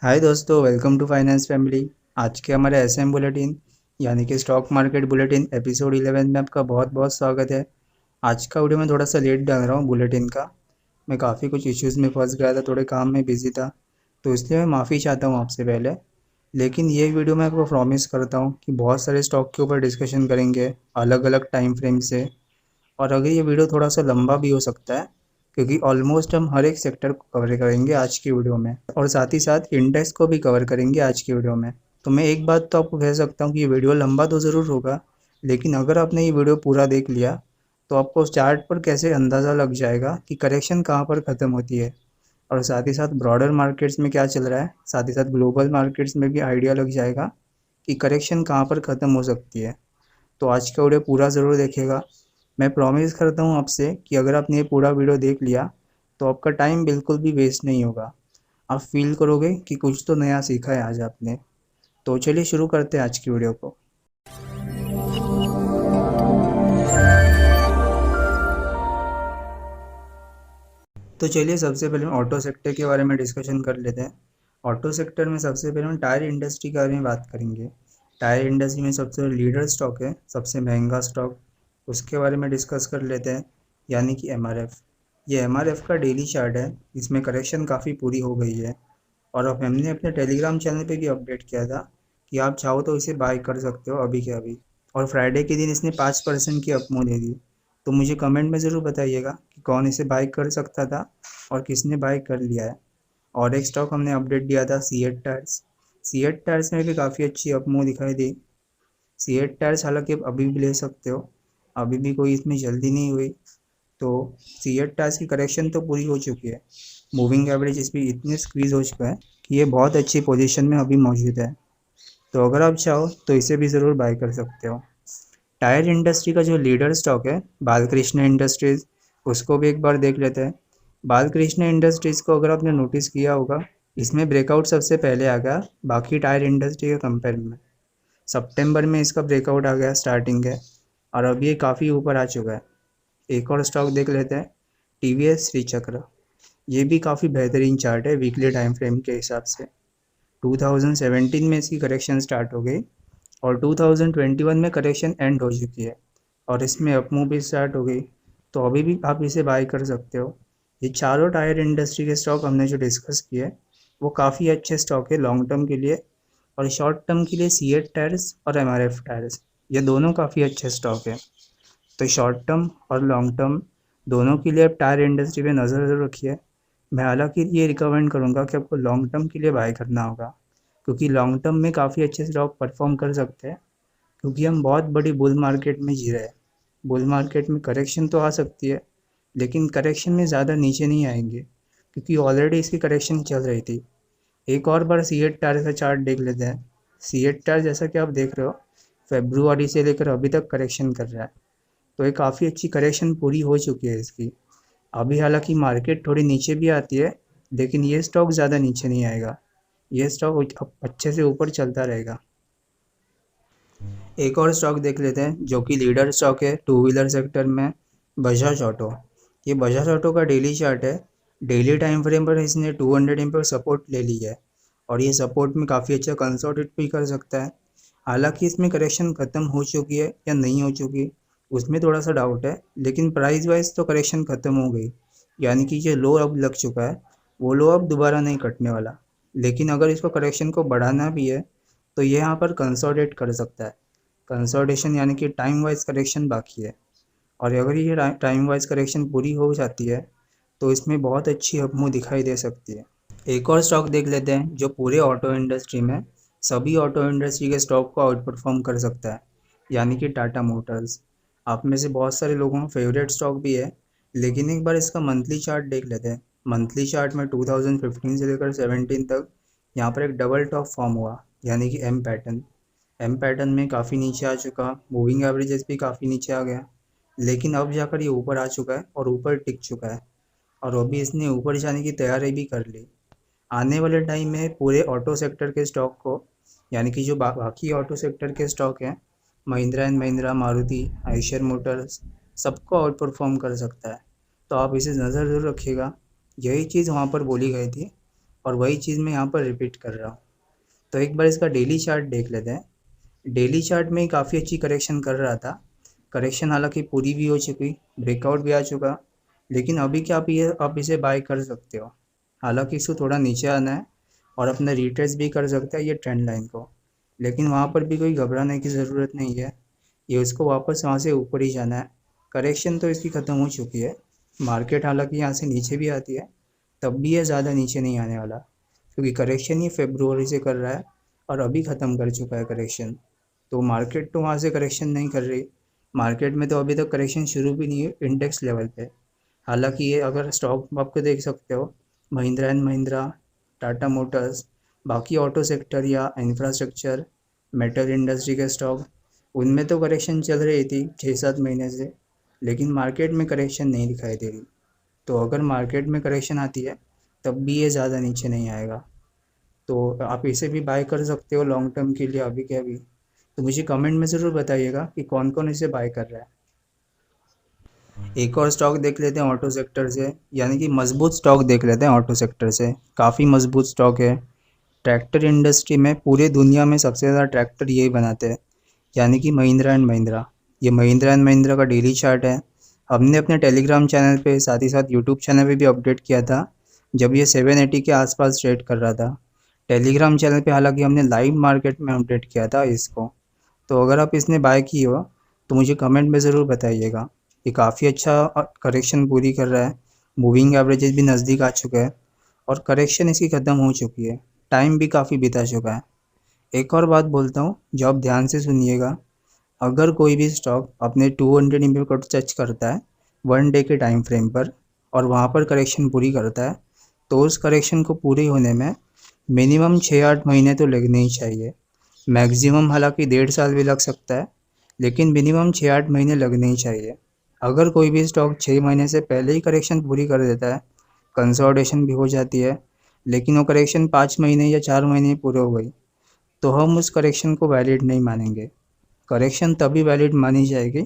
हाय दोस्तों, welcome to finance family. आज के हमारे एसएम बुलेटिन यानी कि स्टॉक मार्केट बुलेटिन एपिसोड 11 में आपका बहुत बहुत स्वागत है। आज का वीडियो मैं थोड़ा सा लेट डाल रहा हूँ बुलेटिन का। मैं काफ़ी कुछ इश्यूज़ में फंस गया था, थोड़े काम में बिजी था, तो इसलिए मैं माफ़ी चाहता हूँ आपसे पहले। लेकिन ये वीडियो मैं आपको प्रॉमिस करता हूँ कि बहुत सारे स्टॉक के ऊपर डिस्कशन करेंगे अलग अलग टाइम फ्रेम से। और अगर ये वीडियो थोड़ा सा लंबा भी हो सकता है क्योंकि ऑलमोस्ट हम हर एक सेक्टर को कवर करेंगे आज की वीडियो में, और साथ ही साथ इंडेक्स को भी कवर करेंगे आज की वीडियो में। तो मैं एक बात तो आपको कह सकता हूँ कि ये वीडियो लंबा तो ज़रूर होगा, लेकिन अगर आपने ये वीडियो पूरा देख लिया तो आपको उस चार्ट पर कैसे अंदाज़ा लग जाएगा कि करेक्शन कहाँ पर ख़त्म होती है, और साथ ही साथ ब्रॉडर मार्केट्स में क्या चल रहा है, साथ ही साथ ग्लोबल मार्केट्स में भी आइडिया लग जाएगा कि करेक्शन कहाँ पर ख़त्म हो सकती है। तो आज का वीडियो पूरा ज़रूर देखेगा। मैं प्रॉमिस करता हूँ आपसे कि अगर आपने ये पूरा वीडियो देख लिया तो आपका टाइम बिल्कुल भी वेस्ट नहीं होगा। आप फील करोगे कि कुछ तो नया सीखा है आज आपने। तो चलिए शुरू करते हैं आज की वीडियो को। तो चलिए सबसे पहले हम ऑटो सेक्टर के बारे में डिस्कशन कर लेते हैं। ऑटो सेक्टर में सबसे पहले हम टायर इंडस्ट्री के बारे में बात करेंगे। टायर इंडस्ट्री में सबसे लीडर स्टॉक है, सबसे महंगा स्टॉक, उसके बारे में डिस्कस कर लेते हैं, यानी कि एमआरएफ। ये एमआरएफ का डेली चार्ट है, इसमें करेक्शन काफ़ी पूरी हो गई है। और अब हमने अपने टेलीग्राम चैनल पे भी अपडेट किया था कि आप चाहो तो इसे बाय कर सकते हो अभी के अभी। और फ्राइडे के दिन इसने 5% की अपमूव दे दी। तो मुझे कमेंट में ज़रूर बताइएगा कि कौन इसे बाय कर सकता था और किसने बाय कर लिया है। और एक स्टॉक हमने अपडेट दिया था सीएट टायर्स। सीएट टायर्स में भी काफ़ी अच्छी अपमूव दिखाई दी। सीएट टायर्स हालांकि आप अभी भी ले सकते हो, अभी भी कोई इसमें जल्दी नहीं हुई। तो सीएट टायर्स की करेक्शन तो पूरी हो चुकी है। मूविंग एवरेज इस पर इतने स्क्वीज हो चुका है कि ये बहुत अच्छी पोजीशन में अभी मौजूद है। तो अगर आप चाहो तो इसे भी ज़रूर बाय कर सकते हो। टायर इंडस्ट्री का जो लीडर स्टॉक है बालकृष्ण इंडस्ट्रीज़, उसको भी एक बार देख लेते हैं। बालकृष्ण इंडस्ट्रीज़ को अगर आपने नोटिस किया होगा, इसमें ब्रेकआउट सबसे पहले आ गया बाकी टायर इंडस्ट्री के कंपेयर में। सितंबर में इसका ब्रेकआउट आ गया स्टार्टिंग है, और अभी ये काफ़ी ऊपर आ चुका है। एक और स्टॉक देख लेते हैं, टीवीएस श्रीचक्र। ये भी काफ़ी बेहतरीन चार्ट है वीकली टाइम फ्रेम के हिसाब से। 2017 में इसकी करेक्शन स्टार्ट हो गई और 2021 में करेक्शन एंड हो चुकी है, और इसमें अपमूव भी स्टार्ट हो गई। तो अभी भी आप इसे बाय कर सकते हो। ये चारों टायर इंडस्ट्री के स्टॉक हमने जो डिस्कस किए वो काफ़ी अच्छे स्टॉक है लॉन्ग टर्म के लिए। और शॉर्ट टर्म के लिए सीएट टायर्स और एमआरएफ टायर्स, ये दोनों काफ़ी अच्छे स्टॉक हैं। तो शॉर्ट टर्म और लॉन्ग टर्म दोनों के लिए आप टायर इंडस्ट्री पे नज़र ज़रूर रखिए। मैं हालांकि ये रिकमेंड करूँगा कि आपको लॉन्ग टर्म के लिए बाय करना होगा, क्योंकि लॉन्ग टर्म में काफ़ी अच्छे स्टॉक परफॉर्म कर सकते हैं। क्योंकि हम बहुत बड़ी बुल मार्केट में जी रहे हैं। बुल मार्केट में करेक्शन तो आ सकती है, लेकिन करेक्शन में ज़्यादा नीचे नहीं आएंगे, क्योंकि ऑलरेडी इसकी करेक्शन चल रही थी। एक और बार सीएट टायर का चार्ट देख लेते हैं। सीएट टायर जैसा कि आप देख रहे हो, फेब्रुआरी से लेकर अभी तक करेक्शन कर रहा है। तो ये काफ़ी अच्छी करेक्शन पूरी हो चुकी है इसकी। अभी हालांकि मार्केट थोड़ी नीचे भी आती है, लेकिन ये स्टॉक ज़्यादा नीचे नहीं आएगा। ये स्टॉक अच्छे से ऊपर चलता रहेगा। एक और स्टॉक देख लेते हैं जो कि लीडर स्टॉक है टू व्हीलर सेक्टर में, बजाज ऑटो। ये बजाज ऑटो का डेली चार्ट है। डेली टाइम फ्रेम पर इसने 200 एम पर सपोर्ट ले ली है, और ये सपोर्ट में काफ़ी अच्छा कंसोलिडेट भी कर सकता है। हालांकि इसमें करेक्शन ख़त्म हो चुकी है या नहीं हो चुकी, उसमें थोड़ा सा डाउट है, लेकिन प्राइस वाइज तो करेक्शन ख़त्म हो गई। यानी कि जो लो अब लग चुका है वो लो अब दोबारा नहीं कटने वाला। लेकिन अगर इसको करेक्शन को बढ़ाना भी है तो ये यहाँ पर कंसोलिडेट कर सकता है। कंसोलिडेशन यानी कि टाइम वाइज करेक्शन बाकी है, और अगर ये टाइम वाइज करेक्शन पूरी हो जाती है तो इसमें बहुत अच्छी अपमूव दिखाई दे सकती है। एक और स्टॉक देख लेते हैं जो पूरे ऑटो इंडस्ट्री में सभी ऑटो इंडस्ट्री के स्टॉक को आउट परफॉर्म कर सकता है, यानी कि टाटा मोटर्स। आप में से बहुत सारे लोगों का फेवरेट स्टॉक भी है, लेकिन एक बार इसका मंथली चार्ट देख लेते हैं। मंथली चार्ट में 2015 से लेकर 17 तक यहाँ पर एक डबल टॉप फॉर्म हुआ, यानी कि एम पैटर्न। एम पैटर्न में काफ़ी नीचे आ चुका, मूविंग एवरेजेस भी काफ़ी नीचे आ गया, लेकिन अब जाकर ये ऊपर आ चुका है और ऊपर टिक चुका है, और अभी इसने ऊपर जाने की तैयारी भी कर ली। आने वाले टाइम में पूरे ऑटो सेक्टर के स्टॉक को, यानी कि जो बाकी ऑटो सेक्टर के स्टॉक हैं, महिंद्रा एंड महिंद्रा, मारुति, आइशर मोटर्स, सबको आउट परफॉर्म कर सकता है। तो आप इसे नज़र ज़रूर रखिएगा। यही चीज़ वहाँ पर बोली गई थी, और वही चीज़ मैं यहाँ पर रिपीट कर रहा हूँ। तो एक बार इसका डेली चार्ट देख लेते हैं। डेली चार्ट में काफ़ी अच्छी करेक्शन कर रहा था। करेक्शन हालांकि पूरी भी हो चुकी, ब्रेकआउट भी आ चुका, लेकिन अभी क्या आप इसे बाय कर सकते हो। हालांकि इसको थोड़ा नीचे आना है और अपना रिट्रेस भी कर सकता है ये ट्रेंड लाइन को, लेकिन वहाँ पर भी कोई घबराने की ज़रूरत नहीं है। ये उसको वापस वहाँ से ऊपर ही जाना है। करेक्शन तो इसकी ख़त्म हो चुकी है। मार्केट हालांकि यहाँ से नीचे भी आती है तब भी ये ज़्यादा नीचे नहीं आने वाला, क्योंकि करेक्शन ही फरवरी से कर रहा है और अभी ख़त्म कर चुका है करेक्शन। तो मार्केट तो वहाँ से करेक्शन नहीं कर रही। मार्केट में तो अभी तक करेक्शन शुरू भी नहीं है इंडेक्स लेवल पे। हालांकि ये अगर स्टॉक आपको देख सकते हो, महिंद्रा एंड महिंद्रा, टाटा मोटर्स, बाकी ऑटो सेक्टर या इंफ्रास्ट्रक्चर, मेटल इंडस्ट्री के स्टॉक, उनमें तो करेक्शन चल रही थी 6-7 महीने से, लेकिन मार्केट में करेक्शन नहीं दिखाई दे रही। तो अगर मार्केट में करेक्शन आती है तब भी ये ज़्यादा नीचे नहीं आएगा। तो आप इसे भी बाय कर सकते हो लॉन्ग टर्म के लिए अभी के अभी। तो मुझे कमेंट में ज़रूर बताइएगा कि कौन कौन इसे बाय कर रहा है। एक और स्टॉक देख लेते हैं ऑटो सेक्टर से, यानी कि मजबूत स्टॉक देख लेते हैं ऑटो सेक्टर से। काफ़ी मजबूत स्टॉक है। ट्रैक्टर इंडस्ट्री में पूरे दुनिया में सबसे ज़्यादा ट्रैक्टर यही बनाते हैं, यानी कि महिंद्रा एंड महिंद्रा। ये महिंद्रा एंड महिंद्रा का डेली चार्ट है। हमने अपने टेलीग्राम चैनल पे साथ ही साथ यूट्यूब चैनल पे भी अपडेट किया था जब ये 780 के आसपास ट्रेड कर रहा था। टेलीग्राम चैनल पे हालांकि हमने लाइव मार्केट में अपडेट किया था इसको। तो अगर आप इसने बाय की हो तो मुझे कमेंट में ज़रूर बताइएगा। ये काफ़ी अच्छा करेक्शन पूरी कर रहा है। मूविंग एवरेजेस भी नज़दीक आ चुका है और करेक्शन इसकी ख़त्म हो चुकी है। टाइम भी काफ़ी बीता चुका है। एक और बात बोलता हूँ जो आप ध्यान से सुनिएगा। अगर कोई भी स्टॉक अपने 200 EMA को टच करता है 1 डे के टाइम फ्रेम पर और वहाँ पर करेक्शन पूरी करता है, तो उस करेक्शन को पूरी होने में मिनिमम 6-8 महीने तो लगने ही चाहिए। मैक्सिमम हालांकि 1.5 साल भी लग सकता है, लेकिन मिनिमम 6-8 महीने लगने ही चाहिए। अगर कोई भी स्टॉक 6 महीने से पहले ही करेक्शन पूरी कर देता है, कंसोलिडेशन भी हो जाती है, लेकिन वो करेक्शन 5 महीने या 4 महीने पूरे हो गई, तो हम उस करेक्शन को वैलिड नहीं मानेंगे। करेक्शन तभी वैलिड मानी जाएगी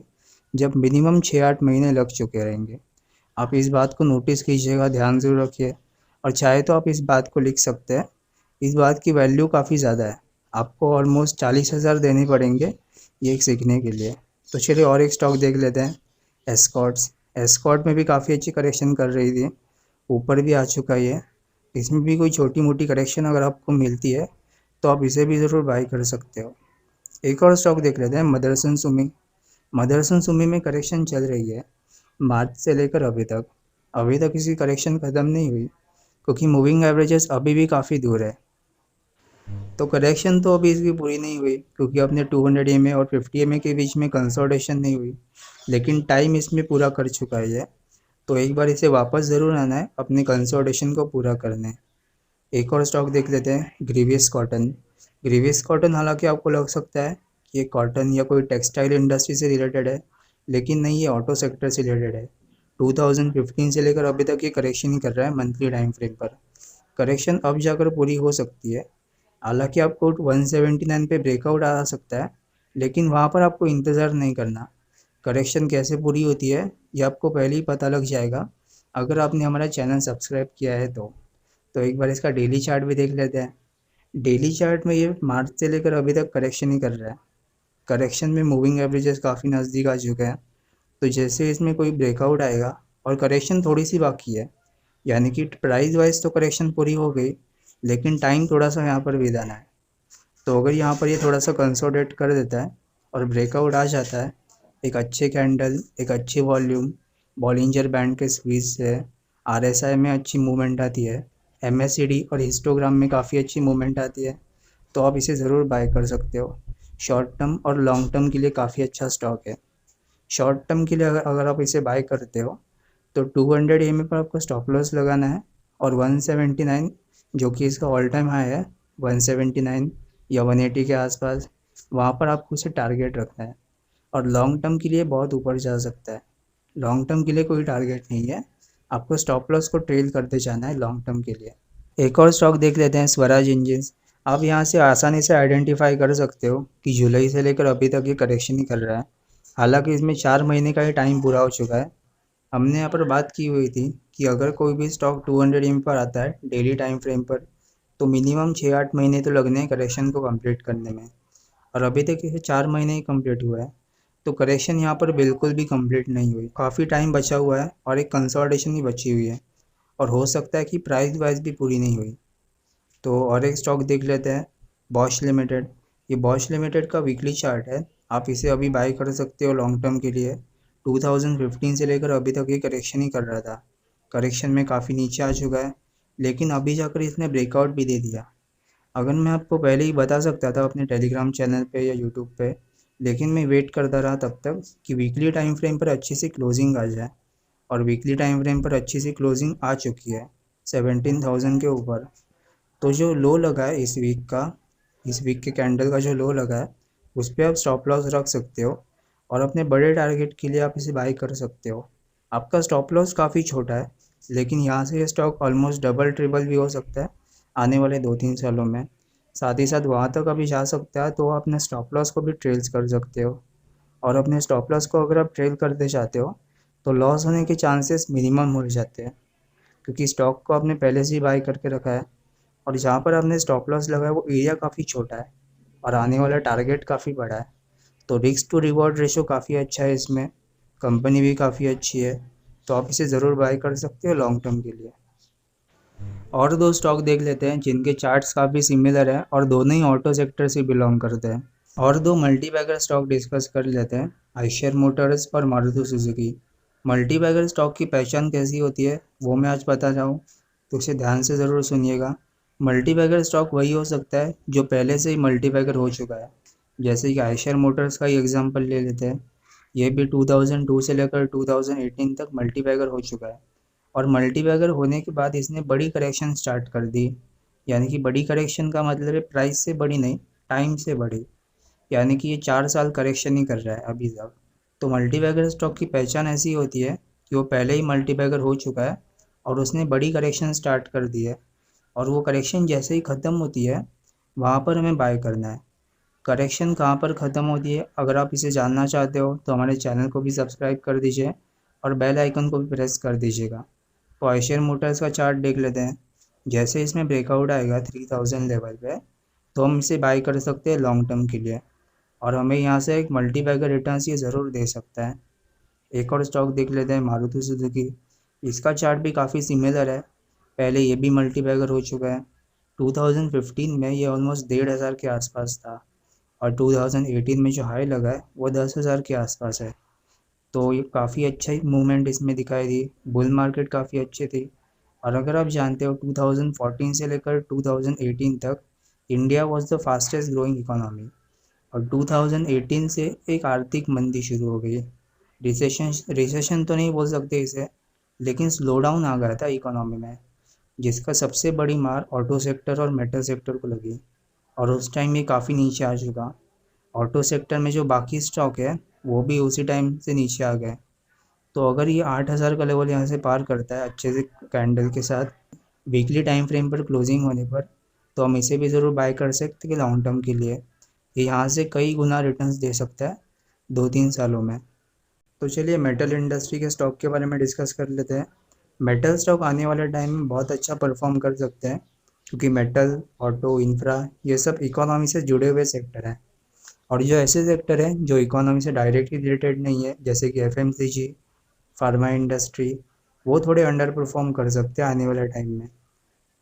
जब मिनिमम 6-8 महीने लग चुके रहेंगे। आप इस बात को नोटिस कीजिएगा, ध्यान ज़रूर रखिए, और चाहे तो आप इस बात को लिख सकते हैं। इस बात की वैल्यू काफ़ी ज़्यादा है। आपको ऑलमोस्ट 40,000 देने पड़ेंगे ये एक सीखने के लिए। तो चलिए और एक स्टॉक देख लेते हैं, एस्कॉर्ट्स। एस्कॉर्ट में भी काफ़ी अच्छी करेक्शन कर रही थी, ऊपर भी आ चुका है ये। इसमें भी कोई छोटी मोटी करेक्शन अगर आपको मिलती है तो आप इसे भी ज़रूर बाई कर सकते हो। एक और स्टॉक देख लेते हैं, मदरसन सुमी। मदरसन सुमी में करेक्शन चल रही है मार्च से लेकर अभी तक इसकी करेक्शन ख़त्म नहीं हुई, क्योंकि मूविंग एवरेजेस अभी भी काफ़ी दूर है। तो करेक्शन तो अभी इसकी पूरी नहीं हुई, क्योंकि अपने 200 EMA और 50 EMA के बीच में कंसोलिडेशन नहीं हुई, लेकिन टाइम इसमें पूरा कर चुका है ये। तो एक बार इसे वापस ज़रूर आना है अपने कंसोलिडेशन को पूरा करने। एक और स्टॉक देख लेते हैं, ग्रीवियस कॉटन। ग्रीवियस कॉटन हालांकि आपको लग सकता है कि ये कॉटन या कोई टेक्सटाइल इंडस्ट्री से रिलेटेड है, लेकिन नहीं, ये ऑटो सेक्टर से रिलेटेड है। 2015 से लेकर अभी तक ये करेक्शन ही कर रहा है मंथली टाइम फ्रेम पर। करेक्शन अब जाकर पूरी हो सकती है। हालांकि आपको 179 पे ब्रेकआउट आ सकता है, लेकिन वहाँ पर आपको इंतज़ार नहीं करना। करेक्शन कैसे पूरी होती है ये आपको पहले ही पता लग जाएगा अगर आपने हमारा चैनल सब्सक्राइब किया है तो। एक बार इसका डेली चार्ट भी देख लेते हैं। डेली चार्ट में ये मार्च से लेकर अभी तक करेक्शन ही कर रहा है। करेक्शन में मूविंग एवरेजेस काफ़ी नज़दीक आ चुके हैं। तो जैसे इसमें कोई ब्रेकआउट आएगा, और करेक्शन थोड़ी सी बाकी है, यानी कि प्राइस वाइज तो करेक्शन पूरी हो गई, लेकिन टाइम थोड़ा सा यहाँ पर बिताना है। तो अगर यहाँ पर ये थोड़ा सा कंसोलिडेट कर देता है और ब्रेकआउट आ जाता है, एक अच्छे कैंडल, एक अच्छी वॉल्यूम, बॉलिंजर बैंड के स्क्वीज से आरएसआई में अच्छी मूवमेंट आती है, एमएससीडी और हिस्टोग्राम में काफ़ी अच्छी मूवमेंट आती है, तो आप इसे ज़रूर बाय कर सकते हो। शॉर्ट टर्म और लॉन्ग टर्म के लिए काफ़ी अच्छा स्टॉक है। शॉर्ट टर्म के लिए अगर आप इसे बाय करते हो तो 200 EMA पर आपको स्टॉप लॉस लगाना है, और 179 जो कि इसका ऑल टाइम हाई है, 179 या 180 के आसपास, वहाँ पर आपको उसे टारगेट रखना है। और लॉन्ग टर्म के लिए बहुत ऊपर जा सकता है। लॉन्ग टर्म के लिए कोई टारगेट नहीं है, आपको स्टॉप लॉस को ट्रेल करते जाना है लॉन्ग टर्म के लिए। एक और स्टॉक देख लेते हैं, स्वराज इंजन्स। आप यहाँ से आसानी से आइडेंटिफाई कर सकते हो कि जुलाई से लेकर अभी तक ये करेक्शन ही कर रहा है। हालांकि इसमें 4 महीने का ही टाइम पूरा हो चुका है। हमने यहाँ पर बात की हुई थी कि अगर कोई भी स्टॉक 200 EMA पर आता है डेली टाइम फ्रेम पर, तो मिनिमम 6-8 महीने तो लगने हैं करेक्शन को कंप्लीट करने में, और अभी तक इसे 4 महीने ही कंप्लीट हुआ है। तो करेक्शन यहाँ पर बिल्कुल भी कंप्लीट नहीं हुई, काफ़ी टाइम बचा हुआ है और एक कंसोलिडेशन भी बची हुई है, और हो सकता है कि प्राइस वाइज भी पूरी नहीं हुई। तो और एक स्टॉक देख लेते हैं, बॉश लिमिटेड। ये बॉश लिमिटेड का वीकली चार्ट है, आप इसे अभी बाय कर सकते हो लॉन्ग टर्म के लिए। 2015 से लेकर अभी तक ये करेक्शन ही कर रहा था, करेक्शन में काफ़ी नीचे आ चुका है, लेकिन अभी जाकर इसने ब्रेकआउट भी दे दिया। अगर मैं आपको पहले ही बता सकता था अपने टेलीग्राम चैनल पे या यूट्यूब पे, लेकिन मैं वेट करता रहा तब तक कि वीकली टाइम फ्रेम पर अच्छी सी क्लोजिंग आ जाए, और वीकली टाइम फ्रेम पर अच्छी सी क्लोजिंग आ चुकी है 17,000 के ऊपर। तो जो लो लगा है इस वीक के कैंडल का जो लो लगा है, उस पर आप स्टॉप लॉस रख सकते हो, और अपने बड़े टारगेट के लिए आप इसे बाई कर सकते हो। आपका स्टॉप लॉस काफ़ी छोटा है, लेकिन यहाँ से ये स्टॉक ऑलमोस्ट डबल ट्रिपल भी हो सकता है आने वाले 2-3 सालों में। साथ ही साथ वहाँ तक अभी जा सकता है, तो आप अपने स्टॉप लॉस को भी ट्रेल्स कर सकते हो, और अपने स्टॉप लॉस को अगर आप ट्रेल करते चाहते हो तो लॉस होने के चांसेस मिनिमम हो जाते हैं, क्योंकि स्टॉक को आपने पहले से ही बाई करके रखा है, और जहाँ पर आपने स्टॉप लॉस लगाया वो एरिया काफ़ी छोटा है, और आने वाला टारगेट काफ़ी बड़ा है। तो रिस्क टू रिवॉर्ड रेशो काफ़ी अच्छा है इसमें, कंपनी भी काफ़ी अच्छी है, तो आप इसे ज़रूर बाई कर सकते हो लॉन्ग टर्म के लिए। और दो स्टॉक देख लेते हैं जिनके चार्ट्स काफ़ी सिमिलर हैं और दोनों ही ऑटो सेक्टर से बिलोंग करते हैं। और दो मल्टीबैगर स्टॉक डिस्कस कर लेते हैं, आइशर मोटर्स और मारुति सुजुकी। मल्टीबैगर स्टॉक की पहचान कैसी होती है वो मैं आज बता जाऊँ, तो इसे ध्यान से ज़रूर सुनिएगा। मल्टीबैगर स्टॉक वही हो सकता है जो पहले से ही मल्टीबैगर हो चुका है, जैसे कि आइशर मोटर्स का ही एग्जांपल ले लेते हैं। ये भी 2002 से लेकर 2018 तक मल्टीबैगर हो चुका है, और मल्टीबैगर होने के बाद इसने बड़ी करेक्शन स्टार्ट कर दी। यानी कि बड़ी करेक्शन का मतलब है प्राइस से बड़ी नहीं, टाइम से बड़ी। यानी कि ये 4 साल करेक्शन ही कर रहा है अभी तक। तो मल्टीबैगर स्टॉक की पहचान ऐसी होती है कि वो पहले ही मल्टीबैगर हो चुका है और उसने बड़ी करेक्शन स्टार्ट कर दी है, और वो करेक्शन जैसे ही ख़त्म होती है वहाँ पर हमें बाय करना है। करेक्शन कहाँ पर ख़त्म होती है, अगर आप इसे जानना चाहते हो तो हमारे चैनल को भी सब्सक्राइब कर दीजिए और बेल आइकन को भी प्रेस कर दीजिएगा। तो आइशर मोटर्स का चार्ट देख लेते हैं। जैसे इसमें ब्रेकआउट आएगा 3000 लेवल पे, तो हम इसे बाय कर सकते हैं लॉन्ग टर्म के लिए, और हमें यहाँ से एक मल्टीबैगर रिटर्न्स ये ज़रूर दे सकता है। एक और स्टॉक देख लेते हैं, मारुति सुजुकी। इसका चार्ट भी काफ़ी सिमिलर है, पहले ये भी मल्टीबैगर हो चुका है। 2015 में ये ऑलमोस्ट 1,500 के आसपास था, और 2018 में जो हाई लगा है वो 10,000 के आसपास है। तो ये काफ़ी अच्छा मूवमेंट इसमें दिखाई दी, बुल मार्केट काफ़ी अच्छी थी। और अगर आप जानते हो 2014 से लेकर 2018 तक India was the fastest growing economy, और 2018 से एक आर्थिक मंदी शुरू हो गई। रिसेशन रिसेशन तो नहीं बोल सकते इसे, लेकिन स्लो डाउन आ गया था इकोनॉमी में, जिसका सबसे बड़ी मार ऑटो सेक्टर और मेटल सेक्टर को लगी, और उस टाइम ये काफ़ी नीचे आ चुका। ऑटो सेक्टर में जो बाकी स्टॉक है वो भी उसी टाइम से नीचे आ गए। तो अगर ये 8,000 का लेवल यहाँ से पार करता है अच्छे से कैंडल के साथ वीकली टाइम फ्रेम पर क्लोजिंग होने पर, तो हम इसे भी ज़रूर बाय कर सकते हैं लॉन्ग टर्म के लिए। ये यहाँ से कई गुना रिटर्न्स दे सकता है 2-3 सालों में। तो चलिए मेटल इंडस्ट्री के स्टॉक के बारे में डिस्कस कर लेते हैं। मेटल स्टॉक आने वाले टाइम में बहुत अच्छा परफॉर्म कर सकते हैं, क्योंकि मेटल, ऑटो, इंफ्रा ये सब इकोनॉमी से जुड़े हुए सेक्टर हैं। और जो ऐसे सेक्टर हैं जो इकोनॉमी से डायरेक्टली रिलेटेड नहीं है, जैसे कि एफएमसीजी, फार्मा इंडस्ट्री, वो थोड़े अंडर परफॉर्म कर सकते हैं आने वाले टाइम में।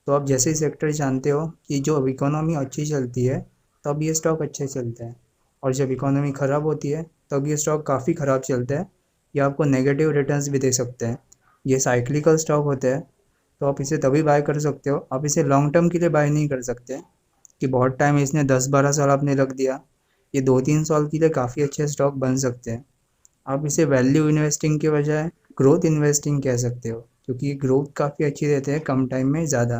तो आप जैसे सेक्टर जानते हो कि जो इकोनॉमी अच्छी चलती है तब ये स्टॉक अच्छे चलते हैं, और जब इकोनॉमी ख़राब होती है तब ये स्टॉक काफ़ी ख़राब चलता है, या आपको नेगेटिव रिटर्न्स भी दे सकते हैं। ये साइक्लिकल स्टॉक होते हैं, तो आप इसे तभी बाय कर सकते हो, आप इसे लॉन्ग टर्म के लिए बाय नहीं कर सकते कि बहुत टाइम इसने 10-12 साल आपने रख दिया। ये 2-3 साल के लिए काफ़ी अच्छे स्टॉक बन सकते हैं। आप इसे वैल्यू इन्वेस्टिंग के बजाय ग्रोथ इन्वेस्टिंग कह सकते हो, क्योंकि ये ग्रोथ काफ़ी अच्छी देते हैं कम टाइम में ज़्यादा।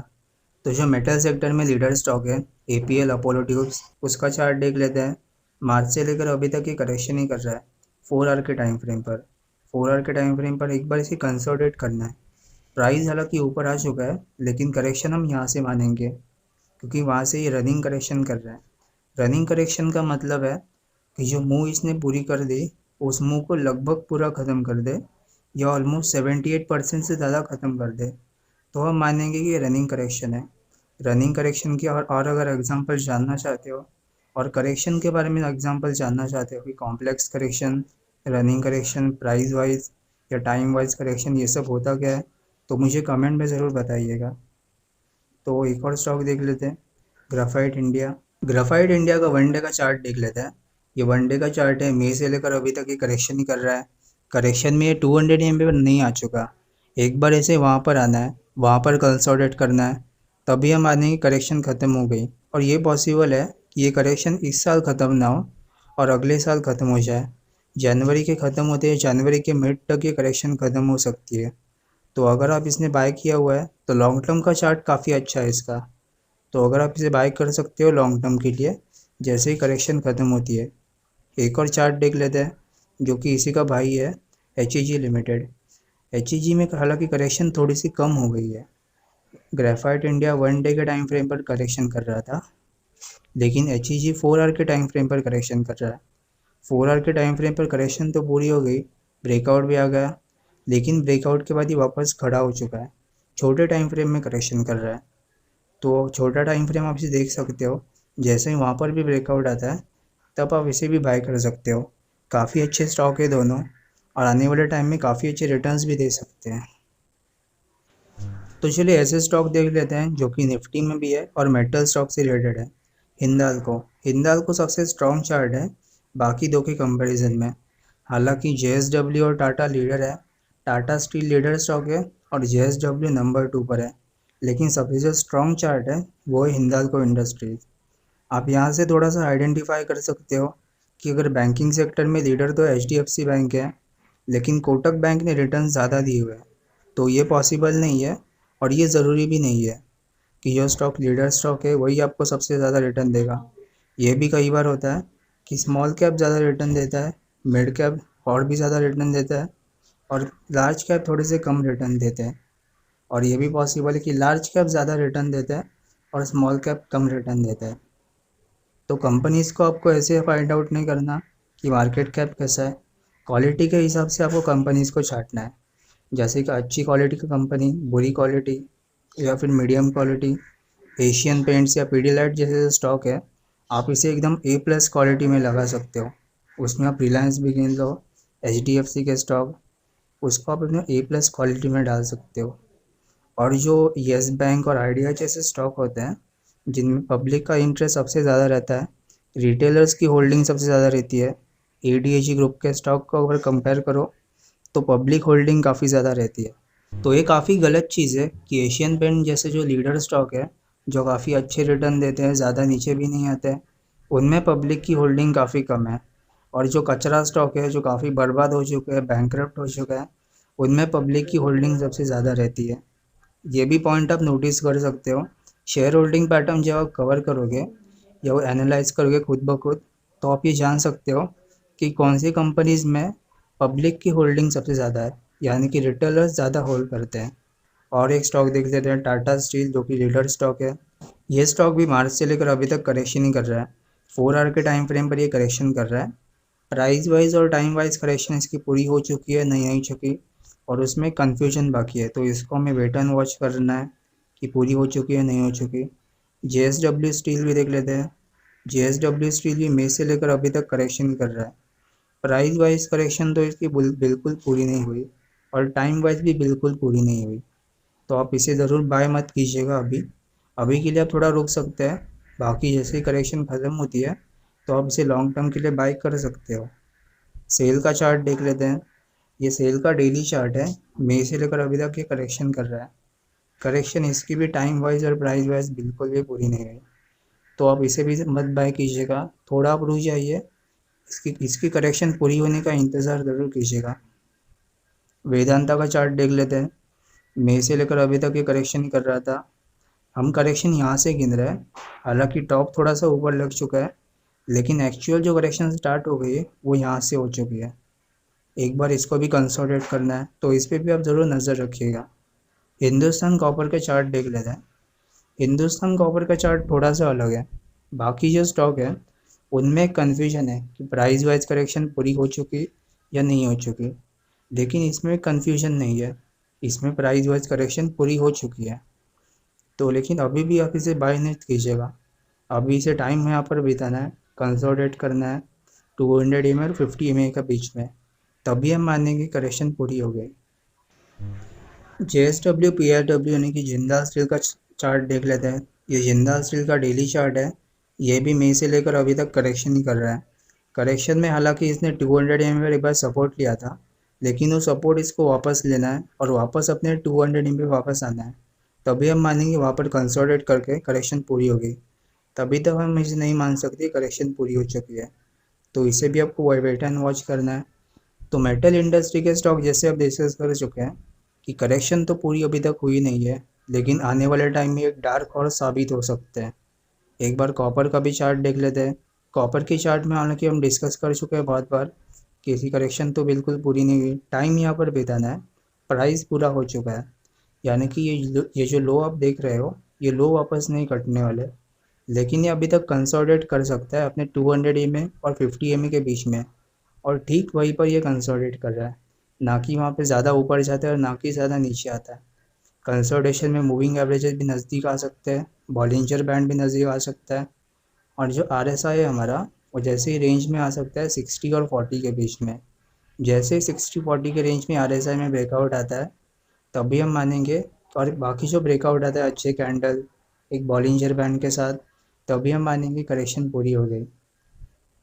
तो जो मेटल सेक्टर में लीडर स्टॉक है एपीएल अपोलो ट्यूब्स, उसका चार्ट देख लेते हैं। मार्च से लेकर अभी तक ये करेक्शन ही कर रहा है 4 आवर के टाइम फ्रेम पर। 4 आवर के टाइम फ्रेम पर एक बार इसे कंसोलिडेट करना है। प्राइस हालांकि ऊपर आ चुका है, लेकिन करेक्शन हम यहाँ से मानेंगे, क्योंकि वहाँ से ये रनिंग करेक्शन कर रहा है। रनिंग करेक्शन का मतलब है कि जो मूव इसने पूरी कर दी उस मूव को लगभग पूरा ख़त्म कर दे, या ऑलमोस्ट 78% से ज़्यादा ख़त्म कर दे, तो हम मानेंगे कि ये रनिंग करेक्शन है। रनिंग करेक्शन की और अगर एग्जांपल जानना चाहते हो और करेक्शन के बारे में एग्जांपल जानना चाहते हो कि complex correction, running correction, price wise या टाइम वाइज करेक्शन ये सब होता क्या है, तो मुझे कमेंट में ज़रूर बताइएगा। तो एक और स्टॉक देख लेते हैं, ग्राफाइट इंडिया। ग्राफाइट इंडिया का वन डे का चार्ट देख लेते हैं। ये वन डे का चार्ट है, मई से लेकर अभी तक ये करेक्शन ही कर रहा है। करेक्शन में ये 200 EM पर नहीं आ चुका। एक बार ऐसे वहाँ पर आना है, वहाँ पर कंसोलिडेट करना है, तभी हम मानेंगे करेक्शन ख़त्म हो गई। और ये पॉसिबल है कि ये करेक्शन इस साल ख़त्म ना हो और अगले साल ख़त्म हो जाए। जनवरी के ख़त्म होते हैं, जनवरी के मिड तक ये करेक्शन ख़त्म हो सकती है। तो अगर आप इसने बाय किया हुआ है तो लॉन्ग टर्म का चार्ट काफ़ी अच्छा है इसका। तो अगर आप इसे बाय कर सकते हो लॉन्ग टर्म के लिए, जैसे ही करेक्शन ख़त्म होती है। एक और चार्ट देख लेते हैं जो कि इसी का भाई है, HEG लिमिटेड। HEG में हालांकि करेक्शन थोड़ी सी कम हो गई है। ग्रेफाइट इंडिया वन डे के टाइम फ्रेम पर करेक्शन कर रहा था, लेकिन HEG 4 आवर के टाइम फ्रेम पर करेक्शन कर रहा है। 4 आवर के टाइम फ्रेम पर करेक्शन तो पूरी हो गई, ब्रेकआउट भी आ गया, लेकिन ब्रेकआउट के बाद ही वापस खड़ा हो चुका है। छोटे टाइम फ्रेम में करेक्शन कर रहा है, तो छोटा टाइम फ्रेम आप इसे देख सकते हो। जैसे ही वहाँ पर भी ब्रेकआउट आता है तब आप इसे भी बाय कर सकते हो। काफ़ी अच्छे स्टॉक है दोनों, और आने वाले टाइम में काफ़ी अच्छे रिटर्न्स भी दे सकते हैं। तो चलिए ऐसे स्टॉक देख लेते हैं जो कि निफ्टी में भी है और मेटल स्टॉक से रिलेटेड है। हिंदाल्को। हिंदाल्को सबसे स्ट्रॉन्ग चार्ट है बाकी दो के कंपैरिजन में। हालांकि JSW और टाटा लीडर है, टाटा स्टील लीडर स्टॉक है और JSW नंबर 2 पर है, लेकिन सबसे जो स्ट्रॉन्ग चार्ट है वो है हिंदाल्को इंडस्ट्रीज। आप यहाँ से थोड़ा सा आइडेंटिफाई कर सकते हो कि अगर बैंकिंग सेक्टर में लीडर तो HDFC बैंक है, लेकिन कोटक बैंक ने रिटर्न ज़्यादा दिए हुए हैं। तो ये पॉसिबल नहीं है और ये ज़रूरी भी नहीं है कि जो स्टॉक लीडर स्टॉक है वही आपको सबसे ज़्यादा रिटर्न देगा। ये भी कई बार होता है कि स्मॉल कैप ज़्यादा रिटर्न देता है, मिड कैप और भी ज़्यादा रिटर्न देता है, और लार्ज कैप थोड़े से कम रिटर्न देते हैं। और ये भी पॉसिबल है कि लार्ज कैप ज़्यादा रिटर्न देता है और स्मॉल कैप कम रिटर्न देता है। तो कंपनीज़ को आपको ऐसे फाइंड आउट नहीं करना कि मार्केट कैप कैसा है, क्वालिटी के हिसाब से आपको कंपनीज़ को छांटना है। जैसे कि अच्छी क्वालिटी की कंपनी, बुरी क्वालिटी या फिर मीडियम क्वालिटी, एशियन पेंट्स या पीडीलाइट जैसे स्टॉक है, आप इसे एकदम A+ क्वालिटी में लगा सकते हो। उसमें आप रिलायंस भी गिन लो, HDFC के स्टॉक, उसको आप अपने A+ क्वालिटी में डाल सकते हो। और जो येस बैंक और आइडिया जैसे स्टॉक होते हैं जिनमें पब्लिक का इंटरेस्ट सबसे ज़्यादा रहता है, रिटेलर्स की होल्डिंग सबसे ज़्यादा रहती है, ADAG ग्रुप के स्टॉक को अगर कंपेयर करो तो पब्लिक होल्डिंग काफ़ी ज़्यादा रहती है। तो ये काफ़ी गलत चीज़ है कि एशियन पेंट जैसे जो लीडर स्टॉक है, जो काफ़ी अच्छे रिटर्न देते हैं, ज़्यादा नीचे भी नहीं आते हैं, उनमें पब्लिक की होल्डिंग काफ़ी कम है। और जो कचरा स्टॉक है, जो काफ़ी बर्बाद हो चुके हैं, बैंकरप्ट हो चुका है, उनमें पब्लिक की होल्डिंग सबसे ज़्यादा रहती है। ये भी पॉइंट आप नोटिस कर सकते हो। शेयर होल्डिंग पैटर्न जब आप कवर करोगे या वो एनालाइज करोगे खुद ब खुद, तो आप ये जान सकते हो कि कौन सी कंपनीज़ में पब्लिक की होल्डिंग सबसे ज़्यादा है, यानी कि रिटेलर्स ज़्यादा होल्ड करते हैं। और एक स्टॉक देख लेते हैं, टाटा स्टील, जो कि लीडर स्टॉक है। ये स्टॉक भी मार्च से लेकर अभी तक करेक्शन ही कर रहा है। 4 आवर के टाइम फ्रेम पर ये करेक्शन कर रहा है। प्राइस वाइज और टाइम वाइज करेक्शन इसकी पूरी हो चुकी है, नहीं हो चुकी, और उसमें कन्फ्यूजन बाकी है, तो इसको हमें वेट एंड वॉच करना है कि पूरी हो चुकी है नहीं हो चुकी। JSW स्टील भी देख लेते हैं। JSW स्टील भी मई से लेकर अभी तक करेक्शन कर रहा है। प्राइस वाइज करेक्शन तो इसकी बिल्कुल पूरी नहीं हुई और टाइम वाइज भी बिल्कुल पूरी नहीं हुई, तो आप इसे ज़रूर बाय मत कीजिएगा अभी। अभी के लिए आप थोड़ा रुक सकते हैं, बाकी जैसे ही करेक्शन ख़त्म होती है तो आप इसे लॉन्ग टर्म के लिए बाय कर सकते हो। सेल का चार्ट देख लेते हैं। ये सेल का डेली चार्ट है, मई से लेकर अभी तक ये करेक्शन कर रहा है। करेक्शन इसकी भी टाइम वाइज और प्राइस वाइज बिल्कुल भी पूरी नहीं हुई, तो आप इसे भी मत बाय कीजिएगा, थोड़ा आप रुक जाइए। इसकी इसकी करेक्शन पूरी होने का इंतज़ार ज़रूर कीजिएगा। वेदांता का चार्ट देख लेते हैं। मई से लेकर अभी तक ये करेक्शन ही कर रहा था। हम करेक्शन यहाँ से गिन रहे हैं, हालांकि टॉप थोड़ा सा ऊपर लग चुका है, लेकिन एक्चुअल जो करेक्शन स्टार्ट हो गई है वो यहाँ से हो चुकी है। एक बार इसको भी कंसोलिडेट करना है, तो इस पर भी आप ज़रूर नज़र रखिएगा। हिंदुस्तान कॉपर का चार्ट देख लेते हैं। हिंदुस्तान कॉपर का चार्ट थोड़ा सा अलग है। बाकी जो स्टॉक है उनमें कन्फ्यूजन है कि प्राइस वाइज करेक्शन पूरी हो चुकी या नहीं हो चुकी, लेकिन इसमें कन्फ्यूजन नहीं है, इसमें प्राइस वाइज करेक्शन पूरी हो चुकी है। तो लेकिन अभी भी आप इसे बाय नहीं कीजिएगा, अभी इसे टाइम यहाँ पर बिताना है, कंसोलिडेट करना है 200 EMA और 50 EMA के बीच में, तभी हम मानेंगे करेक्शन पूरी हो गई। JSW PRW यानी कि जिंदाल स्टील का चार्ट देख लेते हैं। ये जिंदाल स्टील का डेली चार्ट है। ये भी मई से लेकर अभी तक करेक्शन ही कर रहा है। करेक्शन में हालांकि इसने 200 EMA पर एक बार सपोर्ट लिया था, लेकिन वो सपोर्ट इसको वापस लेना है और वापस अपने 200 EMA पे वापस आना है, तभी हम मानेंगे वहाँ पर कंसोलिडेट करके करेक्शन पूरी हो गई। तभी तक हम इसे नहीं मान सकते करेक्शन पूरी हो चुकी है, तो इसे भी आपको वेट एंड वॉच करना है। तो मेटल इंडस्ट्री के स्टॉक जैसे आप डिस्कस कर चुके हैं कि करेक्शन तो पूरी अभी तक हुई नहीं है, लेकिन आने वाले टाइम में एक डार्क हॉर्स साबित हो सकते हैं। एक बार कॉपर का भी चार्ट देख लेते हैं। कॉपर की चार्ट में हालांकि हम डिस्कस कर चुके हैं बहुत बार कि इसकी करेक्शन तो बिल्कुल पूरी नहीं हुई, टाइम यहाँ पर बिताना है, प्राइस पूरा हो चुका है, यानी कि ये जो लो आप देख रहे हो, ये लो वापस नहीं कटने वाले, लेकिन ये अभी तक कंसोलिडेट कर सकता है अपने 200 EMA और 50 EMA के बीच में, और ठीक वहीं पर ये कंसोलिडेट कर रहा है, ना कि वहाँ पे ज़्यादा ऊपर जाता है और ना कि ज़्यादा नीचे आता है। कंसोलिडेशन में मूविंग एवरेजेस भी नज़दीक आ सकते हैं, बॉलिंजर बैंड भी नज़दीक आ सकता है, और जो RSI है हमारा, वो जैसे ही रेंज में आ सकता है 60 और 40 के बीच में। जैसे ही 60-40 के रेंज में RSI में ब्रेकआउट आता है, तभी हम मानेंगे, और बाकी जो ब्रेकआउट आता है अच्छे कैंडल एक बॉलिंजर बैंड के साथ, तभी हम मानेंगे करेक्शन पूरी हो गई।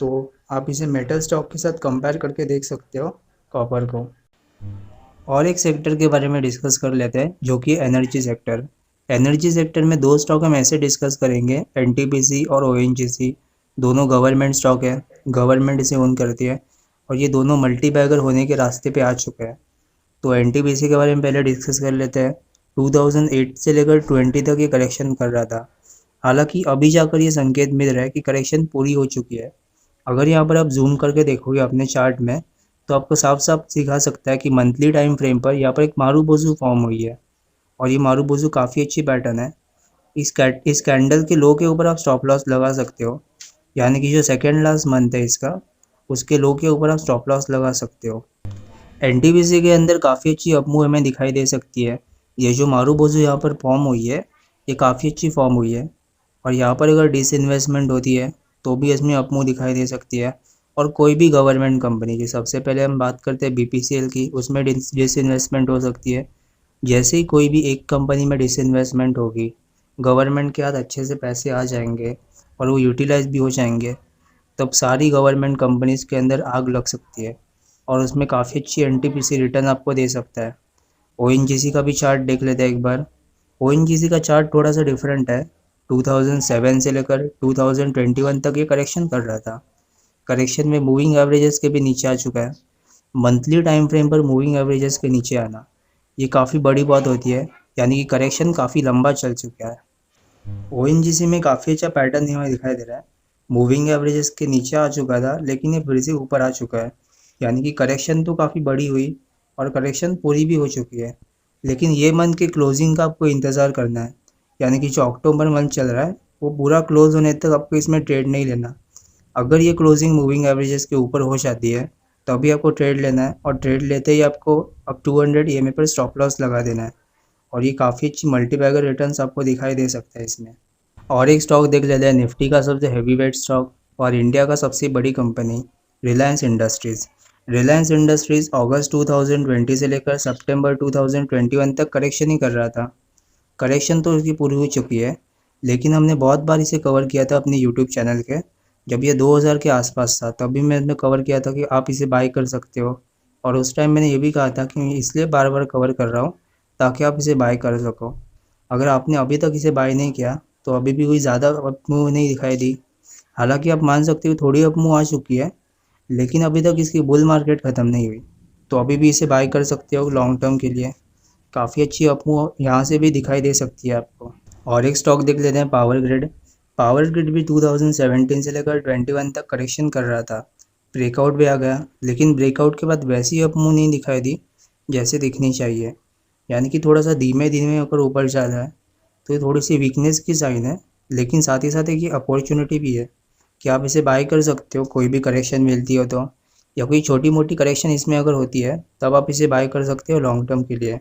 तो आप इसे मेटल स्टॉक के साथ कंपेयर करके देख सकते हो कॉपर को। और एक सेक्टर के बारे में डिस्कस कर लेते हैं जो कि एनर्जी सेक्टर। एनर्जी सेक्टर में दो स्टॉक हम ऐसे डिस्कस करेंगे, एनटीपीसी और ओएनजीसी। दोनों गवर्नमेंट स्टॉक है, गवर्नमेंट इसे ओन करती है, और ये दोनों मल्टी बैगर होने के रास्ते पे आ चुके हैं। तो एनटीपीसी के बारे में पहले डिस्कस कर लेते हैं। 2008 से लेकर 20 तक ये करेक्शन कर रहा था, हालांकि अभी जाकर ये संकेत मिल रहा है कि करेक्शन पूरी हो चुकी है। अगर यहाँ पर आप जूम करके देखोगे अपने चार्ट में, तो आपको साफ साफ दिखा सकता है कि मंथली टाइम फ्रेम पर यहाँ पर एक मारूबोजू फॉर्म हुई है, और ये मारूबोजू काफ़ी अच्छी पैटर्न है। इस कैंडल के लो के ऊपर आप स्टॉप लॉस लगा सकते हो, यानी कि जो सेकेंड लास्ट मंथ है इसका, उसके लो के ऊपर आप स्टॉप लॉस लगा सकते हो। एनटीपीसी के अंदर काफ़ी अच्छी अपमूव हमें दिखाई दे सकती है। ये जो मारूबोजू यहाँ पर फॉर्म हुई है, ये काफ़ी अच्छी फॉर्म हुई है, और यहाँ पर अगर डिसइन्वेस्टमेंट होती है तो भी इसमें अपमूव दिखाई दे सकती है। और कोई भी गवर्नमेंट कंपनी की, सबसे पहले हम बात करते हैं बीपीसीएल की, उसमें डिसइन्वेस्टमेंट हो सकती है। जैसे ही कोई भी एक कंपनी में डिसइन्वेस्टमेंट होगी, गवर्नमेंट के हाथ अच्छे से पैसे आ जाएंगे और वो यूटिलाइज भी हो जाएंगे, तब सारी गवर्नमेंट कंपनीज़ के अंदर आग लग सकती है, और उसमें काफ़ी अच्छी एनटीपीसी रिटर्न आपको दे सकता है। ओएनजीसी का भी चार्ट देख लेते हैं एक बार। ओएनजीसी का चार्ट थोड़ा सा डिफरेंट है। 2007 से लेकर 2021 तक ये करेक्शन कर रहा था। करेक्शन में मूविंग एवरेजेस के भी नीचे आ चुका है। मंथली टाइम फ्रेम पर मूविंग एवरेजेस के नीचे आना, ये काफ़ी बड़ी बात होती है, यानी कि करेक्शन काफ़ी लंबा चल चुका है। ओएनजीसी में काफ़ी अच्छा पैटर्न हमें दिखाई दे रहा है। मूविंग एवरेजेस के नीचे आ चुका था, लेकिन ये फिर से ऊपर आ चुका है, यानी कि करेक्शन तो काफ़ी बड़ी हुई और करेक्शन पूरी भी हो चुकी है। लेकिन ये मंथ के क्लोजिंग का आपको इंतज़ार करना है, यानी कि जो अक्टूबर मंथ चल रहा है वो पूरा क्लोज होने तक आपको इसमें ट्रेड नहीं लेना। अगर ये क्लोजिंग मूविंग एवरेजेस के ऊपर हो जाती है, तभी आपको ट्रेड लेना है, और ट्रेड लेते ही आपको अब 200 EMA पर स्टॉप लॉस लगा देना है, और ये काफ़ी अच्छी मल्टीबैगर रिटर्न्स आपको दिखाई दे सकता है इसमें। और एक स्टॉक देख लेते हैं, निफ्टी का सबसे हैवी वेट स्टॉक और इंडिया का सबसे बड़ी कंपनी, रिलायंस इंडस्ट्रीज़। रिलायंस इंडस्ट्रीज़ अगस्त 2020 से लेकर सितंबर 2021 तक करेक्शन ही कर रहा था। करेक्शन तो इसकी पूरी हो चुकी है, लेकिन हमने बहुत बार इसे कवर किया था अपने यूट्यूब चैनल के। जब ये 2000 के आसपास था, तभी मैंने कवर किया था कि आप इसे बाय कर सकते हो, और उस टाइम मैंने ये भी कहा था कि मैं इसलिए बार बार कवर कर रहा हूँ ताकि आप इसे बाय कर सको। अगर आपने अभी तक इसे बाय नहीं किया, तो अभी भी कोई ज़्यादा अपमूव नहीं दिखाई दी। हालांकि आप मान सकते हो थोड़ी अपमूव आ चुकी है, लेकिन अभी तक इसकी बुल मार्केट ख़त्म नहीं हुई, तो अभी भी इसे बाय कर सकते हो लॉन्ग टर्म के लिए। काफ़ी अच्छी अपमूव यहाँ से भी दिखाई दे सकती है आपको। और एक स्टॉक देख लेते हैं, पावर ग्रिड। पावर ग्रिड भी 2017 से लेकर 21 तक करेक्शन कर रहा था, ब्रेकआउट भी आ गया, लेकिन ब्रेकआउट के बाद वैसी अपमूव नहीं दिखाई दी जैसे दिखनी चाहिए, यानी कि थोड़ा सा धीमे धीमे होकर ऊपर जा रहा है, तो ये थोड़ी सी वीकनेस की साइन है। लेकिन साथ ही साथ एक ये अपॉर्चुनिटी भी है कि आप इसे बाय कर सकते हो, कोई भी करेक्शन मिलती हो तो, या कोई छोटी मोटी करेक्शन इसमें अगर होती है, तब आप इसे बाय कर सकते हो लॉन्ग टर्म के लिए।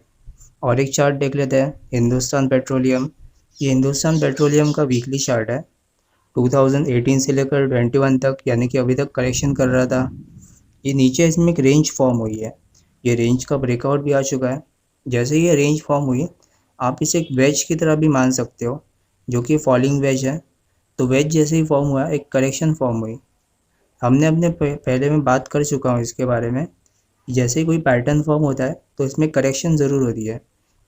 और एक चार्ट देख लेते हैं, हिंदुस्तान पेट्रोलियम। ये हिंदुस्तान पेट्रोलियम का वीकली चार्ट है। 2018 से लेकर 21 तक, यानी कि अभी तक करेक्शन कर रहा था। ये नीचे इसमें एक रेंज फॉर्म हुई है। ये रेंज का ब्रेकआउट भी आ चुका है। जैसे ये रेंज फॉर्म हुई, आप इसे एक वेज की तरह भी मान सकते हो, जो कि फॉलिंग वेज है। तो वेज जैसे ही फॉर्म हुआ, एक करेक्शन फॉर्म हुई। हमने अपने पहले में बात कर चुका हूँ इसके बारे में। जैसे ही कोई पैटर्न फॉर्म होता है तो इसमें करेक्शन ज़रूर होती है।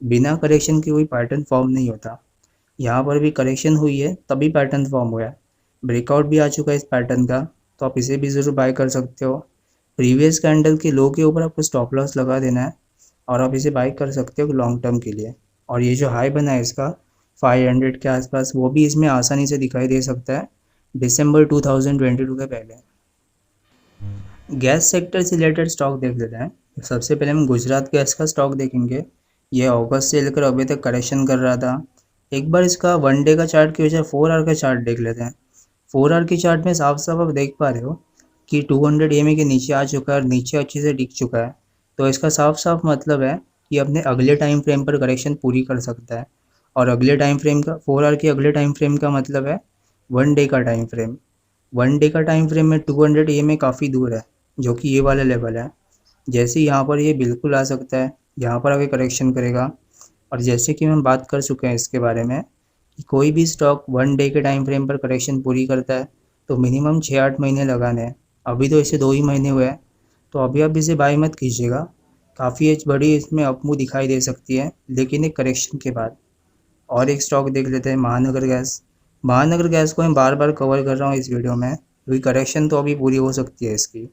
बिना करेक्शन के कोई पैटर्न फॉर्म नहीं होता। यहाँ पर भी करेक्शन हुई है तभी पैटर्न फॉर्म हुआ है। ब्रेकआउट भी आ चुका है इस पैटर्न का, तो आप इसे भी ज़रूर बाय कर सकते हो। प्रीवियस कैंडल के लो के ऊपर आपको स्टॉप लॉस लगा देना है और आप इसे बाय कर सकते हो लॉन्ग टर्म के लिए। और ये जो हाई बना है इसका 500 के आसपास, वो भी इसमें आसानी से दिखाई दे सकता है दिसंबर 2022 के पहले। गैस सेक्टर से रिलेटेड स्टॉक देख लेते हैं। सबसे पहले हम गुजरात गैस का स्टॉक देखेंगे। ये अगस्त से लेकर अभी तक करेक्शन कर रहा था। एक बार इसका 1 डे का चार्ट की वजह 4 आवर का चार्ट देख लेते हैं। 4 आवर की चार्ट में साफ साफ आप देख पा रहे हो कि 200 EMA के नीचे आ चुका है और नीचे अच्छे से टिक चुका है। तो इसका साफ साफ मतलब है कि अपने अगले टाइम फ्रेम पर करेक्शन पूरी कर सकता है। और अगले टाइम फ्रेम का 4 आवर के अगले टाइम फ्रेम का मतलब है 1 डे का टाइम फ्रेम। 1 डे का टाइम फ्रेम में 200 EMA काफ़ी दूर है, जो कि ये वाला लेवल है। जैसे यहाँ पर ये बिल्कुल आ सकता है, यहाँ पर आके करेक्शन करेगा। और जैसे कि हम बात कर चुके हैं इसके बारे में कि कोई भी स्टॉक 1 डे के टाइम फ्रेम पर करेक्शन पूरी करता है तो मिनिमम 6-8 महीने लगाने हैं। अभी तो इसे 2 ही महीने हुए हैं, तो अभी आप इसे बाय मत कीजिएगा। काफ़ी एज बड़ी इसमें अपमूव दिखाई दे सकती है, लेकिन एक करेक्शन के बाद। और एक स्टॉक देख लेते हैं, महानगर गैस। महानगर गैस को मैं बार बार कवर कर रहा हूँ इस वीडियो में, क्योंकि करेक्शन तो अभी पूरी हो सकती है इसकी।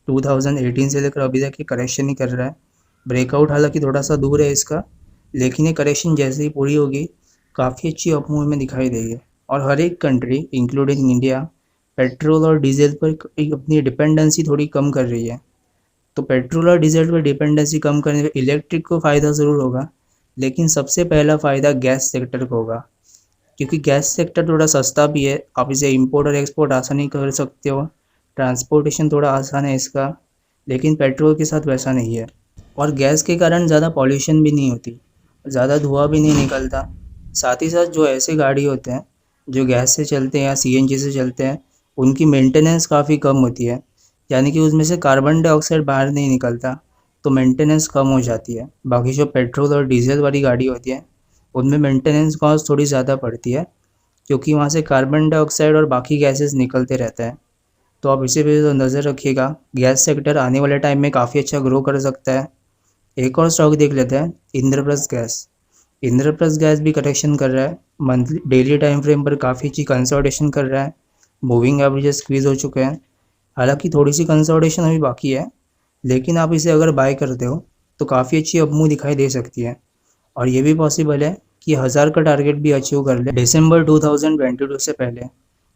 2018 से लेकर अभी तक ये करेक्शन ही कर रहा है। ब्रेकआउट हालांकि थोड़ा सा दूर है इसका, लेकिन ये करेक्शन जैसे ही पूरी होगी काफ़ी अच्छी अपमूव में दिखाई देगी। और हर एक कंट्री इंक्लूडिंग इंडिया पेट्रोल और डीजल पर अपनी डिपेंडेंसी थोड़ी कम कर रही है। तो पेट्रोल और डीजल पर डिपेंडेंसी कम करने पर इलेक्ट्रिक को फ़ायदा ज़रूर होगा, लेकिन सबसे पहला फ़ायदा गैस सेक्टर को होगा, क्योंकि गैस सेक्टर थोड़ा सस्ता भी है। आप इसे इंपोर्ट और एक्सपोर्ट आसानी कर सकते हो। ट्रांसपोर्टेशन थोड़ा आसान है इसका, लेकिन पेट्रोल के साथ वैसा नहीं है। और गैस के कारण ज़्यादा पॉल्यूशन भी नहीं होती, ज़्यादा धुआं भी नहीं निकलता। साथ ही साथ जो ऐसे गाड़ी होते हैं जो गैस से चलते हैं या सीएनजी से चलते हैं, उनकी मेंटेनेंस काफ़ी कम होती है। यानी कि उसमें से कार्बन डाइऑक्साइड बाहर नहीं निकलता, तो मेंटेनेंस कम हो जाती है। बाकी जो पेट्रोल और डीजल वाली गाड़ी होती है उनमें मेंटेनेंस कॉस्ट थोड़ी ज़्यादा पड़ती है, क्योंकि वहाँ से कार्बन डाइऑक्साइड और बाकी गैसेस निकलते रहते हैं। तो आप इसे भी तो नज़र रखिएगा। गैस सेक्टर आने वाले टाइम में काफ़ी अच्छा ग्रो कर सकता है। एक और स्टॉक देख लेते हैं, इंद्रप्रस्थ गैस। इंद्रप्रस्थ गैस भी करेक्शन कर रहा है। मंथली डेली टाइम फ्रेम पर काफ़ी अच्छी कंसोलिडेशन कर रहा है। मूविंग एवरेजेस स्क्वीज हो चुके हैं। हालांकि थोड़ी सी कंसोलिडेशन अभी बाकी है, लेकिन आप इसे अगर बाय करते हो तो काफ़ी अच्छी अपमूव दिखाई दे सकती है। और ये भी पॉसिबल है कि 1000 का टारगेट भी अचीव कर ले दिसंबर 2022 से पहले।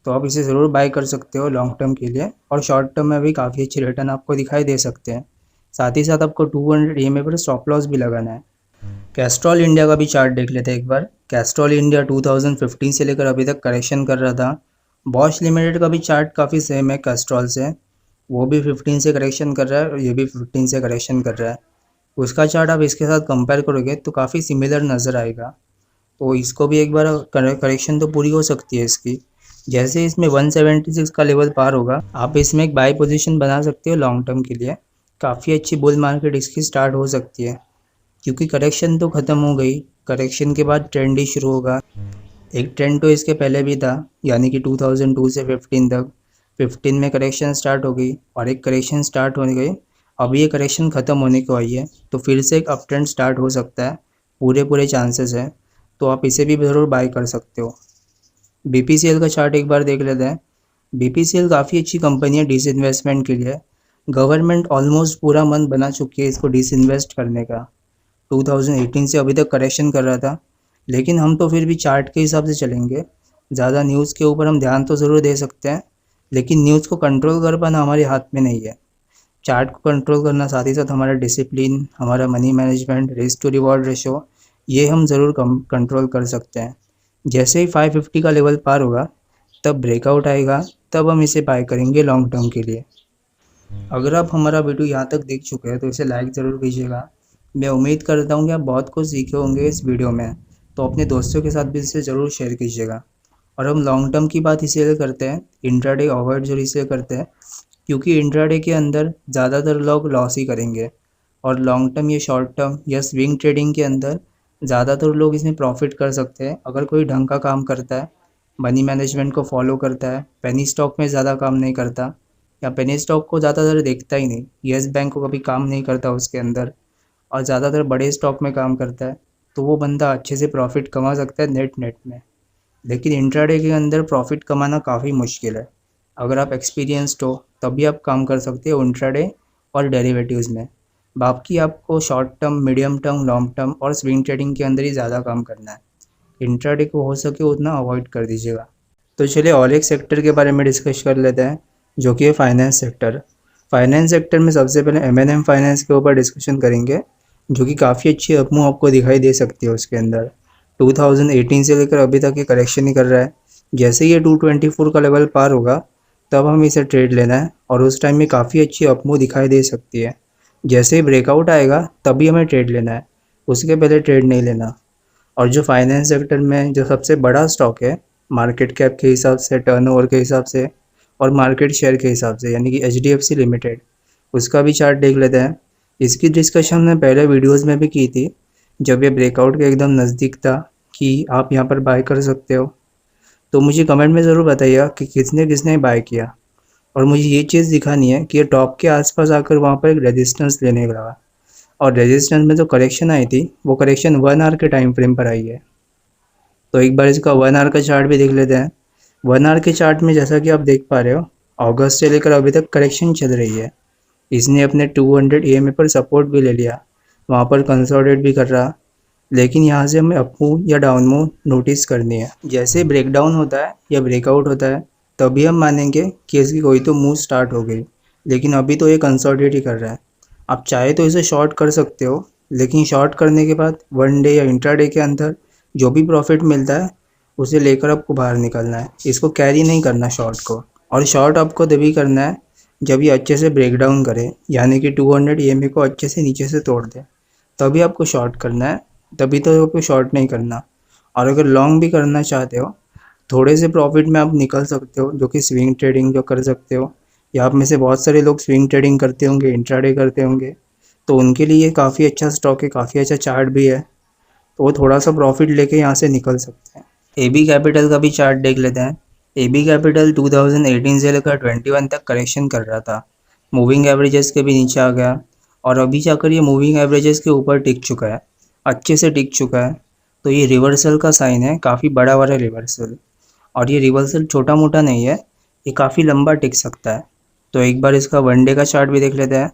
तो आप इसे ज़रूर बाय कर सकते हो लॉन्ग टर्म के लिए, और शॉर्ट टर्म में भी काफ़ी अच्छे रिटर्न आपको दिखाई दे सकते हैं। साथ ही साथ आपको 200 EMA पर स्टॉप लॉस भी लगाना है। कैस्ट्रॉल इंडिया का भी चार्ट देख लेते हैं एक बार। कैस्ट्रॉल इंडिया 2015 से लेकर अभी तक करेक्शन कर रहा था। बॉश लिमिटेड का भी चार्ट काफ़ी सेम है कैस्ट्रॉल से, वो भी 15 से करेक्शन कर रहा है और ये भी 15 से करेक्शन कर रहा है। उसका चार्ट आप इसके साथ कंपेयर करोगे तो काफ़ी सिमिलर नज़र आएगा। तो इसको भी एक बार करेक्शन तो पूरी हो सकती है इसकी। जैसे इसमें 176 का लेवल पार होगा, आप इसमें एक बाय पोजीशन बना सकते हो लॉन्ग टर्म के लिए। काफ़ी अच्छी बुल मार्केट इसकी स्टार्ट हो सकती है, क्योंकि करेक्शन तो ख़त्म हो गई। करेक्शन के बाद ट्रेंड ही शुरू होगा। एक ट्रेंड तो इसके पहले भी था, यानी कि 2002 से 15 तक। 15 में करेक्शन स्टार्ट हो गई और एक करेक्शन स्टार्ट हो गई। अब ये करेक्शन ख़त्म होने को आई है, तो फिर से एक अप ट्रेंड स्टार्ट हो सकता है। पूरे चांसेस हैं, तो आप इसे भी ज़रूर बाय कर सकते हो। BPCL का चार्ट एक बार देख लेते हैं। BPCL काफ़ी अच्छी कंपनी है डिसइन्वेस्टमेंट के लिए। गवर्नमेंट ऑलमोस्ट पूरा मन बना चुकी है इसको डिसइन्वेस्ट करने का। 2018 से अभी तक करेक्शन कर रहा था, लेकिन हम तो फिर भी चार्ट के हिसाब से चलेंगे। ज़्यादा न्यूज़ के ऊपर हम ध्यान तो ज़रूर दे सकते हैं, लेकिन न्यूज़ को कंट्रोल कर पाना हमारे हाथ में नहीं है। चार्ट को कंट्रोल करना, साथ ही साथ हमारा डिसिप्लिन, हमारा money management, risk to reward ratio, ये हम ज़रूर कंट्रोल कर सकते हैं। जैसे ही 550 का लेवल पार होगा तब ब्रेकआउट आएगा, तब हम इसे बाय करेंगे लॉन्ग टर्म के लिए। अगर आप हमारा वीडियो यहाँ तक देख चुके हैं तो इसे लाइक ज़रूर कीजिएगा। मैं उम्मीद करता हूँ कि आप बहुत कुछ सीखे होंगे इस वीडियो में। तो अपने दोस्तों के साथ भी इसे ज़रूर शेयर कीजिएगा। और हम लॉन्ग टर्म की बात इसलिए करते हैं, इंट्राडे अवॉइड जरूर इसलिए करते हैं क्योंकि इंट्राडे के अंदर ज़्यादातर लोग लॉस ही करेंगे, और लॉन्ग टर्म या शॉर्ट टर्म या स्विंग ट्रेडिंग के अंदर ज़्यादातर लोग इसमें प्रॉफिट कर सकते हैं अगर कोई ढंग का काम करता है, मनी मैनेजमेंट को फॉलो करता है, पेनी स्टॉक में ज़्यादा काम नहीं करता, या पेनी स्टॉक को ज़्यादातर देखता ही नहीं, येस बैंक को कभी काम नहीं करता उसके अंदर, और ज़्यादातर बड़े स्टॉक में काम करता है, तो वो बंदा अच्छे से प्रॉफिट कमा सकता है नेट नेट में। लेकिन इंट्राडे के अंदर प्रॉफिट कमाना काफ़ी मुश्किल है। अगर आप एक्सपीरियंस्ड हो तभी आप काम कर सकते हो इंट्राडे और डेरिवेटिव्स में। बाकी आपको short term, medium term, long term और स्विंग ट्रेडिंग के अंदर ही ज़्यादा काम करना है। इंट्राडे को हो सके उतना अवॉइड कर दीजिएगा। तो चलिए और एक सेक्टर के बारे में डिस्कस कर लेते हैं, जो कि है फाइनेंस सेक्टर। फाइनेंस सेक्टर में सबसे पहले M&M फाइनेंस के ऊपर डिस्कशन करेंगे, जो कि काफ़ी अच्छी अपमूव आपको दिखाई दे सकती है उसके अंदर। 2018 से लेकर अभी तक ये करेक्शन ही कर रहा है। जैसे ही ये 224 का लेवल पार होगा तब हम इसे ट्रेड लेना है, और उस टाइम में काफ़ी अच्छी अपमूव दिखाई दे सकती है। जैसे ही ब्रेकआउट आएगा तभी हमें ट्रेड लेना है, उसके पहले ट्रेड नहीं लेना। और जो फाइनेंस सेक्टर में जो सबसे बड़ा स्टॉक है, मार्केट कैप के हिसाब से, टर्नओवर के हिसाब से और मार्केट शेयर के हिसाब से, यानी कि HDFC लिमिटेड, उसका भी चार्ट देख लेते हैं। इसकी डिस्कशन हमने पहले वीडियोस में भी की थी, जब ये ब्रेकआउट के एकदम नज़दीक था कि आप यहाँ पर बाय कर सकते हो। तो मुझे कमेंट में ज़रूर बताइएगा कि किसने किसने बाय किया, और मुझे ये चीज़ दिखानी है कि ये टॉप के आसपास आकर वहाँ पर एक रेजिस्टेंस लेने लगा, और रेजिस्टेंस में जो करेक्शन आई थी वो करेक्शन 1 आवर के टाइम फ्रेम पर आई है। तो एक बार इसका 1 आवर का चार्ट भी देख लेते हैं। 1 आवर के चार्ट में जैसा कि आप देख पा रहे हो, अगस्त से लेकर अभी तक करेक्शन चल रही है। इसने अपने 200 EMA पर सपोर्ट भी ले लिया, वहाँ पर कंसोलिडेट भी कर रहा, लेकिन यहाँ से हमें अप मूव या डाउन मूव नोटिस करनी है। जैसे ब्रेकडाउन होता है या ब्रेकआउट होता है तभी हम मानेंगे कि इसकी कोई तो मूव स्टार्ट हो गई, लेकिन अभी तो ये कंसोलिडेट ही कर रहा है। आप चाहे तो इसे शॉर्ट कर सकते हो, लेकिन शॉर्ट करने के बाद 1 डे या इंट्राडे के अंदर जो भी प्रॉफिट मिलता है उसे लेकर आपको बाहर निकलना है, इसको कैरी नहीं करना शॉर्ट को। और शॉर्ट आपको तभी करना है जब ये अच्छे से ब्रेकडाउन करे, यानी कि 200 EMA को अच्छे से नीचे से तोड़ दे, तभी आपको शॉर्ट करना है, तभी तो आपको शॉर्ट नहीं करना। और अगर लॉन्ग भी करना चाहते हो, थोड़े से प्रॉफिट में आप निकल सकते हो, जो कि स्विंग ट्रेडिंग जो कर सकते हो, या आप में से बहुत सारे लोग स्विंग ट्रेडिंग करते होंगे, इंट्राडे करते होंगे, तो उनके लिए काफ़ी अच्छा स्टॉक है, काफ़ी अच्छा चार्ट भी है, तो वो थोड़ा सा प्रॉफिट लेके यहाँ से निकल सकते हैं। AB कैपिटल का भी चार्ट देख लेते हैं। AB कैपिटल 2018 से लेकर 21 तक करेक्शन कर रहा था, मूविंग एवरेजेस के भी नीचे आ गया, और अभी जाकर ये मूविंग एवरेजेस के ऊपर टिक चुका है, अच्छे से टिक चुका है। तो ये रिवर्सल का साइन है, काफ़ी बड़ा वाला रिवर्सल, और ये रिवर्सल छोटा मोटा नहीं है, ये काफ़ी लंबा टिक सकता है। तो एक बार इसका 1 डे का चार्ट भी देख लेते हैं।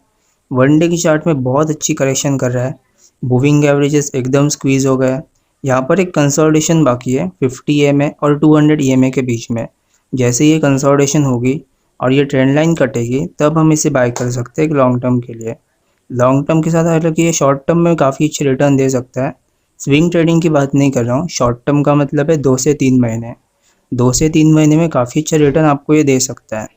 1 डे की चार्ट में बहुत अच्छी करेक्शन कर रहा है, मूविंग एवरेजेस एकदम स्क्वीज हो गया है। यहाँ पर एक कंसोलिडेशन बाकी है 50 EMA और 200 EMA के बीच में। जैसे ये कंसोलिडेशन होगी और ये ट्रेंड लाइन कटेगी तब हम इसे बाय कर सकते हैं एक लॉन्ग टर्म के लिए। लॉन्ग टर्म के साथ हालांकि ये शॉर्ट टर्म में काफ़ी अच्छे रिटर्न दे सकता है। स्विंग ट्रेडिंग की बात नहीं कर रहा हूँ, शॉर्ट टर्म का मतलब है 2 से 3 महीने। 2 से 3 महीने में काफ़ी अच्छा रिटर्न आपको ये दे सकता है,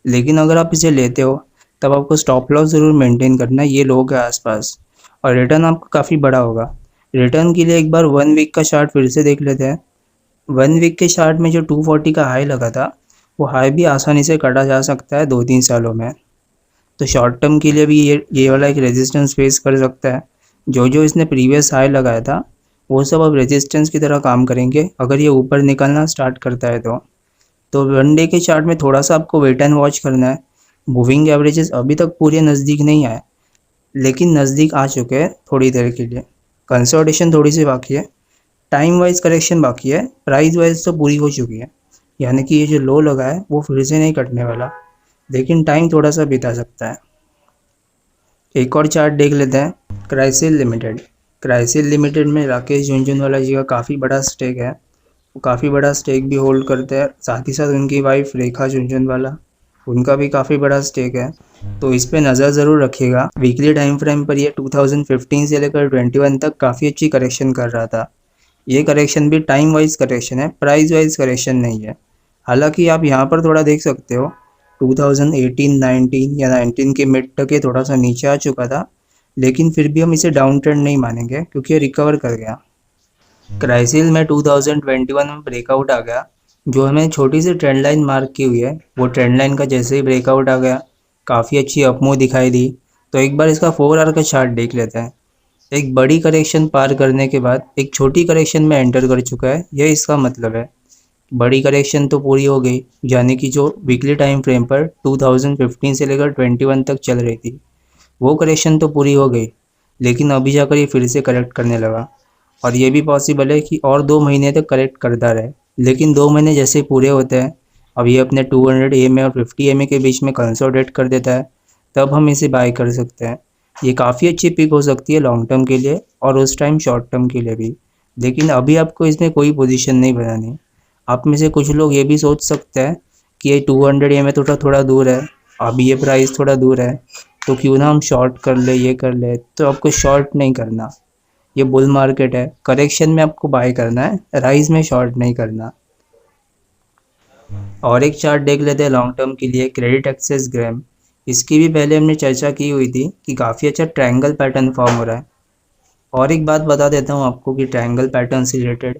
लेकिन अगर आप इसे लेते हो तब आपको स्टॉप लॉस ज़रूर मेंटेन करना है, ये लो के आसपास, और रिटर्न आपका काफ़ी बड़ा होगा। रिटर्न के लिए एक बार 1 वीक का चार्ट फिर से देख लेते हैं। 1 वीक के चार्ट में जो 240 का हाई लगा था, वो हाई भी आसानी से काटा जा सकता है 2-3 सालों में। तो शॉर्ट टर्म के लिए भी ये वाला एक रेजिस्टेंस फेस कर सकता है। जो जो इसने प्रीवियस हाई लगाया था वो सब अब रेजिस्टेंस की तरह काम करेंगे अगर ये ऊपर निकलना स्टार्ट करता है तो 1 डे के चार्ट में थोड़ा सा आपको वेट एंड वॉच करना है। मूविंग एवरेजेस अभी तक पूरे नज़दीक नहीं आए, लेकिन नज़दीक आ चुके हैं थोड़ी देर के लिए। कंसोलिडेशन थोड़ी सी बाकी है, टाइम वाइज करेक्शन बाकी है, प्राइस वाइज तो पूरी हो चुकी है, यानी कि ये जो लो लगा है वो फिर से नहीं कटने वाला, लेकिन टाइम थोड़ा सा बिता सकता है। एक और चार्ट देख लेते हैं, क्राइसिल लिमिटेड। क्राइसिल लिमिटेड में राकेश झुनझुनवाला जी का काफ़ी बड़ा स्टेक है, वो काफ़ी बड़ा स्टेक भी होल्ड करते हैं, साथ ही साथ उनकी वाइफ रेखा झुनझुनवाला, उनका भी काफ़ी बड़ा स्टेक है। तो इस पे नज़र ज़रूर रखिएगा। वीकली टाइम फ्रेम पर ये 2015 से लेकर 21 तक काफ़ी अच्छी करेक्शन कर रहा था। ये करेक्शन भी टाइम वाइज करेक्शन है, प्राइस वाइज करेक्शन नहीं है। हालांकि आप यहाँ पर थोड़ा देख सकते हो, 2018, 19 या 19 के मिड तक ये थोड़ा सा नीचे आ चुका था, लेकिन फिर भी हम इसे डाउन ट्रेंड नहीं मानेंगे क्योंकि ये रिकवर कर गया। क्राइसिल में 2021 में ब्रेकआउट आ गया। जो हमें छोटी सी ट्रेंड लाइन मार्क की हुई है, वो ट्रेंड लाइन का जैसे ही ब्रेकआउट आ गया, काफ़ी अच्छी अपमूव दिखाई दी। तो एक बार इसका 4 आवर का चार्ट देख लेते हैं। एक बड़ी करेक्शन पार करने के बाद एक छोटी करेक्शन में एंटर कर चुका है, यह इसका मतलब है। बड़ी करेक्शन तो पूरी हो गई, यानी कि जो वीकली टाइम फ्रेम पर 2015 से लेकर 21 तक चल रही थी, वो करेक्शन तो पूरी हो गई। लेकिन अभी जाकर ये फिर से करेक्ट करने लगा, और ये भी पॉसिबल है कि और 2 महीने तक करेक्ट करता रहे। लेकिन 2 महीने जैसे ही पूरे होते हैं, अब ये अपने 200 EMA और 50 EMA के बीच में कंसोलिडेट कर देता है, तब हम इसे बाय कर सकते हैं। ये काफ़ी अच्छी पिक हो सकती है लॉन्ग टर्म के लिए, और उस टाइम शॉर्ट टर्म के लिए भी। लेकिन अभी आपको इसमें कोई पोजीशन नहीं बनानी। आप में से कुछ लोग ये भी सोच सकते हैं कि ये 200 EMA थोड़ा थोड़ा दूर है, अभी ये प्राइस थोड़ा दूर है, तो क्यों ना हम शॉर्ट कर ले, ये कर ले। तो आपको शॉर्ट नहीं करना, ये बुल मार्केट है, करेक्शन में आपको बाय करना है, राइज में शॉर्ट नहीं करना। और एक चार्ट देख लेते हैं लॉन्ग टर्म के लिए, क्रेडिट एक्सेस ग्राम। इसकी भी पहले हमने चर्चा की हुई थी कि काफ़ी अच्छा ट्रायंगल पैटर्न फॉर्म हो रहा है। और एक बात बता देता हूँ आपको कि ट्रायंगल पैटर्न से रिलेटेड,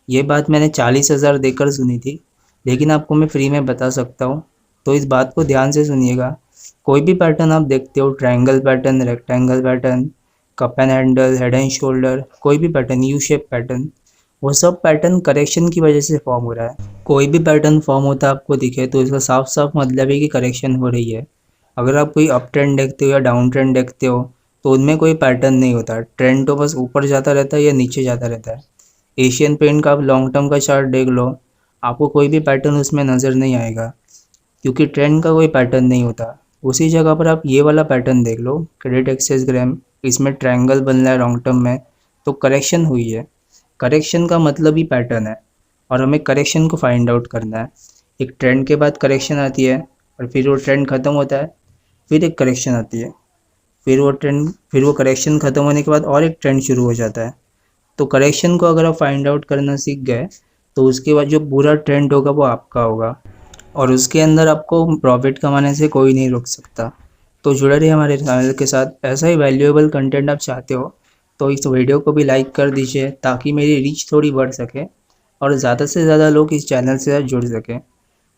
ये बात मैंने 40,000 देकर सुनी थी, लेकिन आपको मैं फ्री में बता सकता हूँ। तो इस बात को ध्यान से सुनिएगा। कोई भी पैटर्न आप देखते हो, triangle pattern, rectangle pattern, cup and handle, head and shoulder, कोई भी पैटर्न, यू शेप पैटर्न, वो सब पैटर्न करेक्शन की वजह से फॉर्म हो रहा है। कोई भी पैटर्न फॉर्म होता है आपको दिखे, तो इसका साफ साफ मतलब है कि करेक्शन हो रही है। अगर आप कोई अप ट्रेंड देखते हो या डाउन ट्रेंड देखते हो, तो उनमें कोई पैटर्न नहीं होता, ट्रेंड तो बस ऊपर जाता रहता है या नीचे जाता रहता है। एशियन पेंट का आप लॉन्ग टर्म का चार्ट देख लो, आपको कोई भी पैटर्न उसमें नज़र नहीं आएगा, क्योंकि ट्रेंड का कोई पैटर्न नहीं होता। उसी जगह पर आप ये वाला पैटर्न देख लो, क्रेडिट एक्सेस ग्राम, इसमें ट्रायंगल बन रहा है लॉन्ग टर्म में, तो करेक्शन हुई है। करेक्शन का मतलब ही पैटर्न है, और हमें करेक्शन को फाइंड आउट करना है। एक ट्रेंड के बाद करेक्शन आती है, और फिर वो ट्रेंड ख़त्म होता है, फिर एक करेक्शन आती है, फिर वो करेक्शन ख़त्म होने के बाद और एक ट्रेंड शुरू हो जाता है। तो करेक्शन को अगर आप फाइंड आउट करना सीख गए, तो उसके बाद जो पूरा ट्रेंड होगा वो आपका होगा, और उसके अंदर आपको प्रॉफिट कमाने से कोई नहीं रोक सकता। तो जुड़े रहिए हमारे चैनल के साथ। ऐसा ही वैल्यूएबल कंटेंट आप चाहते हो, तो इस वीडियो को भी लाइक कर दीजिए, ताकि मेरी रीच थोड़ी बढ़ सके और ज़्यादा से ज़्यादा लोग इस चैनल से जुड़ सकें।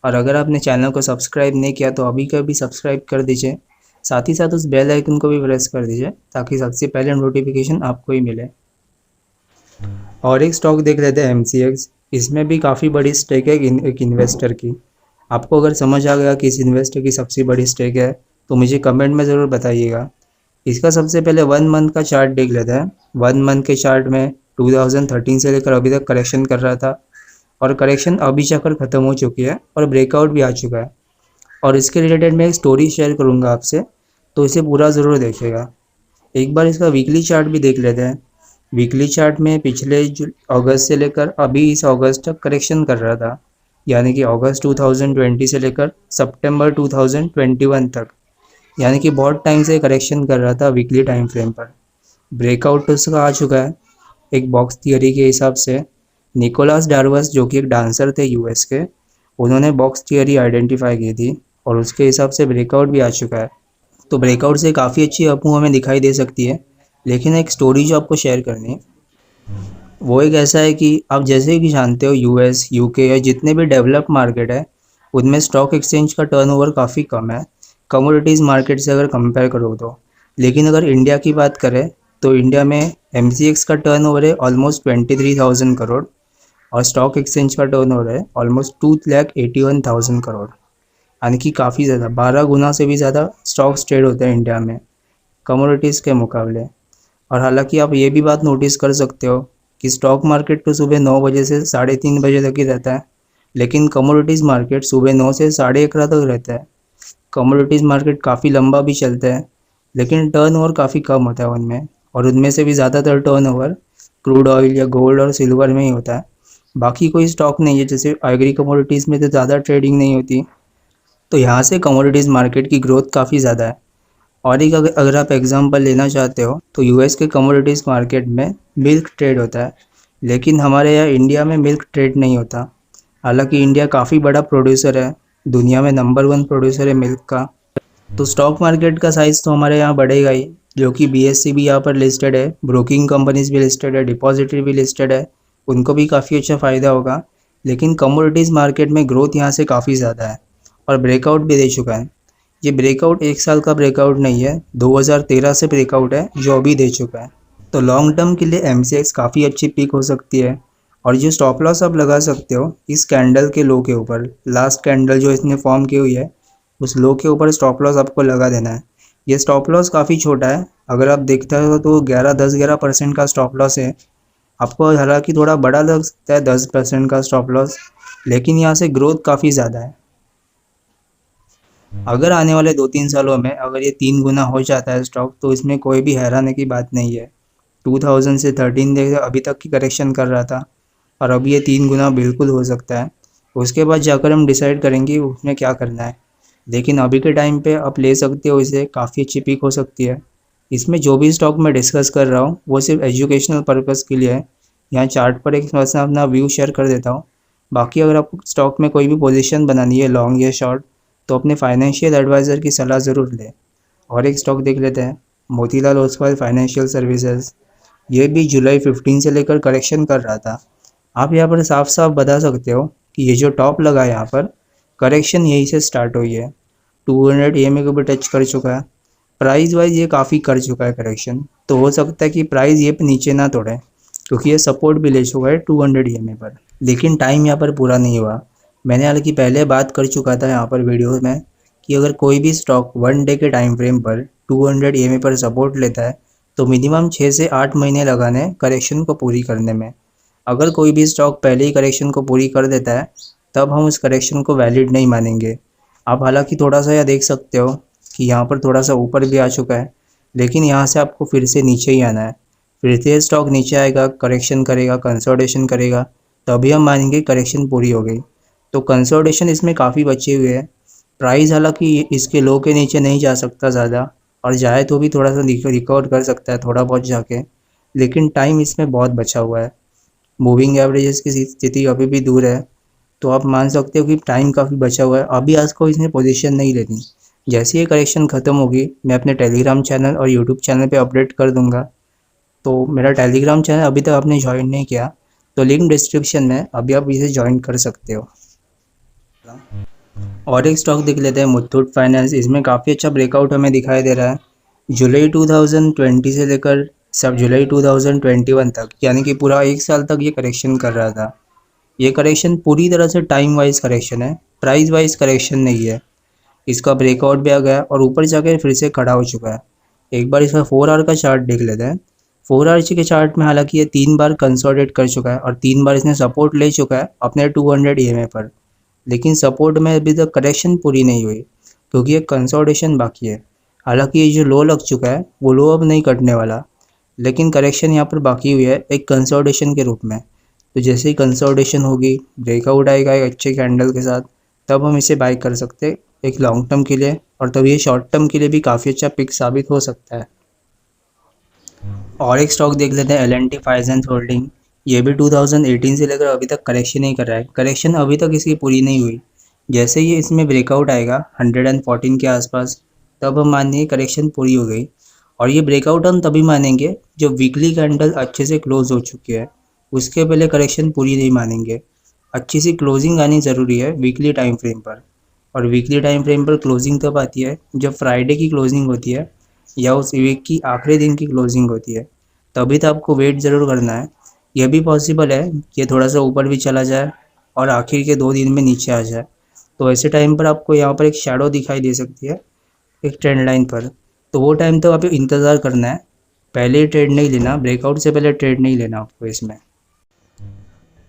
और अगर आपने चैनल को सब्सक्राइब नहीं किया, तो अभी का भी सब्सक्राइब कर दीजिए। साथ ही साथ उस बेल आइकन को भी प्रेस कर दीजिए, ताकि सबसे पहले नोटिफिकेशन आपको ही मिले। और एक स्टॉक देख लेते हैं, MCX। इसमें भी काफ़ी बड़ी स्टेक है एक इन्वेस्टर की। आपको अगर समझ आ गया कि इस इन्वेस्टर की सबसे बड़ी स्टेक है, तो मुझे कमेंट में ज़रूर बताइएगा। इसका सबसे पहले 1 मंथ का चार्ट देख लेते हैं। 1 मंथ के चार्ट में 2013 से लेकर अभी तक करेक्शन कर रहा था, और करेक्शन अभी जाकर ख़त्म हो चुकी है और ब्रेकआउट भी आ चुका है। और इसके रिलेटेड मैं एक स्टोरी शेयर करूँगा आपसे, तो इसे पूरा ज़रूर देखिएगा। एक बार इसका वीकली चार्ट भी देख लेते हैं। वीकली चार्ट में पिछले अगस्त से लेकर अभी इस अगस्त तक करेक्शन कर रहा था, यानी कि अगस्त 2020 से लेकर सितंबर 2021 तक, यानी कि बहुत टाइम से करेक्शन कर रहा था वीकली टाइम फ्रेम पर। ब्रेकआउट तो उसका आ चुका है। एक बॉक्स थियरी के हिसाब से निकोलस डार्वस, जो कि एक डांसर थे US के, उन्होंने बॉक्स थियरी आइडेंटिफाई की थी, और उसके हिसाब से ब्रेकआउट भी आ चुका है। तो ब्रेकआउट से काफ़ी अच्छी अपमूव हमें दिखाई दे सकती है। लेकिन एक स्टोरी जो आपको शेयर करनी है, वो एक ऐसा है कि आप जैसे कि जानते हो, US, UK या जितने भी डेवलप मार्केट है, उनमें स्टॉक एक्सचेंज का टर्नओवर काफ़ी कम है कमोडिटीज़ मार्केट से अगर कंपेयर करो तो। लेकिन अगर इंडिया की बात करें, तो इंडिया में MCX का टर्नओवर है ऑलमोस्ट 23,000 करोड़, और स्टॉक एक्सचेंज का टर्नओवर है ऑलमोस्ट 2,81,000 करोड़, यानी कि काफ़ी ज़्यादा, 12 गुना से भी ज़्यादा स्टॉक्स ट्रेड होते हैं इंडिया में कमोडिटीज़ के मुकाबले। और हालांकि आप ये भी बात नोटिस कर सकते हो कि स्टॉक मार्केट तो सुबह 9 बजे से 3:30 बजे तक ही रहता है, लेकिन कमोडिटीज़ मार्केट सुबह 9 से 11:30 तक रहता है। कमोडिटीज़ मार्केट काफ़ी लंबा भी चलता है, लेकिन टर्नओवर काफ़ी कम होता है उनमें, और उनमें से भी ज़्यादातर टर्नओवर क्रूड ऑयल या गोल्ड और सिल्वर में ही होता है। बाकी कोई स्टॉक नहीं है, जैसे एग्री कमोडिटीज़ में तो ज़्यादा ट्रेडिंग नहीं होती। तो यहाँ से कमोडिटीज़ मार्केट की ग्रोथ काफ़ी ज़्यादा है। और एक अगर आप एग्जांपल लेना चाहते हो, तो US के कमोडिटीज़ मार्केट में मिल्क ट्रेड होता है, लेकिन हमारे यहाँ इंडिया में मिल्क ट्रेड नहीं होता। हालांकि इंडिया काफ़ी बड़ा प्रोड्यूसर है, दुनिया में नंबर 1 प्रोड्यूसर है मिल्क का। तो स्टॉक मार्केट का साइज़ तो हमारे यहाँ बढ़ेगा ही, जो कि BSE भी यहाँ पर लिस्टेड है, ब्रोकिंग कंपनीज भी लिस्टेड है, डिपॉजिटरी भी लिस्टेड है, उनको भी काफ़ी अच्छा फ़ायदा होगा। लेकिन कमोडिटीज़ मार्केट में ग्रोथ यहाँ से काफ़ी ज़्यादा है और ब्रेकआउट भी दे चुका है। ये ब्रेकआउट 1 साल का ब्रेकआउट नहीं है, 2013 से ब्रेकआउट है जो अभी दे चुका है। तो लॉन्ग टर्म के लिए एमसीएक्स काफ़ी अच्छी पिक हो सकती है। और जो स्टॉप लॉस आप लगा सकते हो इस कैंडल के लो के ऊपर, लास्ट कैंडल जो इसने फॉर्म की हुई है उस लो के ऊपर स्टॉप लॉस आपको लगा देना है। ये स्टॉप लॉस काफ़ी छोटा है, अगर आप देखते हो तो 11-10-11% का स्टॉप लॉस है। आपको हालांकि थोड़ा बड़ा लग सकता है 10% का स्टॉप लॉस, लेकिन यहाँ से ग्रोथ काफ़ी ज़्यादा है। अगर आने वाले 2-3 सालों में अगर ये 3 गुना हो जाता है स्टॉक, तो इसमें कोई भी हैरानी की बात नहीं है। 2000 से 13 देख अभी तक की करेक्शन कर रहा था और अब ये 3 गुना बिल्कुल हो सकता है। उसके बाद जाकर हम डिसाइड करेंगे उसमें क्या करना है। लेकिन अभी के टाइम पे आप ले सकते हो, इसे काफ़ी अच्छी पिक हो सकती है। इसमें जो भी स्टॉक मैं डिस्कस कर रहा हूँ वो सिर्फ एजुकेशनल पर्पज़ के लिए है। यहाँ चार्ट पर एक थोड़ा अपना व्यू शेयर कर देता हूँ। बाकी अगर आपको स्टॉक में कोई भी पोजीशन बनानी है लॉन्ग या शॉर्ट, तो अपने फाइनेंशियल एडवाइज़र की सलाह ज़रूर लें। और एक स्टॉक देख लेते हैं, मोतीलाल ओसवाल फाइनेंशियल सर्विसेज। ये भी जुलाई 15 से लेकर करेक्शन कर रहा था। आप यहाँ पर साफ साफ बता सकते हो कि ये जो टॉप लगा है यहाँ पर, करेक्शन यहीं से स्टार्ट हुई है। 200 ईएमए को भी टच कर चुका है। प्राइस वाइज ये काफ़ी कर चुका है करेक्शन, तो हो सकता है कि प्राइस ये नीचे ना तोड़े, क्योंकि ये सपोर्ट भी ले चुका है 200 ईएमए पर। लेकिन टाइम यहाँ पर पूरा नहीं हुआ। मैंने हालांकि पहले बात कर चुका था यहाँ पर वीडियो में कि अगर कोई भी स्टॉक 1 डे के टाइम फ्रेम पर 200 ईएमए पर सपोर्ट लेता है तो मिनिमम 6 से 8 महीने लगाने करेक्शन को पूरी करने में। अगर कोई भी स्टॉक पहले ही करेक्शन को पूरी कर देता है तब हम उस करेक्शन को वैलिड नहीं मानेंगे। आप हालांकि थोड़ा सा यह देख सकते हो कि यहाँ पर थोड़ा सा ऊपर भी आ चुका है, लेकिन यहाँ से आपको फिर से नीचे ही आना है। फिर से स्टॉक नीचे आएगा, करेक्शन करेगा, कंसोलिडेशन करेगा, तभी हम मानेंगे करेक्शन पूरी हो गई। तो कंसोलिडेशन इसमें काफ़ी बचे हुए है। प्राइस हालांकि इसके लो के नीचे नहीं जा सकता ज़्यादा, और जाए तो भी थोड़ा सा रिकवर कर सकता है थोड़ा बहुत जाके, लेकिन टाइम इसमें बहुत बचा हुआ है। मूविंग एवरेजेस की स्थिति अभी भी दूर है, तो आप मान सकते हो कि टाइम काफ़ी बचा हुआ है। अभी आज को इसमें पोजीशन नहीं लेनी। जैसे ये करेक्शन ख़त्म होगी मैं अपने टेलीग्राम चैनल और यूट्यूब चैनल पे अपडेट कर दूंगा। तो मेरा टेलीग्राम चैनल अभी तक आपने ज्वाइन नहीं किया तो लिंक डिस्क्रिप्शन में, अभी आप इसे ज्वाइन कर सकते हो। और एक स्टॉक देख लेते हैं, मुथूट फाइनेंस। इसमें काफ़ी अच्छा ब्रेकआउट हमें दिखाई दे रहा है। जुलाई 2020 से लेकर सब जुलाई 2021 तक, यानी कि पूरा 1 साल तक ये करेक्शन कर रहा था। ये करेक्शन पूरी तरह से टाइम वाइज करेक्शन है, प्राइस वाइज करेक्शन नहीं है। इसका ब्रेकआउट भी आ गया और ऊपर जाकर फिर से खड़ा हो चुका है। एक बार इसका 4 आवर का चार्ट देख लेते हैं। 4 आवर के चार्ट में हालांकि ये 3 बार कंसोलिडेट कर चुका है और 3 बार इसने सपोर्ट ले चुका है अपने 200 ईएमए पर। लेकिन सपोर्ट में अभी तक करेक्शन पूरी नहीं हुई, क्योंकि एक कंसोलिडेशन बाकी है। हालांकि ये जो लो लग चुका है वो लो अब नहीं कटने वाला, लेकिन करेक्शन यहाँ पर बाकी हुई है एक कंसोलिडेशन के रूप में। तो जैसे ही कंसोलिडेशन होगी, ब्रेकआउट आएगा एक अच्छे कैंडल के साथ, तब हम इसे बाय कर सकते हैं एक लॉन्ग टर्म के लिए, और तब ये शॉर्ट टर्म के लिए भी काफ़ी अच्छा पिक साबित हो सकता है। और एक स्टॉक देख लेते हैं, L&T फाइनेंस होल्डिंग। ये भी 2018 से लेकर अभी तक करेक्शन ही कर रहा है। करेक्शन अभी तक इसकी पूरी नहीं हुई। जैसे ही इसमें ब्रेकआउट आएगा 114 के आसपास, तब हम मानेंगे करेक्शन पूरी हो गई। और ये ब्रेकआउट हम तभी मानेंगे जब वीकली कैंडल अच्छे से क्लोज हो चुकी है। उसके पहले करेक्शन पूरी नहीं मानेंगे। अच्छी सी क्लोजिंग आनी ज़रूरी है वीकली टाइम फ्रेम पर। और वीकली टाइम फ्रेम पर क्लोजिंग तब आती है जब फ्राइडे की क्लोजिंग होती है या उस वीक की आखिरी दिन की क्लोजिंग होती है। तभी तो आपको वेट ज़रूर करना है। यह भी पॉसिबल है कि थोड़ा सा ऊपर भी चला जाए और आखिर के 2 दिन में नीचे आ जाए। तो ऐसे टाइम पर आपको यहाँ पर एक शैडो दिखाई दे सकती है एक ट्रेंड लाइन पर। तो वो टाइम तक आपको इंतज़ार करना है, पहले ही ट्रेड नहीं लेना, ब्रेकआउट से पहले ट्रेड नहीं लेना आपको इसमें।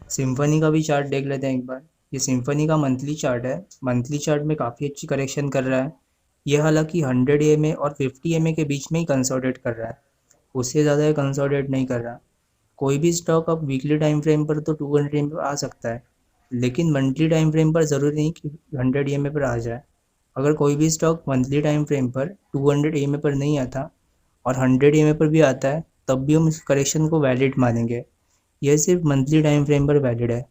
सिम्फनी का भी चार्ट देख लेते हैं एक बार। ये सिम्फनी का मंथली चार्ट है। मंथली चार्ट में काफ़ी अच्छी करेक्शन कर रहा है। ये हालांकि 100 ईएमए और 50 ईएमए के बीच में ही कंसोलिडेट कर रहा है, उससे ज़्यादा ये कंसोलिडेट नहीं कर रहा। कोई भी स्टॉक अब वीकली टाइम फ्रेम पर तो 200 ईएमए पर आ सकता है, लेकिन मंथली टाइम फ्रेम पर ज़रूरी नहीं कि 100 ईएमए पर आ जाए। अगर कोई भी स्टॉक मंथली टाइम फ्रेम पर 200 ईएमए पर नहीं आता और 100 ईएमए पर भी आता है, तब भी हम इस करेक्शन को वैलिड मानेंगे। यह सिर्फ मंथली टाइम फ्रेम पर वैलिड है।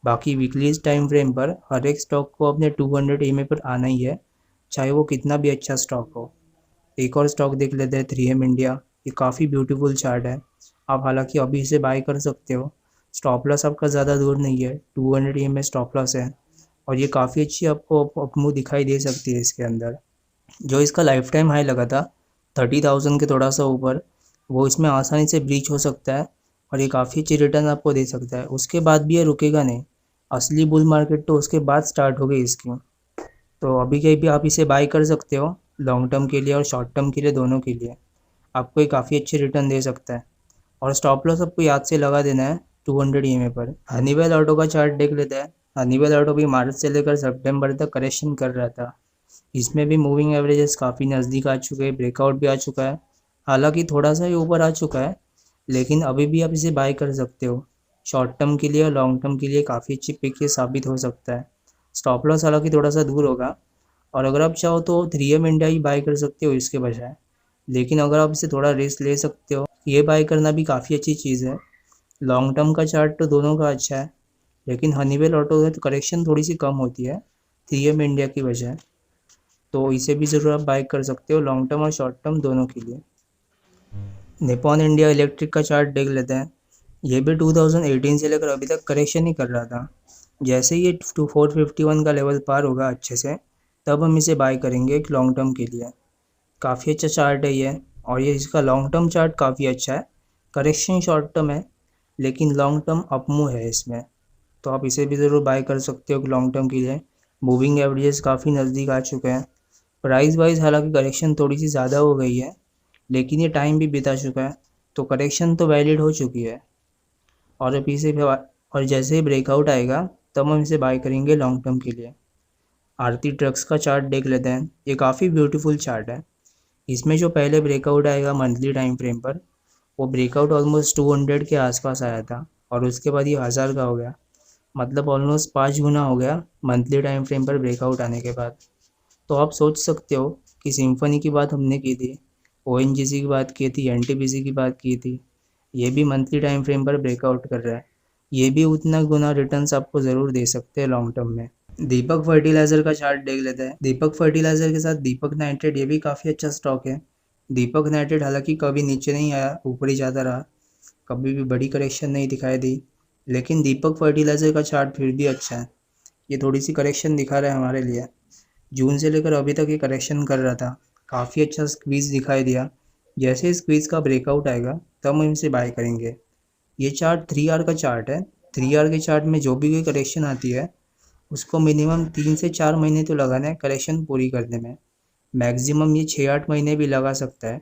बाकी वीकली टाइम फ्रेम पर हर एक स्टॉक को अपने 200 ईएमए पर आना ही है, चाहे वो कितना भी अच्छा स्टॉक हो। एक और स्टॉक देख लेते हैं, 3M इंडिया। ये काफ़ी ब्यूटीफुल चार्ट है। आप हालांकि अभी इसे बाय कर सकते हो। स्टॉप लॉस आपका ज़्यादा दूर नहीं है, 200 EM में स्टॉप लॉस है और ये काफ़ी अच्छी आपको अपमूव दिखाई दे सकती है इसके अंदर। जो इसका लाइफ टाइम हाई लगा था 30,000 के थोड़ा सा ऊपर, वो इसमें आसानी से ब्रीच हो सकता है और ये काफ़ी अच्छी रिटर्न आपको दे सकता है। उसके बाद भी ये रुकेगा नहीं, असली बुल मार्केट तो उसके बाद स्टार्ट हो गई इसकी। तो अभी के भी आप इसे बाय कर सकते हो, लॉन्ग टर्म के लिए और शॉर्ट टर्म के लिए, दोनों के लिए आपको ये काफ़ी अच्छी रिटर्न दे सकता है। और स्टॉप लॉस आपको याद से लगा देना है 200 EMA पर। हनीवेल ऑटो का चार्ट देख लेते हैं। हनीवेल ऑटो भी मार्च से लेकर सितंबर तक करेक्शन कर रहा था। इसमें भी मूविंग एवरेजेस काफ़ी नज़दीक आ चुके हैं, ब्रेकआउट भी आ चुका है। हालांकि थोड़ा सा ही ऊपर आ चुका है, लेकिन अभी भी आप इसे बाय कर सकते हो। शॉर्ट टर्म के लिए और लॉन्ग टर्म के लिए काफ़ी अच्छी पिक ये साबित हो सकता है। स्टॉप लॉस हालांकि थोड़ा सा दूर होगा और अगर आप चाहो तो 3M इंडिया ही बाय कर सकते हो इसके बजाय। लेकिन अगर आप इसे थोड़ा रिस्क ले सकते हो, ये बाय करना भी काफ़ी अच्छी चीज़ है। लॉन्ग टर्म का चार्ट तो दोनों का अच्छा है, लेकिन हनीवेल ऑटो है तो करेक्शन थोड़ी सी कम होती है 3M इंडिया की बजाय। तो इसे भी ज़रूर आप बाय कर सकते हो लॉन्ग टर्म और शॉर्ट टर्म दोनों के लिए। निप्पॉन इंडिया इलेक्ट्रिक का चार्ट देख लेते हैं। ये भी 2018 से लेकर अभी तक करेक्शन ही कर रहा था। जैसे ही ये 451 का लेवल पार होगा अच्छे से, तब हम इसे बाय करेंगे एक लॉन्ग टर्म के लिए। काफ़ी अच्छा चार्ट है ये, और ये इसका लॉन्ग टर्म चार्ट काफ़ी अच्छा है। करेक्शन शॉर्ट टर्म है, लेकिन लॉन्ग टर्म अपमूव है इसमें। तो आप इसे भी ज़रूर बाय कर सकते हो लॉन्ग टर्म के लिए। मूविंग एवरेजेस काफ़ी नज़दीक आ चुके हैं। प्राइस वाइज हालांकि करेक्शन थोड़ी सी ज़्यादा हो गई है, लेकिन ये टाइम भी बिता चुका है, तो करेक्शन तो वैलिड हो चुकी है। और अब इसे और जैसे ही ब्रेकआउट आएगा, तब हम इसे बाय करेंगे लॉन्ग टर्म के लिए। आरती ट्रक्स का चार्ट देख लेते हैं। ये काफ़ी ब्यूटीफुल चार्ट है। इसमें जो पहले ब्रेकआउट आएगा मंथली टाइम फ्रेम पर, वो ब्रेकआउट ऑलमोस्ट 200 के आसपास आया था और उसके बाद ये 1000 का हो गया। मतलब ऑलमोस्ट 5 गुना हो गया मंथली टाइम फ्रेम पर ब्रेकआउट आने के बाद। तो आप सोच सकते हो कि सिम्फनी की बात हमने की थी, ONGC की बात की थी, NTPC की बात की थी, ये भी मंथली टाइम फ्रेम पर ब्रेकआउट कर रहा है। ये भी उतना गुना रिटर्न्स आपको ज़रूर दे सकते हैं लॉन्ग टर्म में। दीपक फर्टिलाइज़र का चार्ट देख लेते हैं। दीपक फर्टिलाइज़र के साथ दीपक नाइट्रेट, ये भी काफ़ी अच्छा स्टॉक है। दीपक नाइट्रेट हालांकि कभी नीचे नहीं आया, ऊपर ही जाता रहा, कभी भी बड़ी करेक्शन नहीं दिखाई दी, लेकिन दीपक फर्टिलाइज़र का चार्ट फिर भी अच्छा है। ये थोड़ी सी करेक्शन दिखा रहा है हमारे लिए। जून से लेकर अभी तक ये करेक्शन कर रहा था, काफ़ी अच्छा स्क्वीज़ दिखाई दिया। जैसे स्क्वीज़ का ब्रेकआउट आएगा, तब हम इसे बाय करेंगे। ये चार्ट 3 आवर का चार्ट है। 3 आवर के चार्ट में जो भी कोई करेक्शन आती है, उसको मिनिमम 3 से 4 महीने तो लगाना है करेक्शन पूरी करने में। मैक्सिमम ये 6-8 महीने भी लगा सकता है,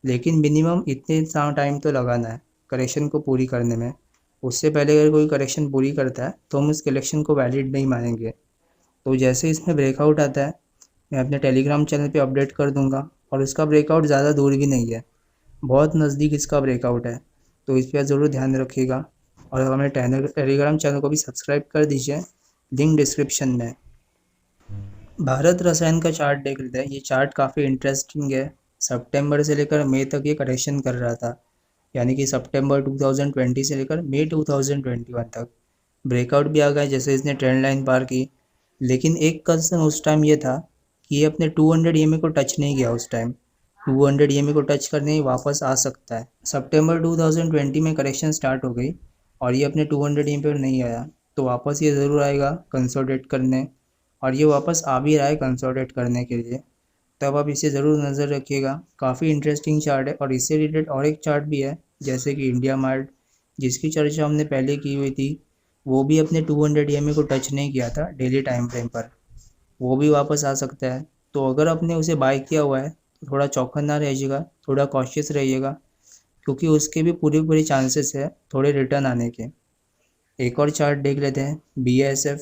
लेकिन मिनिमम इतने टाइम तो लगाना है करेक्शन को पूरी करने में। उससे पहले अगर कोई करेक्शन पूरी करता है, तो हम उस कलेक्शन को वैलिड नहीं मानेंगे। तो जैसे इसमें ब्रेकआउट आता है, मैं अपने टेलीग्राम चैनल पे अपडेट कर दूंगा। और इसका ब्रेकआउट ज़्यादा दूर भी नहीं है, बहुत नज़दीक इसका ब्रेकआउट है। तो इस पर ज़रूर ध्यान रखिएगा और हमें टेलीग्राम चैनल को भी सब्सक्राइब कर दीजिए, लिंक डिस्क्रिप्शन में। भारत रसायन का चार्ट देख लेते हैं। ये चार्ट काफ़ी इंटरेस्टिंग है। सितंबर से लेकर मई तक ये करेक्शन कर रहा था, यानी कि सितंबर 2020 से लेकर मई 2021 तक। ब्रेकआउट भी आ गया जैसे इसने ट्रेंड लाइन पार की, लेकिन एक कंसर्न उस टाइम ये था कि ये अपने 200 EMA को टच नहीं किया उस टाइम। 200 EMA को टच करने ही वापस आ सकता है। सितंबर 2020 में करेक्शन स्टार्ट हो गई और ये अपने 200 EMA पर नहीं आया, तो वापस ये ज़रूर आएगा कंसोलिडेट करने, और ये वापस आ भी रहा है कंसोलिडेट करने के लिए। तब आप इसे ज़रूर नज़र रखिएगा। काफ़ी इंटरेस्टिंग चार्ट है। और इससे रिलेटेड और एक चार्ट भी है, जैसे कि इंडिया मार्ट, जिसकी चर्चा हमने पहले की हुई थी। वो भी अपने 200 EMA को टच नहीं किया था डेली टाइम फ्रेम पर, वो भी वापस आ सकता है। तो अगर आपने उसे बाय किया हुआ है, तो थोड़ा चौकन्ना रहिएगा, थोड़ा कॉशियस रहिएगा, क्योंकि उसके भी पूरे पूरे चांसेस है थोड़े रिटर्न आने के। एक और चार्ट देख लेते हैं, BASF।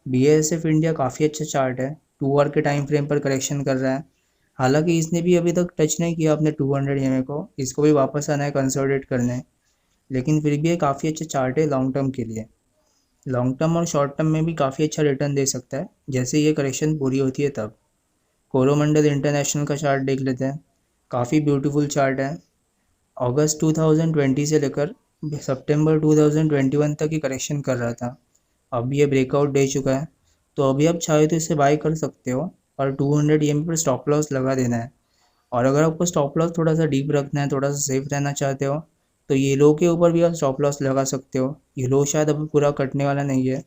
BASF इंडिया काफ़ी अच्छा चार्ट है। 2 आवर के टाइम फ्रेम पर करेक्शन कर रहा है। हालांकि इसने भी अभी तक टच नहीं किया अपने 200 EMA को, इसको भी वापस आना है कंसोलिडेट करने, लेकिन फिर भी ये काफ़ी अच्छा चार्ट है लॉन्ग टर्म के लिए। लॉन्ग टर्म और शॉर्ट टर्म में भी काफ़ी अच्छा रिटर्न दे सकता है, जैसे ये करेक्शन पूरी होती है तब। कोरोमंडल इंटरनेशनल का चार्ट देख लेते हैं। काफ़ी ब्यूटीफुल चार्ट है। अगस्त 2020 से लेकर सितंबर 2021 तक ही करेक्शन कर रहा था। अब ये ब्रेकआउट दे चुका है, तो अभी आप चाहे तो इसे बाय कर सकते हो और 200 EMA पर स्टॉप लॉस लगा देना है। और अगर आपको स्टॉप लॉस थोड़ा सा डीप रखना है, थोड़ा सा सेफ रहना चाहते हो, तो ये लो के ऊपर भी आप स्टॉप लॉस लगा सकते हो। ये लो शायद अभी पूरा कटने वाला नहीं है,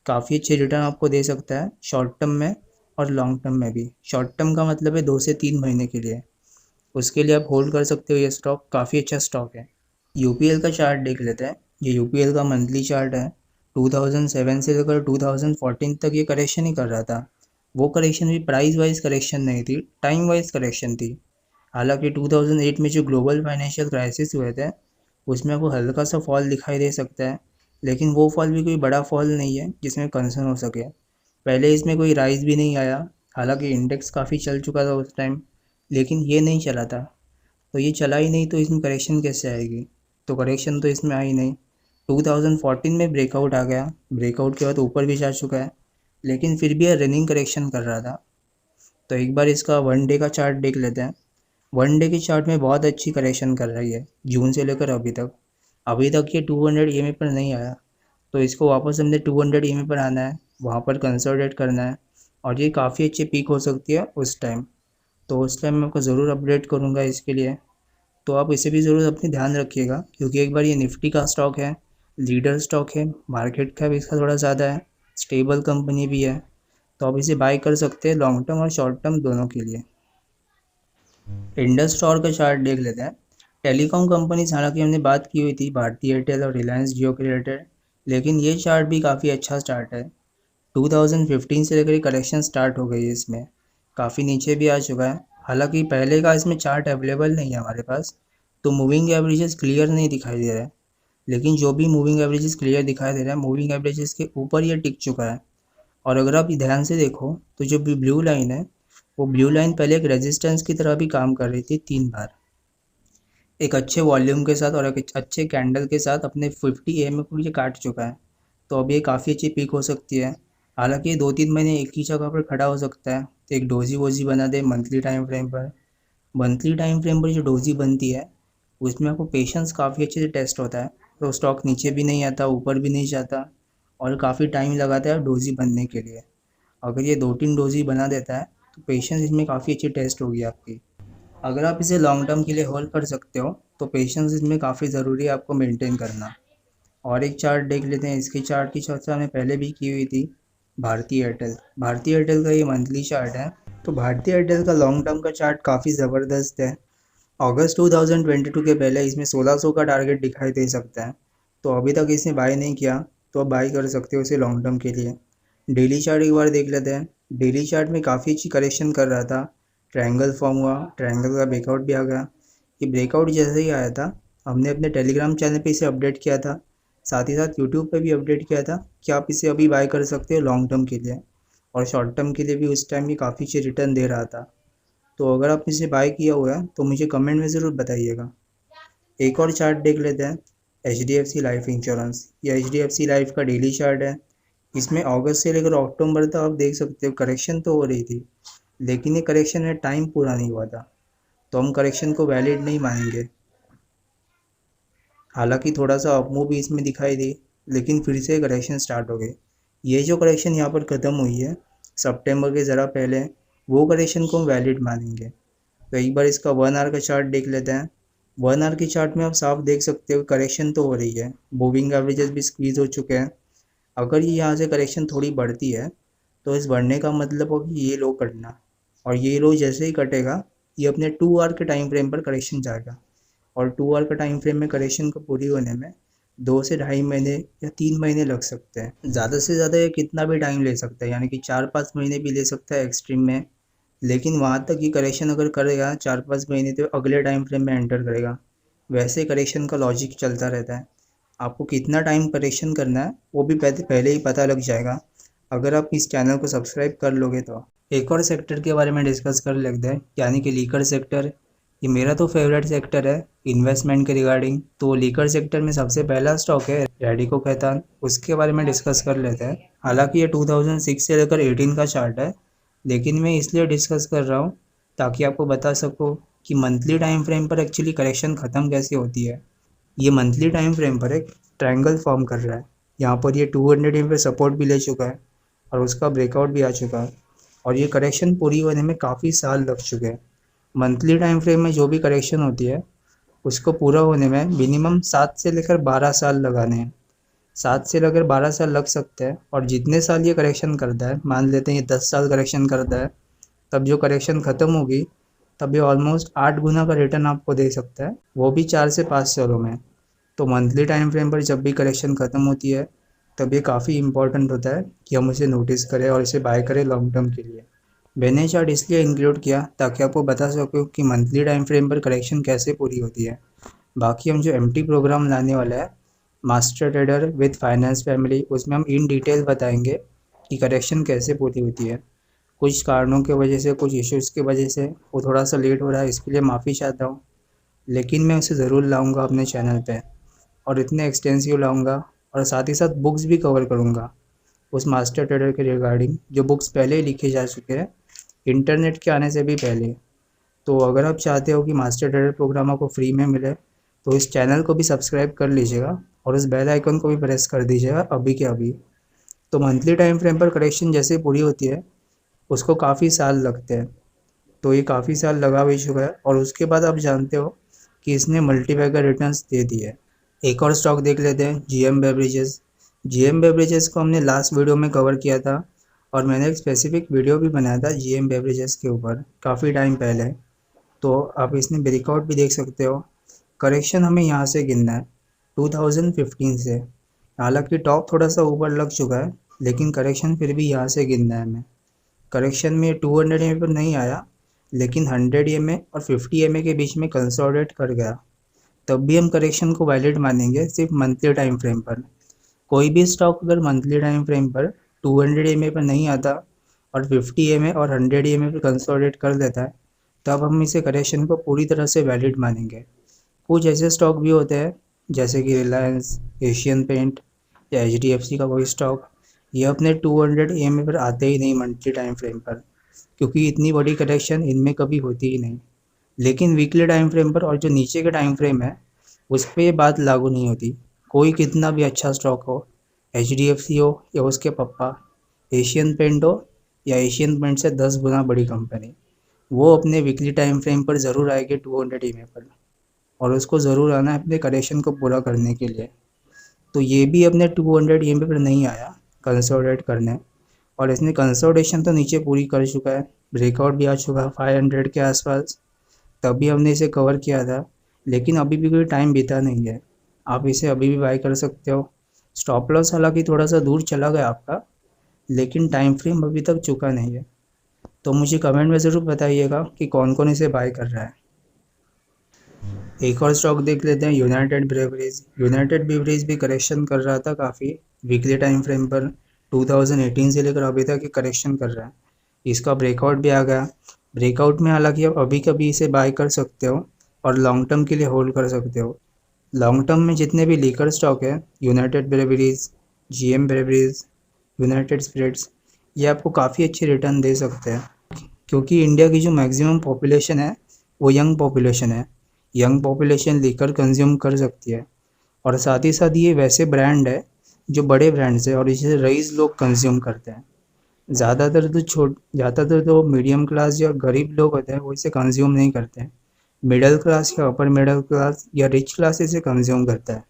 काफ़ी अच्छे रिटर्न आपको दे सकता है शॉर्ट टर्म में और लॉन्ग टर्म में भी। शॉर्ट टर्म का मतलब है 2 से 3 महीने के लिए, उसके लिए आप होल्ड कर सकते हो। ये स्टॉक काफ़ी अच्छा स्टॉक है। यूपीएल का चार्ट देख लेते हैं। ये यूपीएल का मंथली चार्ट है। 2007 से लेकर 2014 तक ये करेक्शन ही कर रहा था। वो करेक्शन भी प्राइस वाइज करेक्शन नहीं थी, टाइम वाइज करेक्शन थी। हालांकि 2008 में जो ग्लोबल फाइनेंशियल क्राइसिस हुए थे उसमें आपको हल्का सा फॉल दिखाई दे सकता है, लेकिन वो फॉल भी कोई बड़ा फॉल नहीं है जिसमें कंसर्न हो सके। पहले इसमें कोई राइज भी नहीं आया, हालांकि इंडेक्स काफ़ी चल चुका था उस टाइम, लेकिन ये नहीं चला था। तो ये चला ही नहीं तो इसमें करेक्शन कैसे आएगी? तो करेक्शन तो इसमें आई नहीं। 2014 में ब्रेकआउट आ गया, ब्रेकआउट के बाद ऊपर भी जा चुका है, लेकिन फिर भी ये रनिंग करेक्शन कर रहा था। तो एक बार इसका 1 डे का चार्ट देख लेते हैं। 1 डे के चार्ट में बहुत अच्छी करेक्शन कर रही है जून से लेकर अभी तक। अभी तक ये 200 EMA पर नहीं आया, तो इसको वापस हमने 200 EMA पर आना है, वहाँ पर कंसोलिडेट करना है, और ये काफ़ी अच्छी पीक हो सकती है उस टाइम। तो उस टाइम मैं आपको ज़रूर अपडेट करूँगा इसके लिए। तो आप इसे भी ज़रूर अपने ध्यान रखिएगा, क्योंकि एक बार ये निफ्टी का स्टॉक है, लीडर स्टॉक है, मार्केट का भी इसका थोड़ा ज़्यादा है, स्टेबल कंपनी भी है। तो आप इसे बाय कर सकते हैं लॉन्ग टर्म और शॉर्ट टर्म दोनों के लिए। इंडस स्टॉर का चार्ट देख लेते हैं। टेलीकॉम कंपनीज, हालांकि हमने बात की हुई थी भारती एयरटेल और रिलायंस जियो के रिलेटेड, लेकिन ये चार्ट भी काफ़ी अच्छा चार्ट है। 2015 से लेकर करेक्शन स्टार्ट हो गई है इसमें, काफ़ी नीचे भी आ चुका है। हालांकि पहले का इसमें चार्ट अवेलेबल नहीं है हमारे पास, तो मूविंग एवरेजेस क्लियर नहीं दिखाई दे रहा है। लेकिन जो भी मूविंग एवरेजेस क्लियर दिखाई दे रहा है, मूविंग एवरेजेस के ऊपर ये टिक चुका है। और अगर आप ध्यान से देखो तो जो भी ब्लू लाइन है, वो ब्लू लाइन पहले एक रेजिस्टेंस की तरह भी काम कर रही थी 3 बार, एक अच्छे वॉल्यूम के साथ और एक अच्छे कैंडल के साथ अपने 50 EMA को ये काट चुका है। तो अब ये काफ़ी अच्छी पीक हो सकती है। हालांकि ये 2-3 महीने एक ही जगह पर खड़ा हो सकता है, तो एक डोजी वोजी बना दे मंथली टाइम फ्रेम पर। मंथली टाइम फ्रेम पर जो डोजी बनती है उसमें आपको पेशेंस काफ़ी अच्छे से टेस्ट होता है, तो स्टॉक नीचे भी नहीं आता, ऊपर भी नहीं जाता, और काफ़ी टाइम लगाता है डोजी बनने के लिए। अगर ये 2-3 डोजी बना देता है तो पेशेंस इसमें काफ़ी अच्छी टेस्ट होगी आपकी। अगर आप इसे लॉन्ग टर्म के लिए होल्ड कर सकते हो तो पेशेंस इसमें काफ़ी ज़रूरी है आपको मेंटेन करना। और एक चार्ट देख लेते हैं। इसके चार्ट की चर्चा हमने पहले भी की हुई थी, भारती एयरटेल। भारती एयरटेल का ये मंथली चार्ट है। तो भारती एयरटेल का लॉन्ग टर्म का चार्ट काफ़ी ज़बरदस्त है। अगस्त 2022 के पहले इसमें 1600 का टारगेट दिखाई दे सकता है। तो अभी तक इसने बाय नहीं किया, तो आप बाय कर सकते हो इसे लॉन्ग टर्म के लिए। डेली चार्ट एक बार देख लेते हैं। डेली चार्ट में काफ़ी अच्छी करेक्शन कर रहा था, ट्रायंगल फॉर्म हुआ, ट्रायंगल का ब्रेकआउट भी आ गया। ये ब्रेकआउट जैसे ही आया था, हमने अपने टेलीग्राम चैनल पे इसे अपडेट किया था, साथ ही साथ यूट्यूब पे भी अपडेट किया था कि आप इसे अभी बाय कर सकते हो लॉन्ग टर्म के लिए, और शॉर्ट टर्म के लिए भी उस टाइम ये काफ़ी अच्छी रिटर्न दे रहा था। तो अगर आप इसे बाय किया हुआ है तो मुझे कमेंट में ज़रूर बताइएगा। एक और चार्ट देख लेते हैं, HDFC लाइफ इंश्योरेंस। या HDFC लाइफ का डेली चार्ट है। इसमें अगस्त से लेकर अक्टूबर तक आप देख सकते हो करेक्शन तो हो रही थी, लेकिन ये करेक्शन में टाइम पूरा नहीं हुआ था, तो हम करेक्शन को वैलिड नहीं मानेंगे। हालांकि थोड़ा सा अपमूव भी इसमें दिखाई दी, लेकिन फिर से करेक्शन स्टार्ट हो गई। ये जो करेक्शन यहाँ पर ख़त्म हुई है सितंबर के ज़रा पहले, वो करेक्शन को हम वैलिड मानेंगे। तो एक बार इसका 1 आवर का चार्ट देख लेते हैं। 1 आवर के चार्ट में आप साफ देख सकते हो करेक्शन तो हो रही है, मूविंग एवरेजेस भी स्क्वीज हो चुके हैं। अगर ये यहाँ से करेक्शन थोड़ी बढ़ती है तो इस बढ़ने का मतलब हो कि ये लो कटना, और ये लो जैसे ही कटेगा ये अपने 2 आवर के टाइम फ्रेम पर करेक्शन जाएगा, और 2 आवर का टाइम फ्रेम में करेक्शन को पूरी होने में 2 से ढाई महीने या 3 महीने लग सकते हैं। ज़्यादा से ज़्यादा ये कितना भी टाइम ले सकता है, यानी कि 4-5 महीने भी ले सकता है एक्सट्रीम में। लेकिन वहाँ तक ये करेक्शन अगर करेगा 4-5 महीने, तो अगले टाइम फ्रेम में एंटर करेगा। वैसे करेक्शन का लॉजिक चलता रहता है। आपको कितना टाइम करेक्शन करना है वो भी पहले ही पता लग जाएगा, अगर आप इस चैनल को सब्सक्राइब कर लोगे तो। एक और सेक्टर के बारे में डिस्कस कर लेते हैं, यानी कि लीकर सेक्टर। ये मेरा तो फेवरेट सेक्टर है इन्वेस्टमेंट के रिगार्डिंग। तो लीकर सेक्टर में सबसे पहला स्टॉक है रैडिको खैतान, उसके बारे में डिस्कस कर लेते हैं। हालांकि ये 2006 से लेकर 18 का चार्ट है, लेकिन मैं इसलिए डिस्कस कर रहा हूँ ताकि आपको बता सकूँ कि मंथली टाइम फ्रेम पर एक्चुअली करेक्शन ख़त्म कैसे होती है। ये मंथली टाइम फ्रेम पर एक ट्रायंगल फॉर्म कर रहा है। यहाँ पर ये 200 EMA पे सपोर्ट भी ले चुका है, और उसका ब्रेकआउट भी आ चुका है, और ये करेक्शन पूरी होने में काफ़ी साल लग चुके हैं। मंथली टाइम फ्रेम में जो भी करेक्शन होती है उसको पूरा होने में मिनिमम 7 से लेकर 12 साल लगाने हैं। 7 से लेकर 12 साल लग सकते हैं, और जितने साल ये करेक्शन करता है, मान लेते हैं ये 10 साल करेक्शन करता है, तब जो करेक्शन ख़त्म होगी तब ये ऑलमोस्ट 8 गुना का रिटर्न आपको दे सकता है, वो भी 4 से 5 सालों में। तो मंथली टाइम फ्रेम पर जब भी करेक्शन ख़त्म होती है, तब ये काफ़ी इंपॉर्टेंट होता है कि हम उसे नोटिस करें और इसे बाय करें लॉन्ग टर्म के लिए। मैंने चार्ट इसलिए इंक्लूड किया ताकि आपको बता सकूँ कि मंथली टाइम फ्रेम पर करेक्शन कैसे पूरी होती है। बाकी हम जो एमटी प्रोग्राम लाने वाला है, master trader with finance family, उसमें हम इन डिटेल बताएंगे कि करेक्शन कैसे पूरी होती है। कुछ कारणों की वजह से, कुछ इश्यूज़ की वजह से वो थोड़ा सा लेट हो रहा है, इसके लिए माफ़ी चाहता हूँ, लेकिन मैं उसे ज़रूर लाऊंगा अपने चैनल पे, और इतने एक्सटेंसिव लाऊंगा, और साथ ही साथ बुक्स भी कवर करूँगा उस मास्टर ट्रेडर के रिगार्डिंग, जो बुक्स पहले ही लिखे जा चुके हैं इंटरनेट के आने से भी पहले। तो अगर आप चाहते हो कि मास्टर ट्रेडर प्रोग्राम आपको फ्री में मिले, तो इस चैनल को भी सब्सक्राइब कर लीजिएगा और उस बेल आइकन को भी प्रेस कर दीजिएगा अभी के अभी। तो मंथली टाइम फ्रेम पर करेक्शन जैसे पूरी होती है, उसको काफ़ी साल लगते हैं, तो ये काफ़ी साल लगा भी चुका है, और उसके बाद आप जानते हो कि इसने मल्टीबैगर रिटर्न्स दे दिए। एक और स्टॉक देख लेते हैं, जीएम बेवरेजेस। जीएम बेवरेजेस को हमने लास्ट वीडियो में कवर किया था, और मैंने एक स्पेसिफिक वीडियो भी बनाया था जीएम बेवरेजेस के ऊपर काफ़ी टाइम पहले, तो आप इसमें ब्रेकआउट भी देख सकते हो। करेक्शन हमें यहाँ से गिनना है 2015 से, हालांकि टॉप थोड़ा सा ऊपर लग चुका है, लेकिन करेक्शन फिर भी यहाँ से गिनना है हमें। करेक्शन में 200 EMA पर नहीं आया, लेकिन 100 EMA और 50 EMA के बीच में कंसोलिडेट कर गया, तब भी हम करेक्शन को वैलिड मानेंगे सिर्फ मंथली टाइम फ्रेम पर। कोई भी स्टॉक अगर मंथली टाइम फ्रेम पर 200 EMA पर नहीं आता और 50 EMA और 100 EMA पर कंसोलिडेट कर देता है, तब हम इसे करेक्शन को पूरी तरह से वैलिड मानेंगे। कुछ ऐसे स्टॉक भी होते हैं जैसे कि रिलायंस, एशियन पेंट या HDFC का कोई स्टॉक, ये अपने 200 EMA पर आते ही नहीं मंथली टाइम फ्रेम पर, क्योंकि इतनी बड़ी करेक्शन इनमें कभी होती ही नहीं। लेकिन वीकली टाइम फ्रेम पर और जो नीचे के टाइम फ्रेम है, उस पर ये बात लागू नहीं होती। कोई कितना भी अच्छा स्टॉक हो, HDFC हो या उसके पप्पा, एशियन पेंट हो या एशियन पेंट से 10 गुना बड़ी कंपनी, वो अपने वीकली टाइम फ्रेम पर ज़रूर आएगी 200 EMA पर, और उसको ज़रूर आना है अपने करेक्शन को पूरा करने के लिए। तो ये भी अपने 200 EMA पर नहीं आया कंसोलिडेट करने, और इसने कंसोलिडेशन तो नीचे पूरी कर चुका है, ब्रेकआउट भी आ चुका है 500 के आसपास, तभी हमने इसे कवर किया था, लेकिन अभी भी कोई टाइम बीता नहीं है, आप इसे अभी भी बाय कर सकते हो। स्टॉप लॉस हालांकि थोड़ा सा दूर चला गया आपका, लेकिन टाइम फ्रेम अभी तक चुका नहीं है। तो मुझे कमेंट में ज़रूर बताइएगा कि कौन कौन इसे बाय कर रहा है। एक और स्टॉक देख लेते हैं, यूनाइटेड ब्रेवरीज। यूनाइटेड ब्रेवरीज भी करेक्शन कर रहा था काफ़ी वीकली टाइम फ्रेम पर, 2018 से लेकर अभी तक ये करेक्शन कर रहा है। इसका ब्रेकआउट भी आ गया। ब्रेकआउट में हालांकि आप अभी कभी इसे बाय कर सकते हो और लॉन्ग टर्म के लिए होल्ड कर सकते हो। लॉन्ग टर्म में जितने भी लीकर स्टॉक है, United Breweries, GM Breweries, United Spirits, ये आपको काफ़ी अच्छे रिटर्न दे सकते हैं, क्योंकि इंडिया की जो मैक्सिमम पॉपुलेशन है वो यंग पॉपुलेशन है। यंग पॉपुलेशन लीकर कंज्यूम कर सकती है, और साथ ही साथ ये वैसे ब्रांड है जो बड़े ब्रांड्स है और इसे रईस लोग कंज्यूम करते हैं। ज़्यादातर तो मीडियम क्लास या गरीब लोग होते हैं, वो इसे कंज्यूम नहीं करते हैं। मिडिल क्लास या अपर मिडिल क्लास या रिच क्लास इसे कंज्यूम करता है।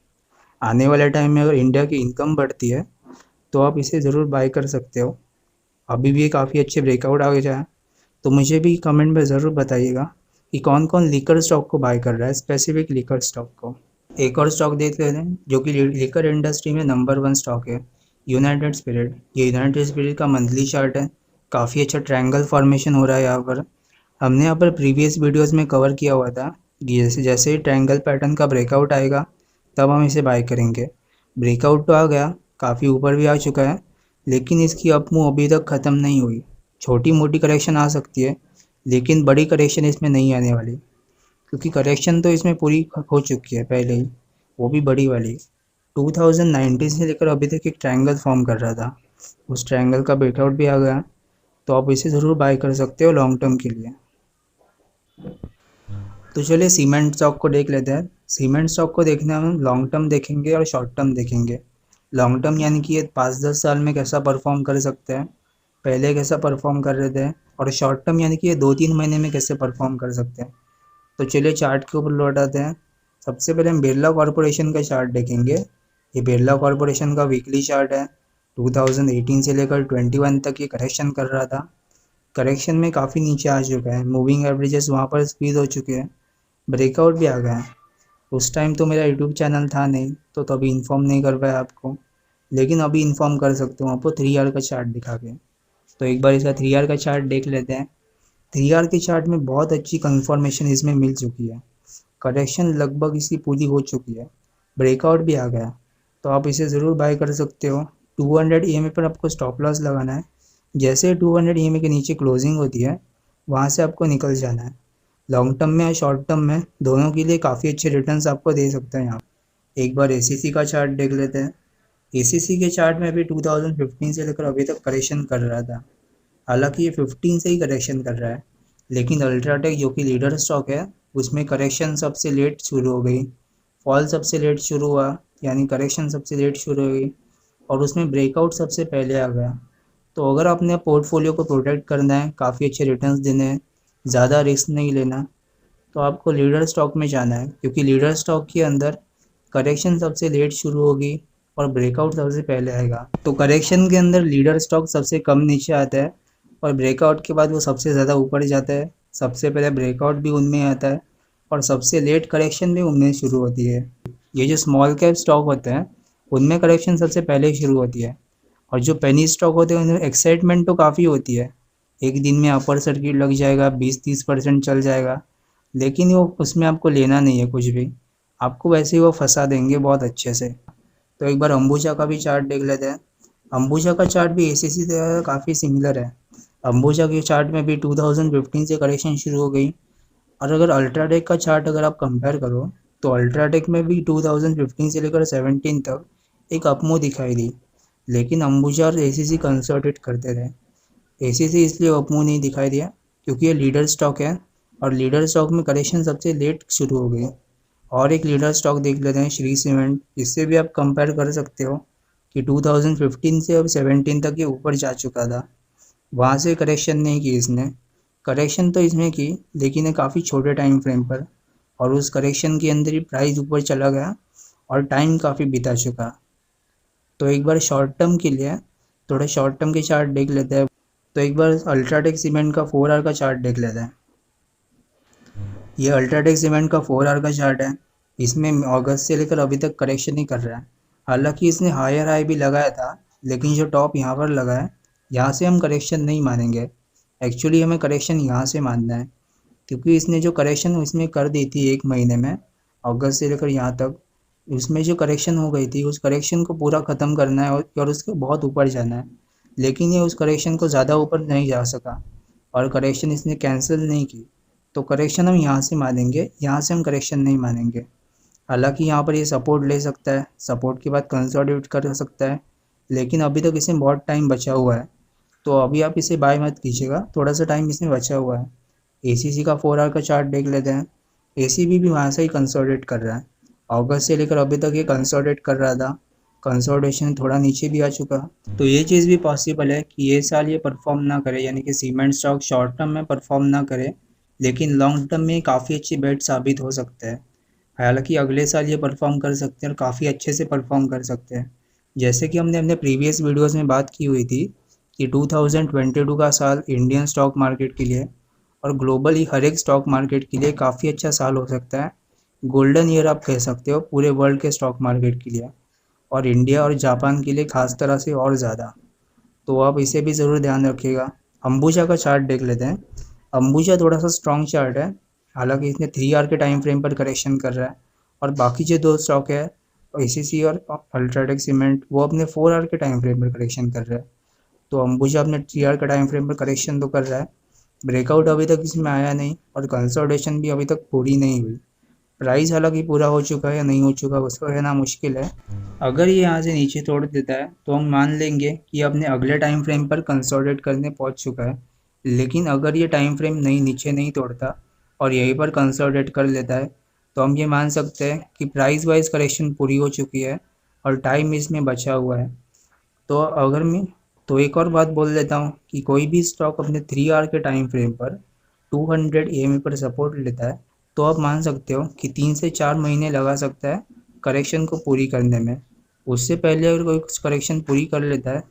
आने वाले टाइम में अगर इंडिया की इनकम बढ़ती है, तो आप इसे ज़रूर बाय कर सकते हो। अभी भी काफ़ी अच्छे ब्रेकआउट आ गया है। तो मुझे भी कमेंट में ज़रूर बताइएगा कि कौन कौन लीकर स्टॉक को बाय कर रहा है, स्पेसिफिक लीकर स्टॉक को। एक और स्टॉक देख लेते हैं जो कि लीकर इंडस्ट्री में नंबर 1 स्टॉक है, यूनाइटेड स्पिरिट। ये यूनाइटेड स्पिरिट का मंथली चार्ट है, काफ़ी अच्छा ट्रायंगल फॉर्मेशन हो रहा है यहाँ पर। हमने यहाँ पर प्रीवियस वीडियोस में कवर किया हुआ था कि जैसे जैसे ही ट्रायंगल पैटर्न का ब्रेकआउट आएगा, तब हम इसे बाय करेंगे। ब्रेकआउट तो आ गया, काफ़ी ऊपर भी आ चुका है, लेकिन इसकी अप मूव अभी तक ख़त्म नहीं हुई। छोटी मोटी करेक्शन आ सकती है, लेकिन बड़ी करेक्शन इसमें नहीं आने वाली, क्योंकि करेक्शन तो इसमें पूरी हो चुकी है पहले ही, वो भी बड़ी वाली। 2019 से लेकर अभी तक एक ट्रायंगल फॉर्म कर रहा था, उस ट्रायंगल का ब्रेकआउट भी आ गया, तो आप इसे ज़रूर बाय कर सकते हो लॉन्ग टर्म के लिए। तो चलिए सीमेंट स्टॉक को देख लेते हैं। सीमेंट स्टॉक को देखने हम लॉन्ग टर्म देखेंगे और शॉर्ट टर्म देखेंगे। लॉन्ग टर्म यानी कि ये 5-10 साल में कैसा परफॉर्म कर सकते हैं, पहले कैसा परफॉर्म कर रहे थे, और शॉर्ट टर्म यानी कि ये 2-3 महीने में कैसे परफॉर्म कर सकते हैं। तो चलिए चार्ट के ऊपर लौट आते हैं। सबसे पहले हम बिरला कॉर्पोरेशन का चार्ट देखेंगे। ये बिरला कॉर्पोरेशन का वीकली चार्ट है। 2018 से लेकर 21 तक ये करेक्शन कर रहा था। करेक्शन में काफ़ी नीचे आ चुका है, मूविंग एवरेजेस वहाँ पर स्क्वीज हो चुके हैं, ब्रेकआउट भी आ गया है। उस टाइम तो मेरा यूट्यूब चैनल था नहीं, तो तभी इन्फॉर्म नहीं कर पाया आपको, लेकिन अभी इन्फॉर्म कर सकता हूँ आपको 3 आर का चार्ट दिखा के। तो एक बार इसका 3 आर का चार्ट देख लेते हैं। 3 आर के चार्ट में बहुत अच्छी कंफर्मेशन इसमें मिल चुकी है। करेक्शन लगभग इसकी पूरी हो चुकी है, ब्रेकआउट भी आ गया, तो आप इसे ज़रूर बाय कर सकते हो। 200 EMA पर आपको स्टॉप लॉस लगाना है। जैसे 200 EMA के नीचे क्लोजिंग होती है, वहाँ से आपको निकल जाना है। लॉन्ग टर्म में या शॉर्ट टर्म में दोनों के लिए काफ़ी अच्छे रिटर्न्स आपको दे सकते हैं। यहाँ एक बार ACC का चार्ट देख लेते हैं। ACC के चार्ट में भी 2015 से लेकर अभी तक करेक्शन कर रहा था। हालांकि ये 15 से ही करेक्शन कर रहा है, लेकिन अल्ट्राटेक जो कि लीडर स्टॉक है, उसमें करेक्शन सबसे लेट शुरू हो गई, फॉल सबसे लेट शुरू हुआ, यानी करेक्शन सबसे लेट शुरू हो गई, और उसमें ब्रेकआउट सबसे पहले आ गया। तो अगर आपने पोर्टफोलियो को प्रोटेक्ट करना है, काफ़ी अच्छे रिटर्न्स देने हैं, ज़्यादा रिस्क नहीं लेना, तो आपको लीडर स्टॉक में जाना है, क्योंकि लीडर स्टॉक के अंदर करेक्शन सबसे लेट शुरू होगी और ब्रेकआउट सबसे पहले आएगा। तो करेक्शन के अंदर लीडर स्टॉक सबसे कम नीचे आता है और ब्रेकआउट के बाद वो सबसे ज़्यादा ऊपर जाता है। सबसे पहले ब्रेकआउट भी उनमें आता है और सबसे लेट करेक्शन भी उनमें शुरू होती है। ये जो स्मॉल कैप स्टॉक होते हैं, उनमें करेक्शन सबसे पहले शुरू होती है, और जो पेनी स्टॉक होते हैं उनमें एक्साइटमेंट तो काफ़ी होती है। एक दिन में अपर सर्किट लग जाएगा, 20-30% चल जाएगा, लेकिन वो उसमें आपको लेना नहीं है कुछ भी, आपको वैसे ही वो फंसा देंगे बहुत अच्छे से। तो एक बार अंबुजा का भी चार्ट देख लेते हैं। अंबुजा का चार्ट भी ACC से काफ़ी सिमिलर है। अंबुजा के चार्ट में भी 2015 से करेक्शन शुरू हो गई, और अगर अल्ट्राटेक का चार्ट अगर आप कंपेयर करो, तो अल्ट्राटेक में भी 2015 से लेकर 17 तक एक अपमूव दिखाई दी, लेकिन अंबुजा और ACC कंसोलिडेट करते रहे। ACC इसलिए अपमूव नहीं दिखाई दिया क्योंकि ये लीडर स्टॉक है, और लीडर स्टॉक में करेक्शन सबसे लेट शुरू हो गई। और एक लीडर स्टॉक देख लेते हैं, श्री सीमेंट। इससे भी आप कंपेयर कर सकते हो कि 2015 से अब 17 तक ये ऊपर जा चुका था, वहाँ से करेक्शन नहीं की इसने। करेक्शन तो इसमें की, लेकिन ये काफ़ी छोटे टाइम फ्रेम पर, और उस करेक्शन के अंदर ही प्राइस ऊपर चला गया और टाइम काफ़ी बिता चुका। तो एक बार शॉर्ट टर्म के लिए थोड़ा शॉर्ट टर्म के चार्ट देख लेते हैं। तो एक बार अल्ट्राटेक सीमेंट का 4 आवर का चार्ट देख लेते हैं। ये अल्ट्राटेक सीमेंट का 4 आवर का चार्ट है। इसमें अगस्त से लेकर अभी तक करेक्शन ही कर रहा है। हालांकि इसने हायर हाई भी लगाया था, लेकिन जो टॉप यहाँ पर लगा है, यहाँ से हम करेक्शन नहीं मानेंगे। एक्चुअली हमें करेक्शन यहाँ से मानना है, क्योंकि इसने जो करेक्शन इसमें कर दी थी एक महीने में, अगस्त से लेकर यहाँ तक, उसमें जो करेक्शन हो गई थी, उस करेक्शन को पूरा ख़त्म करना है और उसके बहुत ऊपर जाना है। लेकिन ये उस करेक्शन को ज़्यादा ऊपर नहीं जा सका, और करेक्शन इसने कैंसिल नहीं की। तो करेक्शन हम यहाँ से मानेंगे, यहाँ से हम करेक्शन नहीं मानेंगे। हालांकि यहाँ पर ये सपोर्ट ले सकता है, सपोर्ट के बाद कंसोलिडेट कर सकता है, लेकिन अभी तक इसमें बहुत टाइम बचा हुआ है, तो अभी आप इसे बाय मत कीजिएगा, थोड़ा सा टाइम इसमें बचा हुआ है। ACC का 4 आवर का चार्ट देख लेते हैं। ACB भी वहाँ से ही कंसोलिडेट कर रहा है। अगस्त से लेकर अभी तक ये कंसोलिडेट कर रहा था, कंसोलिडेशन थोड़ा नीचे भी आ चुका। तो ये चीज़ भी पॉसिबल है कि ये साल ये परफॉर्म ना करे, यानी कि सीमेंट स्टॉक शॉर्ट टर्म में परफॉर्म ना करे, लेकिन लॉन्ग टर्म में काफ़ी अच्छी बेट साबित हो सकता है। हालांकि अगले साल ये परफॉर्म कर सकते हैं और काफ़ी अच्छे से परफॉर्म कर सकते हैं। जैसे कि हमने अपने प्रीवियस वीडियोस में बात की हुई थी कि 2022 का साल इंडियन स्टॉक मार्केट के लिए और ग्लोबली हर एक स्टॉक मार्केट के लिए काफ़ी अच्छा साल हो सकता है। गोल्डन ईयर आप कह सकते हो पूरे वर्ल्ड के स्टॉक मार्केट के लिए, और इंडिया और जापान के लिए खास तरह से और ज़्यादा। तो आप इसे भी ज़रूर ध्यान रखिएगा। अंबुजा का चार्ट देख लेते हैं। अंबुजा थोड़ा सा स्ट्रॉन्ग चार्ट है, हालांकि इसने 3 आवर के टाइम फ्रेम पर करेक्शन कर रहा है, और बाकी जो दो स्टॉक है, ACC और अल्ट्राटेक सीमेंट, वो अपने 4 आवर के टाइम फ्रेम पर करेक्शन कर रहा है। तो अंबुजा अपने 3 आवर का टाइम फ्रेम पर करेक्शन तो कर रहा है, ब्रेकआउट अभी तक इसमें आया नहीं, और कंसोलिडेशन भी अभी तक पूरी नहीं हुई। प्राइस हालांकि पूरा हो चुका है या नहीं हो चुका, उसको कहना मुश्किल है। अगर ये यहाँ से नीचे तोड़ देता है, तो हम मान लेंगे कि ये अपने अगले टाइम फ्रेम पर कंसोलिडेट करने पहुँच चुका है। लेकिन अगर ये टाइम फ्रेम नीचे नहीं तोड़ता और यहीं पर कंसोलिडेट कर लेता है, तो हम ये मान सकते हैं कि प्राइस वाइज करेक्शन पूरी हो चुकी है और टाइम इसमें बचा हुआ है। तो अगर मैं तो एक और बात बोल देता हूँ कि कोई भी स्टॉक अपने 3 आवर के टाइम फ्रेम पर 200 EMA पर सपोर्ट लेता है, तो आप मान सकते हो कि 3 से 4 महीने लगा सकता है करेक्शन को पूरी करने में। उससे पहले अगर कोई कुछ करेक्शन पूरी कर लेता है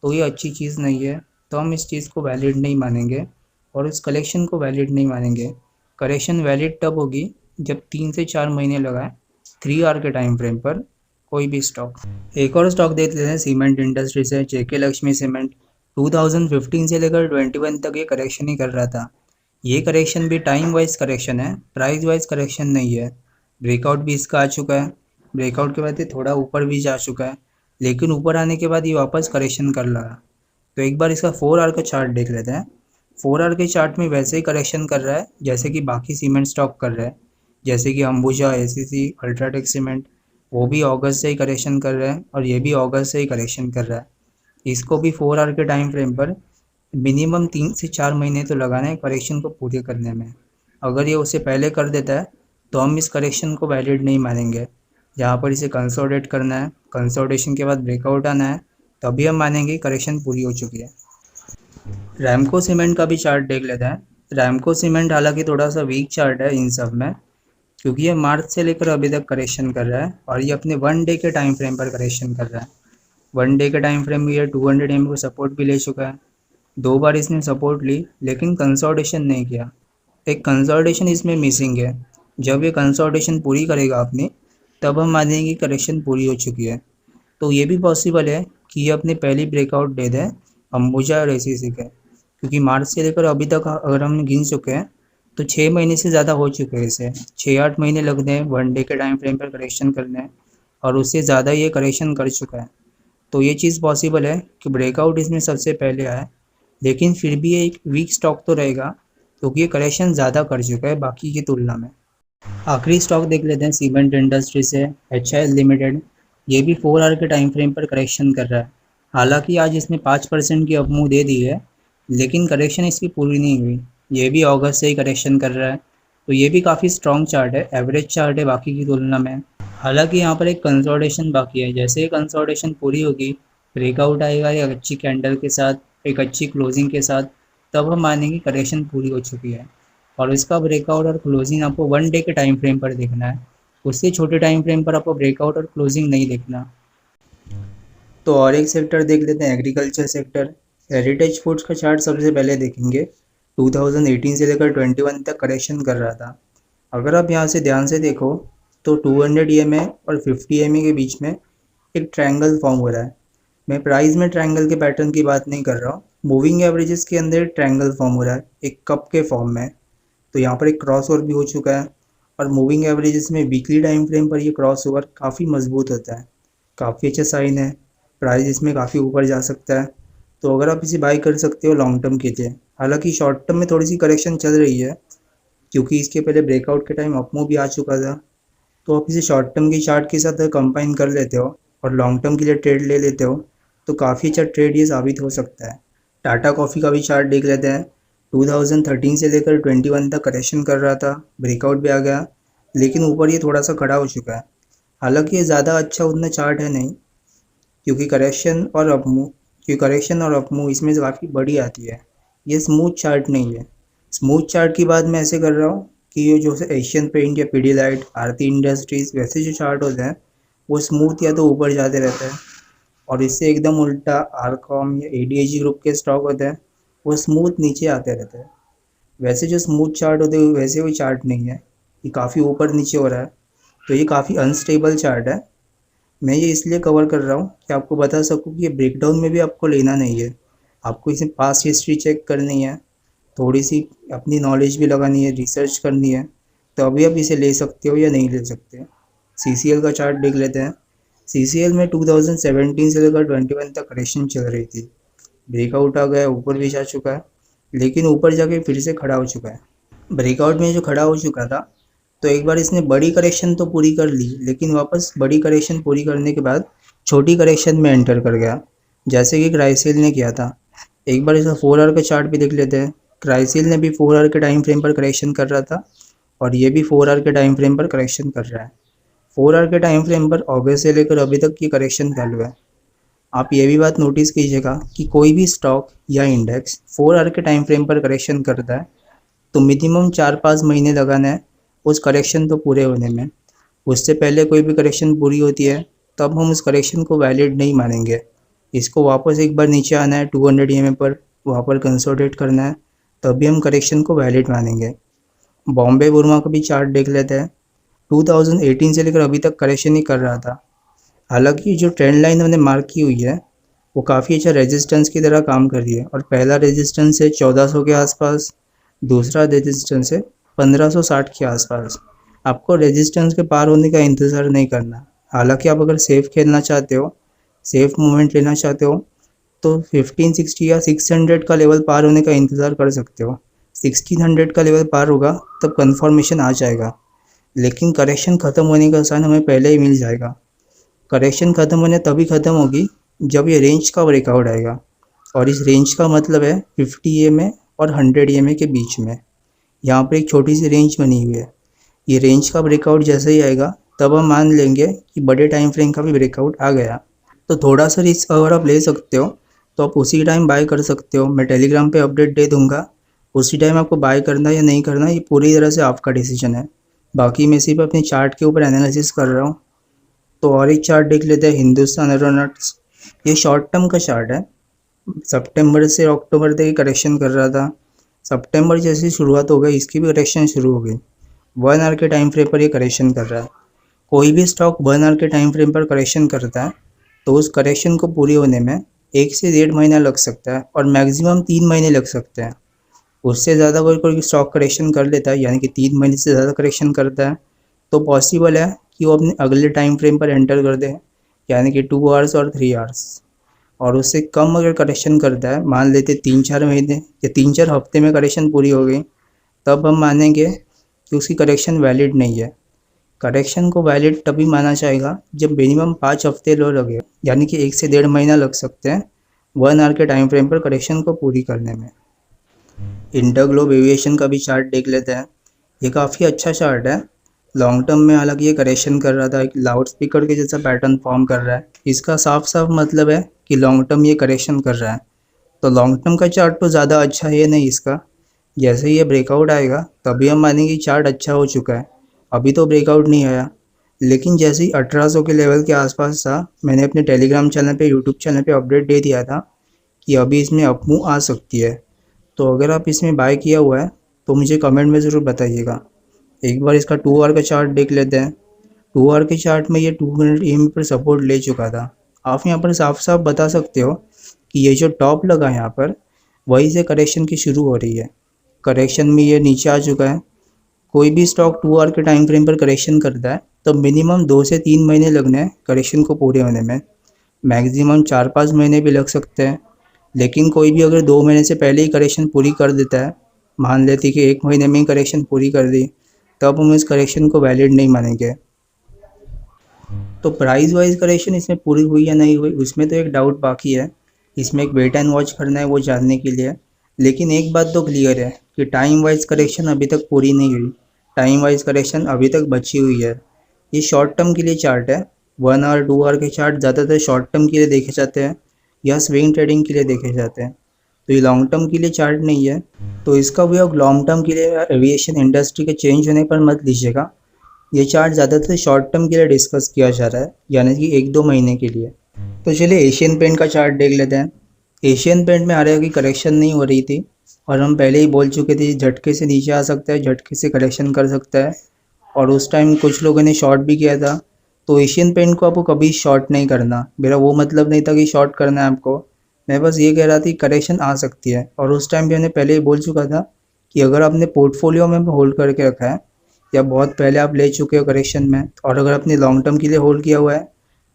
तो ये अच्छी चीज़ नहीं है, तो हम इस चीज़ को वैलिड नहीं मानेंगे और इस कलेक्शन को वैलिड नहीं मानेंगे। करेक्शन वैलिड तब होगी जब 3 से 4 महीने लगाए 3 आवर के टाइम फ्रेम पर कोई भी स्टॉक। एक और स्टॉक देख लेते हैं सीमेंट इंडस्ट्री से, जेके लक्ष्मी सीमेंट। 2015 से लेकर 21 तक ये करेक्शन ही कर रहा था। ये करेक्शन भी टाइम वाइज करेक्शन है, प्राइस वाइज करेक्शन नहीं है। ब्रेकआउट भी इसका आ चुका है, ब्रेकआउट के बाद ये थोड़ा ऊपर भी जा चुका है, लेकिन ऊपर आने के बाद ये वापस करेक्शन कर रहा है। तो एक बार इसका 4 आवर का चार्ट देख लेते हैं। 4 आवर के चार्ट में वैसे ही करेक्शन कर रहा है जैसे कि बाकी सीमेंट स्टॉक कर रहा है, जैसे कि अंबुजा, एसीसी, अल्ट्राटेक सीमेंट। वो भी अगस्त से ही करेक्शन कर रहा है और ये भी अगस्त से ही करेक्शन कर रहा है। इसको भी 4 आवर के टाइम फ्रेम पर मिनिमम 3 से 4 महीने तो लगाना है करेक्शन को पूरे करने में। अगर ये उससे पहले कर देता है तो हम इस करेक्शन को वैलिड नहीं मानेंगे। जहाँ पर इसे कंसोलिडेट करना है, कंसोलिडेशन के बाद ब्रेकआउट आना है, तभी हम मानेंगे करेक्शन पूरी हो चुकी है। रैमको सीमेंट का भी चार्ट देख लेते हैं। रैमको सीमेंट हालांकि थोड़ा सा वीक चार्ट है इन सब में, क्योंकि ये मार्च से लेकर अभी तक करेक्शन कर रहा है और ये अपने 1 डे के टाइम फ्रेम पर करेक्शन कर रहा है। 1 डे के टाइम फ्रेम में ये 200 एम को सपोर्ट भी ले चुका है। 2 बार इसने सपोर्ट ली लेकिन कंसोलिडेशन नहीं किया। एक कंसोलिडेशन इसमें मिसिंग है। जब ये कंसोलिडेशन पूरी करेगा अपनी, तब हम मानेंगे कि करेक्शन पूरी हो चुकी है। तो ये भी पॉसिबल है कि ये अपनी पहली ब्रेकआउट दे दे अंबुजा और एसीसी के, क्योंकि मार्च से लेकर अभी तक अगर हम गिन चुके हैं तो 6 महीने से ज़्यादा हो चुके हैं इसे। 6-8 महीने लगते हैं 1 डे के टाइम फ्रेम पर करेक्शन करने, और उससे ज़्यादा ये करेक्शन कर चुका है। तो ये चीज़ पॉसिबल है कि ब्रेकआउट इसमें सबसे पहले आए, लेकिन फिर भी ये एक वीक स्टॉक तो रहेगा क्योंकि ये करेक्शन ज़्यादा कर चुका है बाकी की तुलना में। आखिरी स्टॉक देख लेते हैं सीमेंट इंडस्ट्री से, एचआईएल लिमिटेड। ये भी 4 आवर के टाइम फ्रेम पर करेक्शन कर रहा है। हालांकि आज इसने 5% की अपमूव दे दी है, लेकिन करेक्शन इसकी पूरी नहीं हुई। ये भी अगस्त से ही करेक्शन कर रहा है, तो ये भी काफ़ी स्ट्रॉन्ग चार्ट है, एवरेज चार्ट है बाकी की तुलना में। हालांकि यहाँ पर एक कंसोलिडेशन बाकी है, जैसे ही कंसोलिडेशन पूरी होगी, ब्रेकआउट आएगा एक अच्छी कैंडल के साथ, एक अच्छी क्लोजिंग के साथ, तब हम मानेंगे करेक्शन पूरी हो चुकी है। और इसका ब्रेकआउट और क्लोजिंग आपको 1 डे के टाइम फ्रेम पर देखना है, उससे छोटे टाइम फ्रेम पर आपको ब्रेकआउट और क्लोजिंग नहीं देखना। तो और एक सेक्टर देख लेते हैं, एग्रीकल्चर सेक्टर। हेरिटेज फूड्स का चार्ट सबसे पहले देखेंगे। 2018 से लेकर 21 तक करेक्शन कर रहा था। अगर आप यहाँ से ध्यान से देखो तो 200 EMA और 50 EMA के बीच में एक ट्रायंगल फॉर्म हो रहा है। मैं प्राइस में ट्रायंगल के पैटर्न की बात नहीं कर रहा हूँ, मूविंग एवरेजेस के अंदर ट्रायंगल फॉर्म हो रहा है एक कप के फॉर्म में। तो यहाँ पर एक क्रॉस ओवर भी हो चुका है, और मूविंग एवरेजेस में वीकली टाइम फ्रेम पर ये क्रॉस ओवर काफ़ी मजबूत होता है, काफ़ी अच्छा साइन है। प्राइस इसमें काफ़ी ऊपर जा सकता है, तो अगर आप इसे बाई कर सकते हो लॉन्ग टर्म के लिए। हालांकि शॉर्ट टर्म में थोड़ी सी करेक्शन चल रही है, क्योंकि इसके पहले ब्रेकआउट के टाइम अपमूव भी आ चुका था। तो आप इसे शॉर्ट टर्म की चार्ट के साथ कंबाइन कर लेते हो और लॉन्ग टर्म के लिए ट्रेड ले लेते हो, तो काफ़ी अच्छा ट्रेड ये साबित हो सकता है। टाटा कॉफ़ी का भी चार्ट देख लेते हैं। 2013 से लेकर 21 तक करेक्शन कर रहा था, ब्रेकआउट भी आ गया, लेकिन ऊपर ये थोड़ा सा खड़ा हो चुका है। हालांकि ये ज़्यादा अच्छा उतना चार्ट है नहीं, क्योंकि करेक्शन और अपमूव इसमें से काफ़ी बड़ी आती है। ये स्मूथ चार्ट नहीं है। स्मूथ चार्ट की बात मैं ऐसे कर रहा हूँ कि ये जो से एशियन पेंट या पीडीलाइट, आरती इंडस्ट्रीज, वैसे जो चार्ट होते हैं वो स्मूथ या तो ऊपर जाते रहते हैं, और इससे एकदम उल्टा आरकॉम या एडीएजी ग्रुप के स्टॉक होते हैं वो स्मूथ नीचे आते रहते हैं। वैसे जो स्मूथ चार्ट होते हैं वैसे कोई चार्ट नहीं है, ये काफ़ी ऊपर नीचे हो रहा है, तो ये काफ़ी अनस्टेबल चार्ट है। मैं ये इसलिए कवर कर रहा हूँ कि आपको बता सकूँ कि ये ब्रेकडाउन में भी आपको लेना नहीं है, आपको इसे पास्ट हिस्ट्री चेक करनी है, थोड़ी सी अपनी नॉलेज भी लगानी है, रिसर्च करनी है, तो अभी आप इसे ले सकते हो या नहीं ले सकते। सीसीएल का चार्ट देख लेते हैं। सीसीएल में 2017 से लेकर 21 तक करेक्शन चल रही थी, ब्रेकआउट आ गया, ऊपर भी जा चुका है, लेकिन ऊपर जाके फिर से खड़ा हो चुका है। ब्रेकआउट में जो खड़ा हो चुका था, तो एक बार इसने बड़ी करेक्शन तो पूरी कर ली, लेकिन वापस बड़ी करेक्शन पूरी करने के बाद छोटी करेक्शन में एंटर कर गया, जैसे कि क्राइसिल ने किया था। एक बार इसका 4 आवर का चार्ट भी देख लेते हैं। क्राइसिल ने भी 4 आवर के टाइम फ्रेम पर करेक्शन कर रहा था, और ये भी 4 आवर के टाइम फ्रेम पर करेक्शन कर रहा है। 4 आवर के टाइम फ्रेम पर अगस्त से लेकर अभी तक की करेक्शन चालू है। आप ये भी बात नोटिस कीजिएगा कि कोई भी स्टॉक या इंडेक्स 4 आवर के टाइम फ्रेम पर करेक्शन करता है तो मिनिमम 4-5 महीने लगाना है उस करेक्शन तो पूरे होने में। उससे पहले कोई भी करेक्शन पूरी होती है तब हम उस करेक्शन को वैलिड नहीं मानेंगे। इसको वापस एक बार नीचे आना है 200 EMA पर, वहाँ पर कंसोलिडेट करना है, तभी हम करेक्शन को वैलिड मानेंगे। बॉम्बे बुरमा का भी चार्ट देख लेते हैं। 2018 से लेकर अभी तक करेक्शन ही कर रहा था। हालांकि जो ट्रेंड लाइन हमने मार्क की हुई है वो काफ़ी अच्छा रेजिस्टेंस की तरह काम कर रही है, और पहला रेजिस्टेंस है 1400 के आसपास, दूसरा रेजिस्टेंस है 1560 के आसपास। आपको रेजिस्टेंस के पार होने का इंतज़ार नहीं करना। हालांकि आप अगर सेफ खेलना चाहते हो, सेफ मूवमेंट लेना चाहते हो, तो 1560 या 600 का लेवल पार होने का इंतज़ार कर सकते हो। 1600 का लेवल पार होगा तब कन्फर्मेशन आ जाएगा, लेकिन करेक्शन ख़त्म होने का साइन हमें पहले ही मिल जाएगा। करेक्शन ख़त्म होने तभी ख़त्म होगी जब ये रेंज का ब्रेकआउट आएगा, और इस रेंज का मतलब है 50 EMA और 100 EMA के बीच में। यहाँ पर एक छोटी सी रेंज बनी हुई है। ये रेंज का ब्रेकआउट जैसे ही आएगा तब हम मान लेंगे कि बड़े टाइम फ्रेम का भी ब्रेकआउट आ गया। तो थोड़ा सा रिस्क अगर आप ले सकते हो तो आप उसी टाइम बाय कर सकते हो। मैं टेलीग्राम पे अपडेट दे दूंगा, उसी टाइम आपको बाय करना या नहीं करना ये पूरी तरह से आपका डिसीजन है। बाकी मैं सिर्फ अपने चार्ट के ऊपर एनालिसिस कर रहा हूँ। तो और एक चार्ट देख लेते हैं, हिंदुस्तान एरोनॉट्स। ये शॉर्ट टर्म का चार्ट है। सितंबर से अक्टूबर तक करेक्शन कर रहा था। सितंबर जैसी शुरुआत हो गई इसकी भी करेक्शन शुरू हो गई। 1 आवर के टाइम फ्रेम पर ये करेक्शन कर रहा है। कोई भी स्टॉक 1 आवर के टाइम फ्रेम पर करेक्शन करता है तो उस करेक्शन को पूरी होने में 1 से 1.5 महीना लग सकता है, और मैक्सिमम 3 महीने लग सकते हैं। उससे ज़्यादा कोई कोई स्टॉक करेक्शन कर लेता है, यानी कि 3 महीने से ज़्यादा करेक्शन करता है, तो पॉसिबल है कि वो अपने अगले टाइम फ्रेम पर एंटर कर दे, यानी कि 2 आवर्स और 3 आवर्स। और उससे कम अगर करेक्शन करता है, मान लेते 3-4 महीने या 3-4 हफ्ते में करेक्शन पूरी हो गई, तब हम मानेंगे कि उसकी करेक्शन वैलिड नहीं है। करेक्शन को वैलिड तभी माना जाएगा जब मिनिमम 5 हफ्ते लो लगे, यानी कि 1 से 1.5 महीना लग सकते हैं 1 आवर के टाइम फ्रेम पर करेक्शन को पूरी करने में। इंटरग्लोब एविएशन का भी चार्ट देख लेते हैं। ये काफ़ी अच्छा चार्ट है। लॉन्ग टर्म में हालांकि ये करेक्शन कर रहा था, एक लाउड स्पीकर के जैसा पैटर्न फॉर्म कर रहा है। इसका साफ साफ मतलब है कि लॉन्ग टर्म ये करेक्शन कर रहा है। तो लॉन्ग टर्म का चार्ट तो ज़्यादा अच्छा है नहीं इसका। जैसे ही ये ब्रेकआउट आएगा तभी हम मानेंगे कि चार्ट अच्छा हो चुका है। अभी तो ब्रेकआउट नहीं आया, लेकिन जैसे ही 1800 के लेवल के आसपास था, मैंने अपने टेलीग्राम चैनल पे, यूट्यूब चैनल पे अपडेट दे दिया था कि अभी इसमें अपमूव आ सकती है। तो अगर आप इसमें बाय किया हुआ है तो मुझे कमेंट में ज़रूर बताइएगा। एक बार इसका 2 आवर का चार्ट देख लेते हैं। 2 आवर के चार्ट में ये 200 EMA पर सपोर्ट ले चुका था। आप यहाँ पर साफ साफ बता सकते हो कि ये जो टॉप लगा यहाँ पर, वहीं से करेक्शन की शुरू हो रही है। करेक्शन में ये नीचे आ चुका है। कोई भी स्टॉक 2 आवर के टाइम फ्रेम पर करेक्शन करता है तो मिनिमम 2 से 3 महीने लगने हैं करेक्शन को पूरे होने में। मैक्सिमम 4-5 महीने भी लग सकते हैं। लेकिन कोई भी अगर 2 महीने से पहले ही करेक्शन पूरी कर देता है, मान लेते कि 1 महीने में ही करेक्शन पूरी कर दी, तब हम इस करेक्शन को वैलिड नहीं मानेंगे। तो प्राइस वाइज करेक्शन इसमें पूरी हुई या नहीं हुई उसमें तो एक डाउट बाकी है। इसमें एक वेट एंड वॉच करना है वो जानने के लिए। लेकिन एक बात तो क्लियर है कि टाइम वाइज करेक्शन अभी तक पूरी नहीं हुई। टाइम वाइज करेक्शन अभी तक बची हुई है। ये शॉर्ट टर्म के लिए चार्ट है। 1 आवर 2 आवर के चार्ट ज़्यादातर शॉर्ट टर्म के लिए देखे जाते हैं या स्विंग ट्रेडिंग के लिए देखे जाते हैं। तो ये लॉन्ग टर्म के लिए चार्ट नहीं है। तो इसका उपयोग लॉन्ग टर्म के लिए एविएशन इंडस्ट्री के चेंज होने पर मत लीजिएगा। ये चार्ट ज़्यादातर शॉर्ट टर्म के लिए डिस्कस किया जा रहा है, यानी कि 1-2 महीने के लिए। तो चलिए एशियन पेंट का चार्ट देख लेते हैं। एशियन पेंट में हालांकि करेक्शन नहीं हो रही थी, और हम पहले ही बोल चुके थे झटके से नीचे आ सकता है, झटके से करेक्शन कर सकता है, और उस टाइम कुछ लोगों ने शॉर्ट भी किया था। तो एशियन पेंट को आपको कभी शॉर्ट नहीं करना। मेरा वो मतलब नहीं था कि शॉर्ट करना है आपको। मैं बस ये कह रहा था करेक्शन आ सकती है, और उस टाइम भी मैंने पहले ही बोल चुका था कि अगर आपने पोर्टफोलियो में होल्ड करके रखा है या बहुत पहले आप ले चुके हो करेक्शन में, और अगर आपने लॉन्ग टर्म के लिए होल्ड किया हुआ है,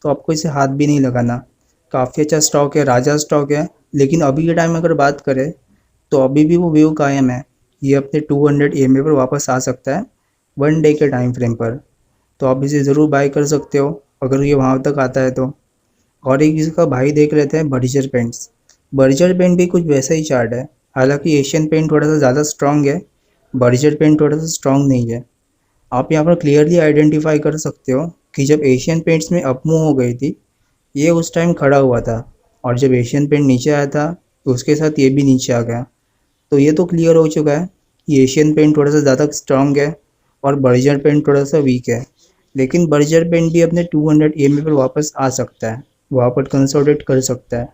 तो आपको इसे हाथ भी नहीं लगाना। काफ़ी अच्छा स्टॉक है, राजा स्टॉक है। लेकिन अभी के टाइम में अगर बात करें तो अभी भी वो व्यू कायम है। ये अपने 200 EMA पर वापस आ सकता है 1 डे के टाइम फ्रेम पर। तो आप इसे ज़रूर बाय कर सकते हो अगर ये वहाँ तक आता है तो। और एक इसका भाई देख लेते हैं, बर्जर पेंट्स। बर्जर पेंट भी कुछ वैसा ही चार्ट है। हालांकि एशियन पेंट थोड़ा सा ज़्यादा स्ट्रॉन्ग है, बर्जर पेंट थोड़ा सा स्ट्रॉन्ग नहीं है। आप यहाँ पर क्लियरली आइडेंटिफाई कर सकते हो कि जब एशियन पेंट्स में अपमूव हो गई थी, ये उस टाइम खड़ा हुआ था, और जब एशियन पेंट नीचे आया था तो उसके साथ ये भी नीचे आ गया। तो ये तो क्लियर हो चुका है कि एशियन पेंट थोड़ा सा ज़्यादा स्ट्रॉन्ग है, और बर्जर पेन थोड़ा सा वीक है, लेकिन बर्जर पेन भी अपने 200 EMA पर वापस आ सकता है, वहाँ पर कंसोलिडेट कर सकता है,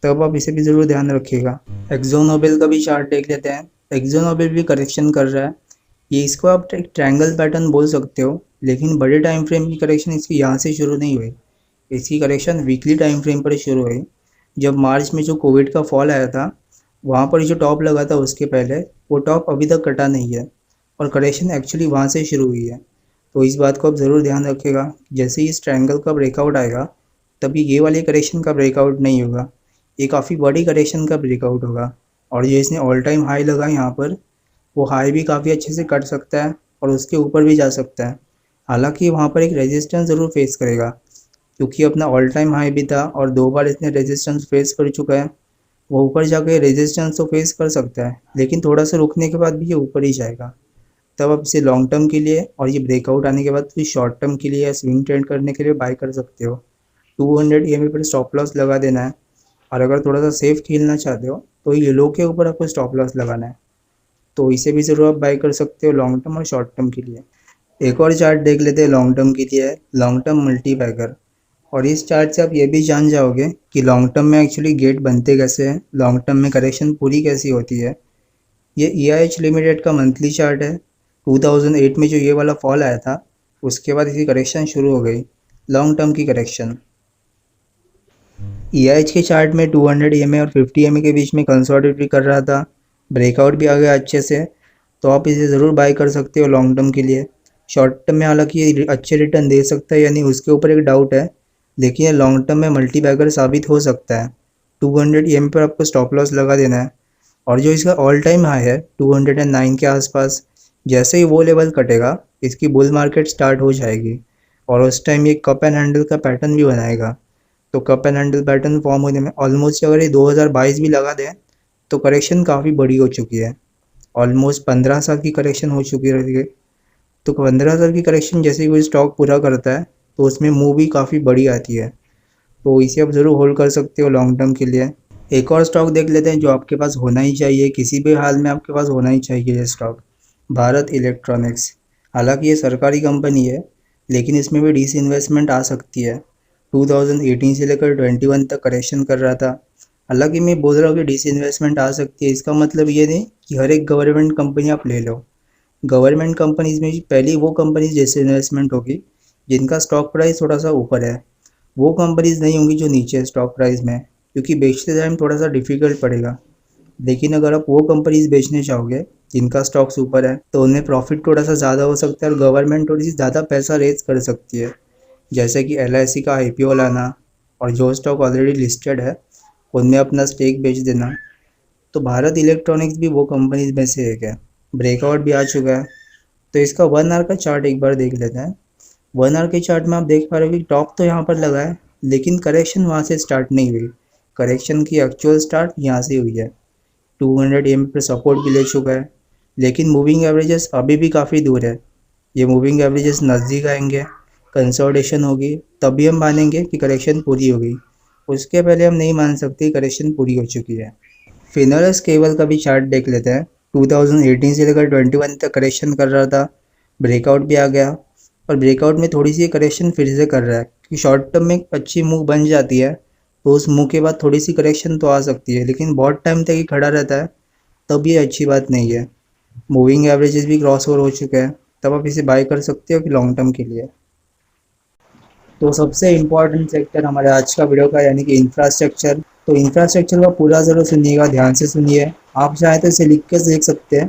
तब आप इसे भी ज़रूर ध्यान रखिएगा। एक्जो नोबेल का भी चार्ट देख लेते हैं। एक्जो नोबेल भी करेक्शन कर रहा है, ये इसको आप एक ट्रायंगल पैटर्न बोल सकते हो, लेकिन बड़े टाइम फ्रेम की करेक्शन इसकी यहाँ से शुरू नहीं हुई, इसकी करेक्शन वीकली टाइम फ्रेम पर शुरू हुई। जब मार्च में जो कोविड का फॉल आया था, वहाँ पर जो टॉप लगा था उसके पहले वो टॉप अभी तक कटा नहीं है, और करेक्शन एक्चुअली वहाँ से शुरू हुई है। तो इस बात को आप ज़रूर ध्यान रखिएगा, जैसे ही इस ट्रायंगल का ब्रेकआउट आएगा तभी ये वाली करेक्शन का ब्रेकआउट नहीं होगा, ये काफ़ी बड़ी करेक्शन का ब्रेकआउट होगा। और जो इसने ऑल टाइम हाई लगा यहाँ पर, वो हाई भी काफ़ी अच्छे से कट सकता है और उसके ऊपर भी जा सकता है। हालांकि वहाँ पर एक रेजिस्टेंस ज़रूर फेस करेगा, क्योंकि अपना ऑल टाइम हाई भी था और 2 बार इसने रेजिस्टेंस फेस कर चुका है। वो ऊपर जाकर रेजिस्टेंस तो फेस कर सकता है, लेकिन थोड़ा सा रुकने के बाद भी ये ऊपर ही जाएगा। तब आप इसे लॉन्ग टर्म के लिए और ये ब्रेकआउट आने के बाद फिर शॉर्ट टर्म के लिए या स्विंग ट्रेड करने के लिए बाय कर सकते हो। 200 EMA पर स्टॉप लॉस लगा देना है, और अगर थोड़ा सा सेफ खेलना चाहते हो तो ये लो के ऊपर आपको स्टॉप लॉस लगाना है, तो इसे भी ज़रूर आप बाय कर सकते हो लॉन्ग टर्म और शॉर्ट टर्म के लिए। एक और चार्ट देख लेते हैं लॉन्ग टर्म के लिए, लॉन्ग टर्म मल्टीबैगर। और इस चार्ट से आप ये भी जान जाओगे कि लॉन्ग टर्म में एक्चुअली गेट बनते कैसे हैं, लॉन्ग टर्म में करेक्शन पूरी कैसी होती है। ये EIH लिमिटेड का मंथली चार्ट है। 2008 में जो ये वाला फॉल आया था, उसके बाद इसकी करेक्शन शुरू हो गई, लॉन्ग टर्म की करेक्शन। EIH के चार्ट में 200 EMA और 50 EMA के बीच में कंसोलिडेट भी कर रहा था, ब्रेकआउट भी आ गया अच्छे से, तो आप इसे ज़रूर बाय कर सकते हो लॉन्ग टर्म के लिए। शॉर्ट टर्म में हालांकि ये अच्छे रिटर्न दे सकता है या नहीं उसके ऊपर एक डाउट है, लेकिन ये लॉन्ग टर्म में मल्टी बैगर साबित हो सकता है। 200 EMA पर आपको स्टॉप लॉस लगा देना है, और जो इसका ऑल टाइम हाई है 209 के आसपास, जैसे ही वो लेवल कटेगा इसकी बुल मार्केट स्टार्ट हो जाएगी, और उस टाइम ये कप एंड हैंडल का पैटर्न भी बनाएगा। तो cup and handle pattern form होने में ऑलमोस्ट अगर ये 2022 भी लगा दें तो करेक्शन काफ़ी बड़ी हो चुकी है, ऑलमोस्ट 15 साल की करेक्शन हो चुकी है। तो 15 साल की करेक्शन जैसे ही कोई स्टॉक पूरा करता है तो उसमें मूव भी काफ़ी बड़ी आती है, तो इसे आप ज़रूर होल्ड कर सकते हो लॉन्ग टर्म के लिए। एक और स्टॉक देख लेते हैं जो आपके पास होना ही चाहिए, किसी भी हाल में आपके पास होना ही चाहिए, ये स्टॉक भारत इलेक्ट्रॉनिक्स। हालांकि ये सरकारी कंपनी है, लेकिन इसमें भी डिसइन्वेस्टमेंट आ सकती है। 2018 से लेकर 21 तक करेक्शन कर रहा था। हालांकि मैं बोल रहा हूँ कि डिसइन्वेस्टमेंट आ सकती है, इसका मतलब ये नहीं कि हर एक गवर्नमेंट कंपनी आप ले लो। गवर्नमेंट कंपनीज में पहली वो कंपनीज जैसे इन्वेस्टमेंट होगी जिनका स्टॉक प्राइस थोड़ा सा ऊपर है, वो कंपनीज नहीं होंगी जो नीचे है स्टॉक प्राइस में, क्योंकि बेचते टाइम थोड़ा सा डिफिकल्ट पड़ेगा। लेकिन अगर आप वो कंपनीज बेचने चाहोगे जिनका स्टॉक्स ऊपर है, तो उनमें प्रॉफिट थोड़ा सा ज़्यादा हो सकता है और गवर्नमेंट थोड़ी सी ज़्यादा पैसा रेज कर सकती है, जैसे कि LIC का IPO लाना, और जो स्टॉक ऑलरेडी लिस्टेड है उनमें अपना स्टेक बेच देना। तो भारत इलेक्ट्रॉनिक्स भी वो कंपनीज में से एक है, ब्रेकआउट भी आ चुका है। तो इसका 1 आवर का चार्ट एक बार देख लेते हैं। 1 आवर के चार्ट में आप देख पा रहे हो कि टॉप तो यहाँ पर लगा है, लेकिन करेक्शन वहाँ से स्टार्ट नहीं हुई, करेक्शन की एक्चुअल स्टार्ट यहाँ से हुई है। 200 EMA पर सपोर्ट भी ले चुका है, लेकिन मूविंग एवरेजेस अभी भी काफ़ी दूर है। ये मूविंग एवरेजेस नज़दीक आएंगे, कंसोलिडेशन होगी, तभी हम मानेंगे कि करेक्शन पूरी हो गई, उसके पहले हम नहीं मान सकते करेक्शन पूरी हो चुकी है। फिनोलेक्स केबल का भी चार्ट देख लेते हैं। 2018 से लेकर 21 तक करेक्शन कर रहा था, ब्रेकआउट भी आ गया, और ब्रेकआउट में थोड़ी सी करेक्शन फिर से कर रहा है, कि शॉर्ट टर्म में एक अच्छी मूव बन जाती है तो उस मूव के बाद थोड़ी सी करेक्शन तो आ सकती है, लेकिन बहुत टाइम तक ही खड़ा रहता है तब ये अच्छी बात नहीं है। मूविंग एवरेजेस भी क्रॉस ओवर हो चुके हैं, तब आप इसे बाय कर सकते हो कि लॉन्ग टर्म के लिए। तो सबसे इम्पोर्टेंट सेक्टर हमारे आज का वीडियो का यानी कि इंफ्रास्ट्रक्चर। तो इंफ्रास्ट्रक्चर का पूरा ज़रूर सुनिएगा, ध्यान से सुनिए। आप चाहें तो इसे लिख के देख सकते हैं,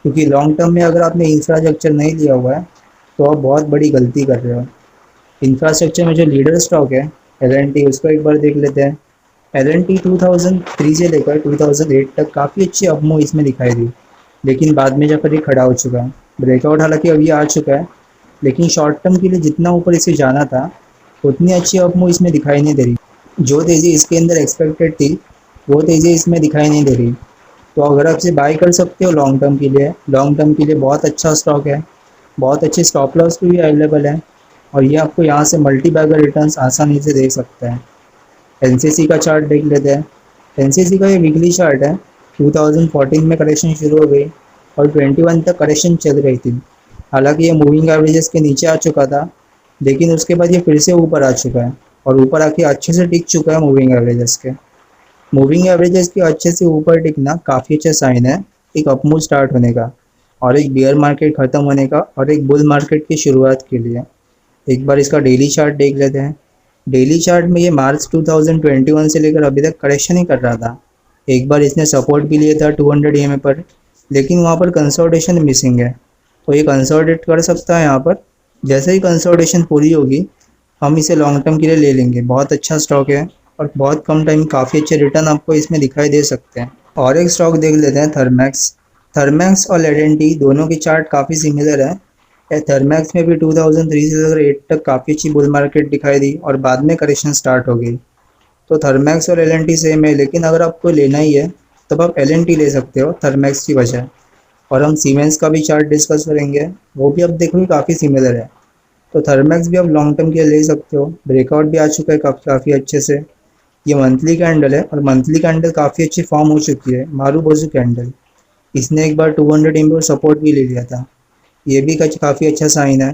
क्योंकि लॉन्ग टर्म में अगर आपने इंफ्रास्ट्रक्चर नहीं लिया हुआ है तो आप बहुत बड़ी गलती कर रहे हो। इंफ्रास्ट्रक्चर में जो लीडर स्टॉक है L&T, उसको एक बार देख लेते हैं। L&T 2003 से लेकर 2008 तक काफ़ी अच्छी अपमूव इसमें दिखाई दी, लेकिन बाद में जाकर ये खड़ा हो चुका है। ब्रेकआउट हालांकि अभी आ चुका है, लेकिन शॉर्ट टर्म के लिए जितना ऊपर इसे जाना था उतनी अच्छी अपमूव इसमें दिखाई नहीं दे रही। जो तेज़ी इसके अंदर एक्सपेक्टेड थी वो तेज़ी इसमें दिखाई नहीं दे रही। तो अगर आप इसे बाय कर सकते हो लॉन्ग टर्म के लिए, लॉन्ग टर्म के लिए बहुत अच्छा स्टॉक है, बहुत अच्छे स्टॉप लॉस भी अवेलेबल है, और ये आपको यहाँ से मल्टी बैगर रिटर्न्स आसानी से दे सकता है। NCC का चार्ट देख लेते हैं। NCC का ये वीकली चार्ट है। 2014 में करेक्शन शुरू हो गई और 21 तक करेक्शन चल रही थी। हालांकि ये मूविंग एवरेजेस के नीचे आ चुका था, लेकिन उसके बाद ये फिर से ऊपर आ चुका है और ऊपर आके अच्छे से टिक चुका है मूविंग एवरेजेस के। मूविंग एवरेजेस के अच्छे से ऊपर टिकना काफ़ी अच्छा साइन है एक अपमूव स्टार्ट होने का, और एक बियर मार्केट ख़त्म होने का, और एक बुल मार्केट की शुरुआत के लिए। एक बार इसका डेली चार्ट देख लेते हैं। डेली चार्ट में ये मार्च 2021 से लेकर अभी तक करेक्शन ही कर रहा था। एक बार इसने सपोर्ट भी लिया था 200 EMA पर, लेकिन वहाँ पर कंसोलिडेशन मिसिंग है, तो ये कंसोलिडेट कर सकता है यहाँ पर। जैसे ही कंसोलिडेशन पूरी होगी हम इसे लॉन्ग टर्म के लिए ले लेंगे। बहुत अच्छा स्टॉक है और बहुत कम टाइम काफ़ी अच्छे रिटर्न आपको इसमें दिखाई दे सकते हैं। और एक स्टॉक देख लेते हैं, थर्मैक्स। थर्मैक्स और लेडेंटी दोनों की चार्ट काफ़ी सिमिलर है। थर्मैक्स में भी 2003 से लेकर 8 तक काफ़ी अच्छी बुल मार्केट दिखाई दी और बाद में करेक्शन स्टार्ट हो गई। तो थर्मैक्स और एल सेम है, लेकिन अगर आपको लेना ही है तब आप एल ले सकते हो थर्मैक्स की बजाय। और हम सीमेंस का भी चार्ट डिस्कस करेंगे, वो भी अब देखोगे काफ़ी सिमिलर है। तो थर्मैक्स भी आप लॉन्ग टर्म के लिए ले सकते हो। ब्रेकआउट भी आ चुका है काफ़ी अच्छे से। ये मंथली कैंडल है और मंथली कैंडल काफ़ी अच्छी फॉर्म हो चुकी है, मारूबोजू कैंडल। इसने एक बार 200 MA सपोर्ट भी ले लिया था, ये भी काफ़ी अच्छा साइन है।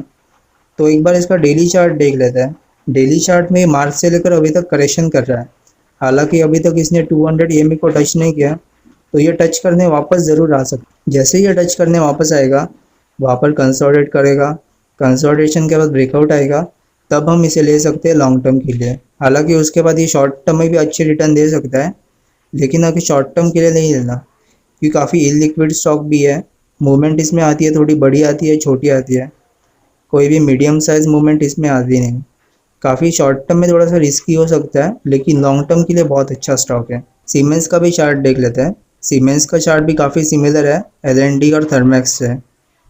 तो एक बार इसका डेली चार्ट देख लेते हैं। डेली चार्ट में मार्च से लेकर अभी तक करेक्शन कर रहा है। हालांकि अभी तक इसने 200 EMA को टच नहीं किया, तो ये टच करने वापस ज़रूर आ सकता। जैसे ही ये टच करने वापस आएगा, वहाँ पर कंसोलिडेट करेगा, कंसोलिडेशन के बाद ब्रेकआउट आएगा, तब हम इसे ले सकते हैं लॉन्ग टर्म के लिए। हालांकि उसके बाद ये शॉर्ट टर्म में भी अच्छे रिटर्न दे सकता है, लेकिन अभी शॉर्ट टर्म के लिए नहीं लेना, क्योंकि काफ़ी इलिक्विड स्टॉक भी है। मूवमेंट इसमें आती है, थोड़ी बड़ी आती है, छोटी आती है, कोई भी मीडियम साइज मूवमेंट इसमें आती नहीं। काफ़ी शॉर्ट टर्म में थोड़ा सा रिस्की हो सकता है, लेकिन लॉन्ग टर्म के लिए बहुत अच्छा स्टॉक है। सीमेंस का भी चार्ट देख लेते हैं। सीमेंस का चार्ट भी काफ़ी सिमिलर है एल और थर्मैक्स से।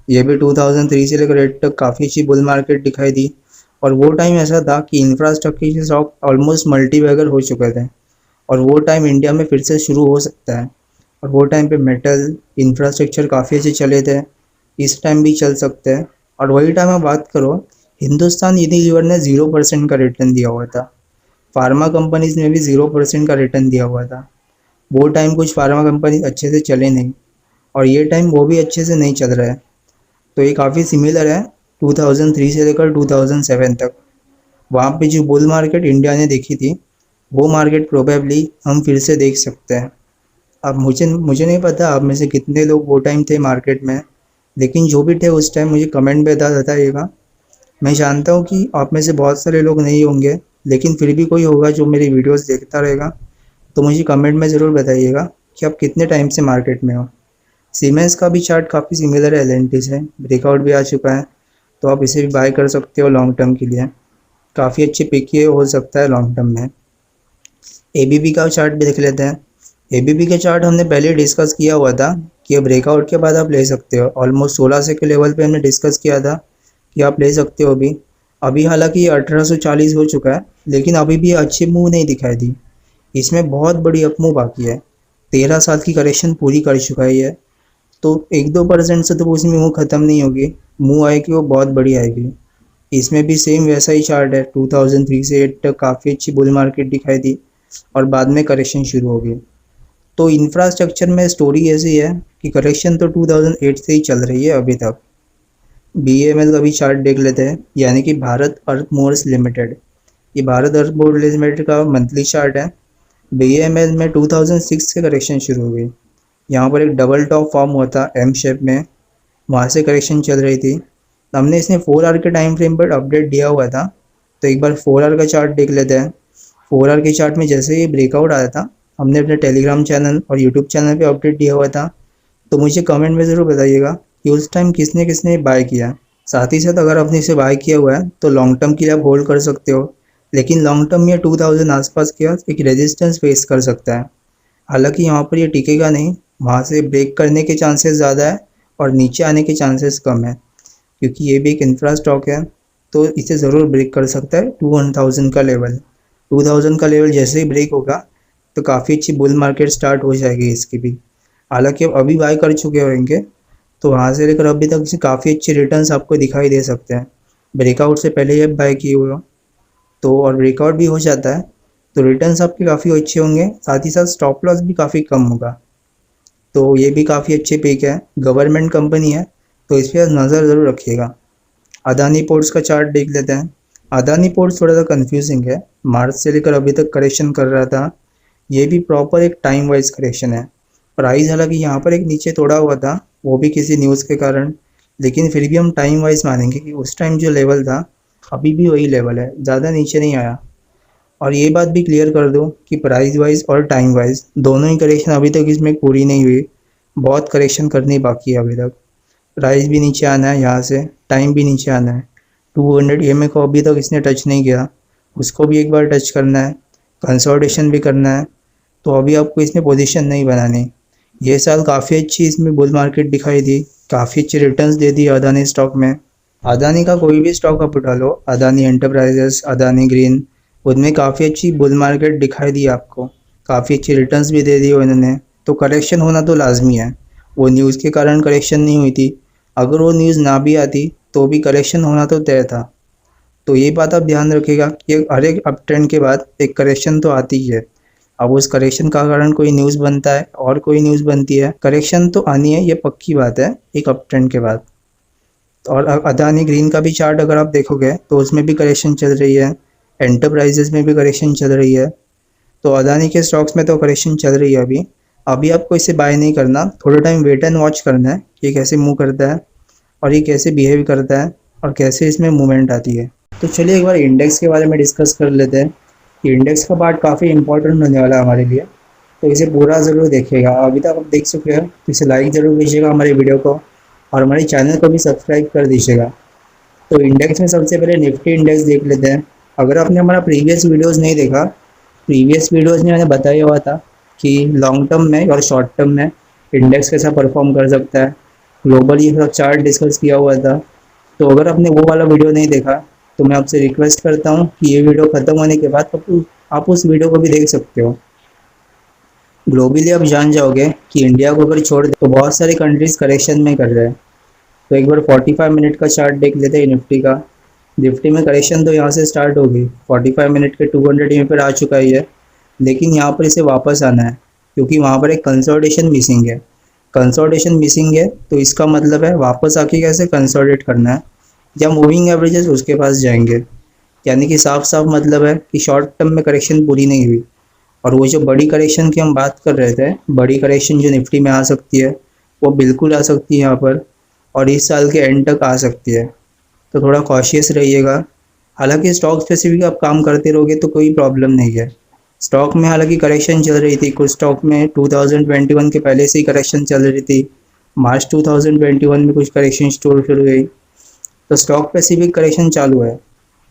ये भी 2003 से लेकर 8 तक काफ़ी अच्छी बुल मार्केट दिखाई दी, और वो टाइम ऐसा था कि इंफ्रास्ट्रक्चर के स्टॉक ऑलमोस्ट मल्टी बैगर हो चुके थे, और वो टाइम इंडिया में फिर से शुरू हो सकता है। और वो टाइम पे मेटल इंफ्रास्ट्रक्चर काफ़ी अच्छे चले थे, इस टाइम भी चल सकते हैं। और वही टाइम आप बात करो, हिंदुस्तान यूनिलीवर ने 0% का रिटर्न दिया हुआ था। फार्मा कंपनीज ने भी 0% का रिटर्न दिया हुआ था। वो टाइम कुछ फार्मा कंपनी अच्छे से चले नहीं, और ये टाइम वो भी अच्छे से नहीं चल रहा है। तो ये काफ़ी सिमिलर है 2003 से लेकर 2007 तक। वहाँ पे जो बुल मार्केट इंडिया ने देखी थी, वो मार्केट प्रोबेबली हम फिर से देख सकते हैं। अब मुझे मुझे नहीं पता आप में से कितने लोग वो टाइम थे मार्केट में, लेकिन जो भी थे उस टाइम मुझे कमेंट में बताइएगा। मैं जानता हूँ कि आप में से बहुत सारे लोग नहीं होंगे, लेकिन फिर भी कोई होगा जो मेरी वीडियोस देखता रहेगा, तो मुझे कमेंट में ज़रूर बताइएगा कि आप कितने टाइम से मार्केट में हो। सीमेंस का भी चार्ट काफ़ी सिमिलर है एल से, ब्रेकआउट भी आ चुका है, तो आप इसे भी बाय कर सकते हो लॉन्ग टर्म के लिए। काफ़ी अच्छे पिक ये हो सकता है लॉन्ग टर्म में। एबीबी का चार्ट भी देख लेते हैं। एबीबी के चार्ट हमने पहले डिस्कस किया हुआ था कि ब्रेकआउट के बाद आप ले सकते हो। ऑलमोस्ट 1600 के लेवल पे हमने डिस्कस किया था कि आप ले सकते हो अभी। अभी हालांकि ये 1840 हो चुका है, लेकिन अभी भी अच्छी मूव नहीं दिखाई दी। इसमें बहुत बड़ी अप मूव बाकी है। 13 साल की करेक्शन पूरी कर चुका है ये, तो 1-2% से तो उसमें मूव ख़त्म नहीं होगी। मूव आएगी वो बहुत बड़ी आएगी। इसमें भी सेम वैसा ही चार्ट है, 2003 से 8 तक काफ़ी अच्छी बुल मार्केट दिखाई दी और बाद में करेक्शन शुरू हो गई। तो इंफ्रास्ट्रक्चर में स्टोरी ऐसी है कि करेक्शन तो 2008 से ही चल रही है अभी तक। BEML का भी चार्ट देख लेते हैं, यानी कि भारत अर्थ मोर्स लिमिटेड। ये भारत अर्थ मोर्स लिमिटेड का मंथली चार्ट है। BEML में 2006 से करेक्शन शुरू हो गई। यहाँ पर एक डबल टॉप फॉर्म हुआ था एम शेप में, वहाँ से करेक्शन चल रही थी। हमने इसने 4 आवर के टाइम फ्रेम पर अपडेट दिया हुआ था, तो एक बार 4 आवर का चार्ट देख लेते हैं। 4 आवर के चार्ट में जैसे ही ब्रेकआउट आया था, हमने अपने टेलीग्राम चैनल और यूट्यूब चैनल पे अपडेट दिया हुआ था, तो मुझे कमेंट में ज़रूर बताइएगा कि उस टाइम किसने किसने बाय किया। साथ ही साथ अगर आपने इसे बाय किया हुआ है तो लॉन्ग टर्म के लिए आप होल्ड कर सकते हो, लेकिन लॉन्ग टर्म में 2000 आसपास के एक रेजिस्टेंस फेस कर सकता है। हालांकि यहाँ पर ये टिकेगा नहीं, वहाँ से ब्रेक करने के चांसेस ज़्यादा है और नीचे आने के चांसेस कम है, क्योंकि ये भी एक इंफ्रा स्टॉक है, तो इसे ज़रूर ब्रेक कर सकता है 2000 का लेवल। 2000 का लेवल जैसे ही ब्रेक होगा तो काफ़ी अच्छी बुल मार्केट स्टार्ट हो जाएगी इसकी भी। हालांकि अब अभी बाय कर चुके होंगे, तो वहाँ से लेकर अभी तक से काफ़ी अच्छे रिटर्न्स आपको दिखाई दे सकते हैं। ब्रेकआउट से पहले ही आप बाय किए हुए हो तो, और ब्रेकआउट भी हो जाता है तो रिटर्न्स आपके काफ़ी अच्छे होंगे, साथ ही साथ स्टॉप लॉस भी काफ़ी कम होगा। तो ये भी काफ़ी अच्छे पिक है। गवर्नमेंट कंपनी है, तो इस पर नज़र ज़रूर रखिएगा। अदानी पोर्ट्स का चार्ट देख लेते हैं। अदानी पोर्ट्स थोड़ा सा कंफ्यूजिंग है, मार्च से लेकर अभी तक करेक्शन कर रहा था। ये भी प्रॉपर एक टाइम वाइज करेक्शन है। प्राइस हालांकि यहाँ पर एक नीचे तोड़ा हुआ था, वो भी किसी न्यूज़ के कारण, लेकिन फिर भी हम टाइम वाइज मानेंगे कि उस टाइम जो लेवल था अभी भी वही लेवल है, ज़्यादा नीचे नहीं आया। और ये बात भी क्लियर कर दूँ कि प्राइस वाइज और टाइम वाइज दोनों ही करेक्शन अभी तक इसमें पूरी नहीं हुई, बहुत करेक्शन करनी बाकी है अभी तक। प्राइस भी नीचे आना है यहाँ से, टाइम भी नीचे आना है। 200 EMA को अभी तक इसने टच नहीं किया, उसको भी एक बार टच करना है, कंसोलिडेशन भी करना है। तो अभी आपको इसमें पोजीशन नहीं बनानी। ये साल काफ़ी अच्छी इसमें बुल मार्केट दिखाई दी, काफ़ी अच्छे रिटर्न्स दे दिए अदानी स्टॉक में। अदानी का कोई भी स्टॉक आप उठा लो, अदानी एंटरप्राइजेस, अदानी ग्रीन, उनमें काफ़ी अच्छी बुल मार्केट दिखाई दी आपको, काफ़ी अच्छी रिटर्न्स भी दे दी उन्होंने। तो करेक्शन होना तो लाजमी है, वो न्यूज़ के कारण करेक्शन नहीं हुई थी, अगर वो न्यूज़ ना भी आती तो भी करेक्शन होना तो तय था। तो ये बात आप ध्यान रखिएगा कि हर एक अप ट्रेंड के बाद एक करेक्शन तो आती ही है। अब उस करेक्शन का कारण कोई न्यूज़ बनता है और कोई न्यूज़ बनती है, करेक्शन तो आनी है, ये पक्की बात है एक अप ट्रेंड के बाद। और अदानी ग्रीन का भी चार्ट अगर आप देखोगे तो उसमें भी करेक्शन चल रही है, एंटरप्राइजेज में भी करेक्शन चल रही है। तो अदानी के स्टॉक्स में तो करेक्शन चल रही है अभी। अभी आपको इसे बाय नहीं करना, थोड़ा टाइम वेट एंड वॉच करना है कि ये कैसे मूव करता है और ये कैसे बिहेव करता है और कैसे इसमें मूवमेंट आती है। तो चलिए एक बार इंडेक्स के बारे में डिस्कस कर लेते हैं। इंडेक्स का पार्ट काफ़ी इंपॉर्टेंट होने वाला है हमारे लिए, तो इसे पूरा ज़रूर देखिएगा। अभी तक आप देख चुके हैं तो इसे लाइक ज़रूर कीजिएगा हमारे वीडियो को, और हमारे चैनल को भी सब्सक्राइब कर दीजिएगा। तो इंडेक्स में सबसे पहले निफ्टी इंडेक्स देख लेते हैं। अगर आपने हमारा प्रीवियस वीडियोस नहीं देखा, प्रीवियस वीडियोस में मैंने बताया हुआ था कि लॉन्ग टर्म में और शॉर्ट टर्म में इंडेक्स कैसा परफॉर्म कर सकता है, ग्लोबल ये सब चार्ट डिस्कस किया हुआ था। तो अगर आपने वो वाला वीडियो नहीं देखा तो मैं आपसे रिक्वेस्ट करता हूँ कि ये वीडियो ख़त्म होने के बाद आप उस वीडियो को भी देख सकते हो। ग्लोबली आप जान जाओगे कि इंडिया को अगर छोड़ दे तो बहुत सारी कंट्रीज करेक्शन में कर रहे हैं। तो एक बार 45 मिनट का चार्ट देख लेते हैं निफ्टी का। निफ्टी में करेक्शन तो यहाँ से स्टार्ट होगी, 45 मिनट के 200 EMA पर आ चुका ही है, लेकिन यहाँ पर इसे वापस आना है क्योंकि वहाँ पर एक कंसोलिडेशन मिसिंग है। कंसोलिडेशन मिसिंग है तो इसका मतलब है वापस आके कैसे कंसोलिडेट करना है, या मूविंग एवरेजेस उसके पास जाएंगे। यानी कि साफ साफ मतलब है कि शॉर्ट टर्म में करेक्शन पूरी नहीं हुई। और वो जो बड़ी करेक्शन की हम बात कर रहे थे, बड़ी करेक्शन जो निफ्टी में आ सकती है वो बिल्कुल आ सकती है यहाँ पर, और इस साल के एंड तक आ सकती है। तो थोड़ा कॉशियस रहिएगा। हालांकि स्टॉक स्पेसिफिक आप काम करते रहोगे तो कोई प्रॉब्लम नहीं है। स्टॉक में हालांकि करेक्शन चल रही थी, कुछ स्टॉक में 2021 के पहले से ही करेक्शन चल रही थी, मार्च 2021 में कुछ करेक्शन शुरू हुई, तो स्टॉक स्पेसिफिक करेक्शन चालू है।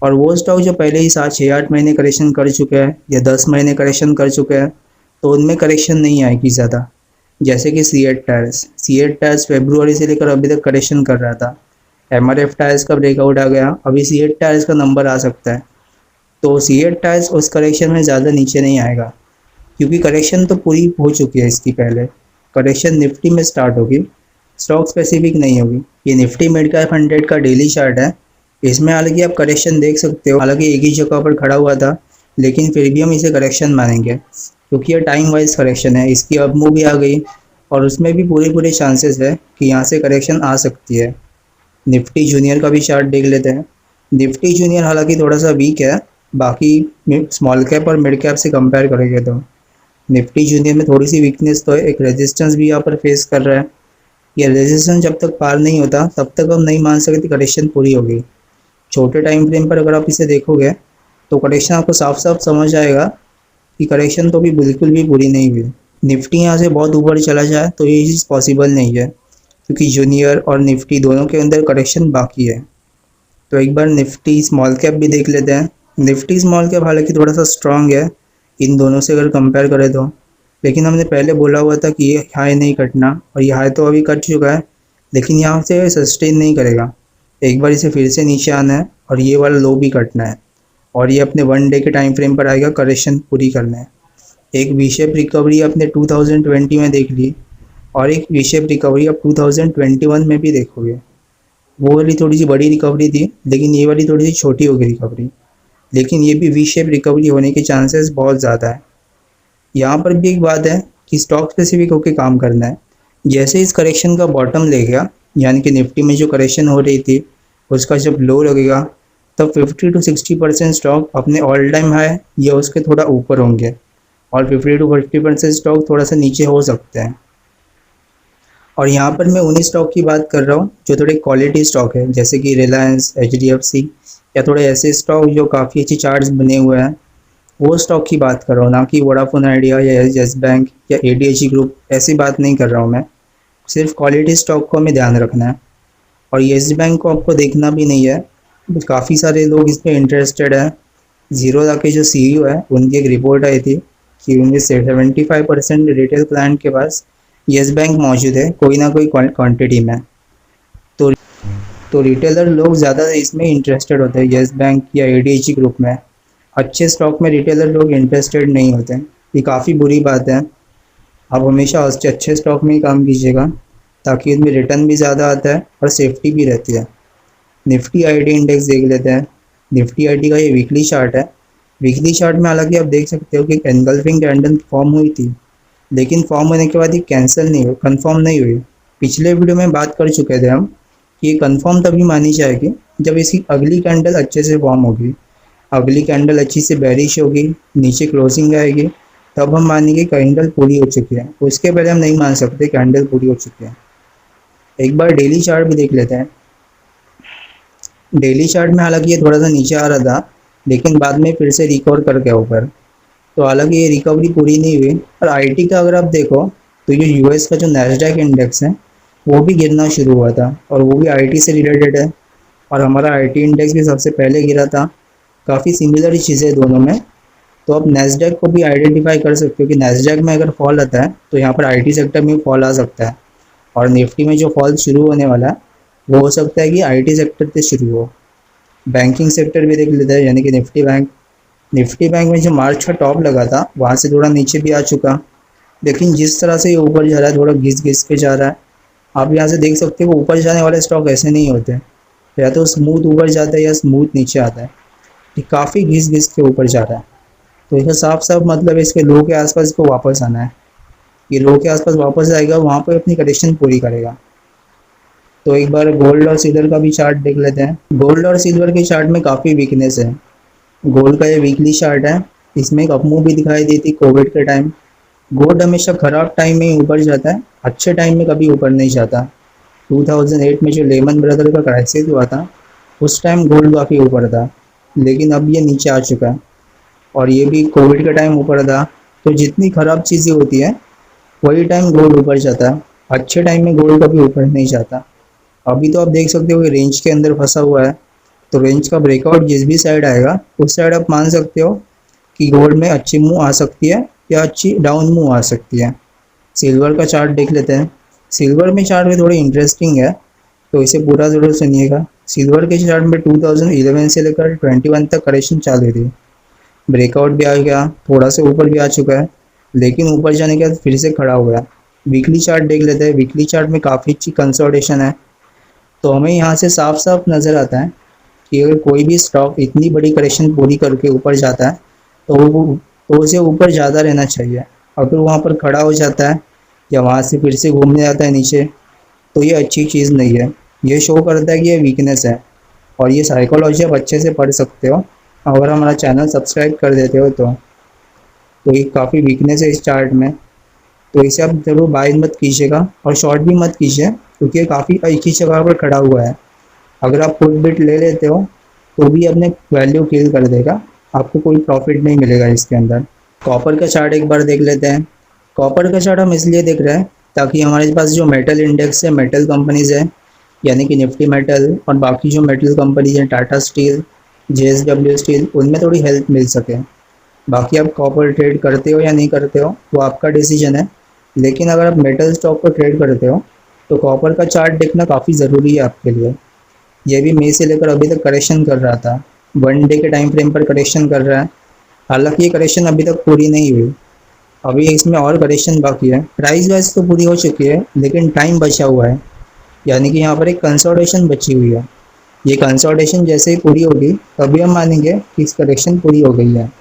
और वो स्टॉक जो पहले ही 7-6-8 महीने करेक्शन कर चुके हैं या 10 महीने करेक्शन कर चुके हैं तो उनमें करेक्शन नहीं आएगी ज़्यादा। जैसे कि सी एट टायर्स फेब्रुआरी से लेकर अभी तक करेक्शन कर रहा था। MRF टायर्स का ब्रेकआउट आ गया, अभी सी एट टायर्स का नंबर आ सकता है। तो सी एट टायर्स उस करेक्शन में ज़्यादा नीचे नहीं आएगा क्योंकि करेक्शन तो पूरी हो चुकी है इसकी पहले। करेक्शन निफ्टी में स्टार्ट होगी, स्टॉक स्पेसिफिक नहीं होगी। ये निफ्टी मिड कैप 100 का डेली चार्ट है, इसमें हालांकि आप करेक्शन देख सकते हो। हालांकि एक ही जगह पर खड़ा हुआ था, लेकिन फिर भी हम इसे करेक्शन मानेंगे क्योंकि ये टाइम वाइज करेक्शन है। इसकी अब मूव भी आ गई और उसमें भी पूरे पूरे चांसेस है कि यहाँ से करेक्शन आ सकती है। निफ्टी जूनियर का भी चार्ट देख लेते हैं। निफ्टी जूनियर हालांकि थोड़ा सा वीक है, बाकी स्मॉल कैप और मिड कैप से कंपेयर करेंगे तो निफ्टी जूनियर में थोड़ी सी वीकनेस तो है, एक रेजिस्टेंस भी यहाँ पर फेस कर रहा है। ये रेजिस्टेंस जब तक पार नहीं होता तब तक हम नहीं मान सकते करेक्शन पूरी होगी। छोटे टाइम फ्रेम पर अगर आप इसे देखोगे तो करेक्शन आपको साफ साफ समझ आएगा कि करेक्शन तो भी बिल्कुल भी पूरी नहीं हुई। निफ्टी यहाँ से बहुत ऊपर चला जाए तो ये चीज़ पॉसिबल नहीं है क्योंकि जूनियर और निफ्टी दोनों के अंदर करेक्शन बाकी है। तो एक बार निफ्टी स्मॉल कैप भी देख लेते हैं। निफ्टी स्मॉल कैप हालांकि थोड़ा सा स्ट्रांग है इन दोनों से अगर कंपेयर करें तो, लेकिन हमने पहले बोला हुआ था कि ये हाई नहीं कटना, और ये हाई तो अभी कट चुका है, लेकिन यहाँ से सस्टेन नहीं करेगा। एक बार इसे फिर से नीचे आना है और ये वाला लो भी कटना है, और ये अपने 1 डे के टाइम फ्रेम पर आएगा करेक्शन पूरी करना है। एक वी शेप रिकवरी आपने 2020 में देख ली, और एक वी शेप रिकवरी आप 2021 में भी देखोगे। वो वाली थोड़ी सी बड़ी रिकवरी थी, लेकिन ये वाली थोड़ी सी छोटी होगी रिकवरी, लेकिन ये भी वी शेप रिकवरी होने के चांसेस बहुत ज़्यादा है। यहाँ पर भी एक बात है कि स्टॉक स्पेसिफिक होकर काम करना है। जैसे इस करेक्शन का बॉटम ले गया, यानी कि निफ्टी में जो करेक्शन हो रही थी उसका जब लो लगेगा, तब 50 to 60% स्टॉक अपने ऑल टाइम हाई या उसके थोड़ा ऊपर होंगे, और 50 to 50% स्टॉक थोड़ा सा नीचे हो सकते हैं। और यहाँ पर मैं उन्हीं स्टॉक की बात कर रहा हूँ जो थोड़े क्वालिटी स्टॉक है, जैसे कि रिलायंस, HDFC, या थोड़े ऐसे स्टॉक जो काफ़ी अच्छी चार्ट्स बने हुए हैं, वो स्टॉक की बात कर रहा हूँ, ना कि वोडाफोन आइडिया या येस बैंक या ADHG ग्रुप, ऐसी बात नहीं कर रहा हूँ मैं। सिर्फ क्वालिटी स्टॉक को हमें ध्यान रखना है। और येस बैंक को आपको देखना भी नहीं है, काफ़ी सारे लोग इसमें इंटरेस्टेड हैं। जीरोधा के जो CEO है, उनकी एक रिपोर्ट आई थी कि उनके 75% रिटेल क्लाइंट के पास येस बैंक मौजूद है कोई ना कोई क्वांटिटी में। तो तो रिटेलर लोग ज़्यादा इसमें इंटरेस्टेड होते हैं, येस बैंक या ADHG ग्रुप में। अच्छे स्टॉक में रिटेलर लोग इंटरेस्टेड नहीं होते, ये काफ़ी बुरी बात है। आप हमेशा अच्छे स्टॉक में ही काम कीजिएगा, ताकि इसमें रिटर्न भी ज़्यादा आता है और सेफ्टी भी रहती है। निफ्टी आईटी इंडेक्स देख लेते हैं। निफ्टी आईटी का ये वीकली चार्ट है। वीकली चार्ट में हालांकि आप देख सकते हो कि एनगल्फिंग कैंडल फॉर्म हुई थी, लेकिन फॉर्म होने के बाद ये कैंसिल नहीं हुई, कन्फर्म नहीं हुई। पिछले वीडियो में बात कर चुके थे हम कि ये कन्फर्म तभी मानी जाएगी जब इसकी अगली कैंडल अच्छे से फॉर्म होगी, अगली कैंडल अच्छी से बेरिश होगी, नीचे क्लोजिंग आएगी, तब हम मानेंगे कैंडल पूरी हो चुकी है। उसके पहले हम नहीं मान सकते कैंडल पूरी हो चुकी है। एक बार डेली चार्ट भी देख लेते हैं। डेली चार्ट में हालांकि ये थोड़ा सा नीचे आ रहा था, लेकिन बाद में फिर से रिकवर कर गया ऊपर। तो हालांकि ये रिकवरी पूरी नहीं हुई। और आईटी का अगर आप देखो, तो ये यूएस का जो नैस्डैक इंडेक्स है वो भी गिरना शुरू हुआ था, और वो भी आईटी से रिलेटेड है, और हमारा आईटी इंडेक्स भी सबसे पहले गिरा था। काफ़ी सिमिलर चीज़ें दोनों में। तो आप नैस्डैक को भी आइडेंटिफाई कर सकते हो कि नैस्डैक में अगर फॉल आता है तो यहाँ पर आईटी सेक्टर में फॉल आ सकता है, और निफ्टी में जो फॉल शुरू होने वाला है वो हो सकता है कि आईटी सेक्टर से शुरू हो। बैंकिंग सेक्टर भी देख लेते हैं, यानी कि निफ्टी बैंक। निफ्टी बैंक में जो मार्च का टॉप लगा था वहाँ से थोड़ा नीचे भी आ चुका, लेकिन जिस तरह से ये ऊपर जा रहा है थोड़ा घिस घिस के जा रहा है। आप यहाँ से देख सकते हो ऊपर जाने वाले स्टॉक ऐसे नहीं होते, या तो स्मूथ ऊपर जाता है या स्मूथ नीचे आता है। ये काफ़ी घिस घिस के ऊपर जा रहा है, तो इसका साफ साफ मतलब इसके लो के आसपास इसको वापस आना है। ये लो के आसपास वापस आएगा, वहाँ पर अपनी करेक्शन पूरी करेगा। तो एक बार गोल्ड और सिल्वर का भी चार्ट देख लेते हैं। गोल्ड और सिल्वर के चार्ट में काफ़ी वीकनेस है। गोल्ड का ये वीकली चार्ट है, इसमें एक अपमूव भी दिखाई दी थी कोविड के टाइम। गोल्ड हमेशा ख़राब टाइम में ही ऊपर जाता है, अच्छे टाइम में कभी ऊपर नहीं जाता। 2008 में जो लेमन ब्रदर का क्राइसिस हुआ था, उस टाइम गोल्ड काफ़ी ऊपर था, लेकिन अब ये नीचे आ चुका है। और ये भी कोविड का टाइम ऊपर था। तो जितनी ख़राब चीज़ें होती हैं वही टाइम गोल्ड ऊपर जाता है, अच्छे टाइम में गोल्ड कभी ऊपर नहीं जाता। अभी तो आप देख सकते हो कि रेंज के अंदर फंसा हुआ है, तो रेंज का ब्रेकआउट जिस भी साइड आएगा उस साइड आप मान सकते हो कि गोल्ड में अच्छी मूव आ सकती है या अच्छी डाउन मूव आ सकती है। सिल्वर का चार्ट देख लेते हैं। सिल्वर में चार्ट में थोड़ी इंटरेस्टिंग है, तो इसे पूरा ज़रूर सुनिएगा। सिल्वर के चार्ट में 2011 से लेकर 21 तक करेक्शन चालू थी। ब्रेकआउट भी आ गया, थोड़ा सा ऊपर भी आ चुका है, लेकिन ऊपर जाने के बाद फिर से खड़ा हो गया। वीकली चार्ट देख लेते हैं। वीकली चार्ट में काफ़ी अच्छी कंसोलिडेशन है। तो हमें यहाँ से साफ साफ नज़र आता है कि अगर कोई भी स्टॉक इतनी बड़ी करेक्शन पूरी करके ऊपर जाता है तो उसे ऊपर ज़्यादा रहना चाहिए। अगर वहाँ पर खड़ा हो जाता है या वहाँ से फिर से घूमने जाता है नीचे, तो ये अच्छी चीज़ नहीं है। ये शो करता है कि ये वीकनेस है, और ये साइकोलॉजी आप अच्छे से पढ़ सकते हो अगर हमारा चैनल सब्सक्राइब कर देते हो तो ये काफ़ी वीकनेस है इस चार्ट में। तो इसे आप ज़रूर बाय मत कीजिएगा और शॉर्ट भी मत कीजिए, क्योंकि ये काफ़ी एक ही जगह पर खड़ा हुआ है। अगर आप पुट बिट ले लेते हो तो भी अपने वैल्यू किल कर देगा, आपको कोई प्रॉफिट नहीं मिलेगा इसके अंदर। कॉपर का चार्ट एक बार देख लेते हैं। कॉपर का चार्ट हम इसलिए देख रहे हैं ताकि हमारे पास जो मेटल इंडेक्स है, मेटल कंपनीज है, यानी कि निफ्टी मेटल और बाकी जो मेटल कंपनीज हैं, टाटा स्टील, JSW स्टील, उनमें थोड़ी हेल्प मिल सके। बाकी आप कॉपर ट्रेड करते हो या नहीं करते हो वो आपका डिसीजन है, लेकिन अगर आप मेटल स्टॉक को ट्रेड करते हो तो कॉपर का चार्ट देखना काफ़ी ज़रूरी है आपके लिए। ये भी मई से लेकर अभी तक करेक्शन कर रहा था, 1 डे के टाइम फ्रेम पर करेक्शन कर रहा है। हालांकि ये करेक्शन अभी तक पूरी नहीं हुई, अभी इसमें और करेक्शन बाकी है। प्राइस वाइज तो पूरी हो चुकी है, लेकिन टाइम बचा हुआ है, यानी कि यहाँ पर एक कंसोलिडेशन बची हुई है। ये कंसोलिडेशन जैसे ही पूरी होगी तभी हम मानेंगे कि इस करेक्शन पूरी हो गई है।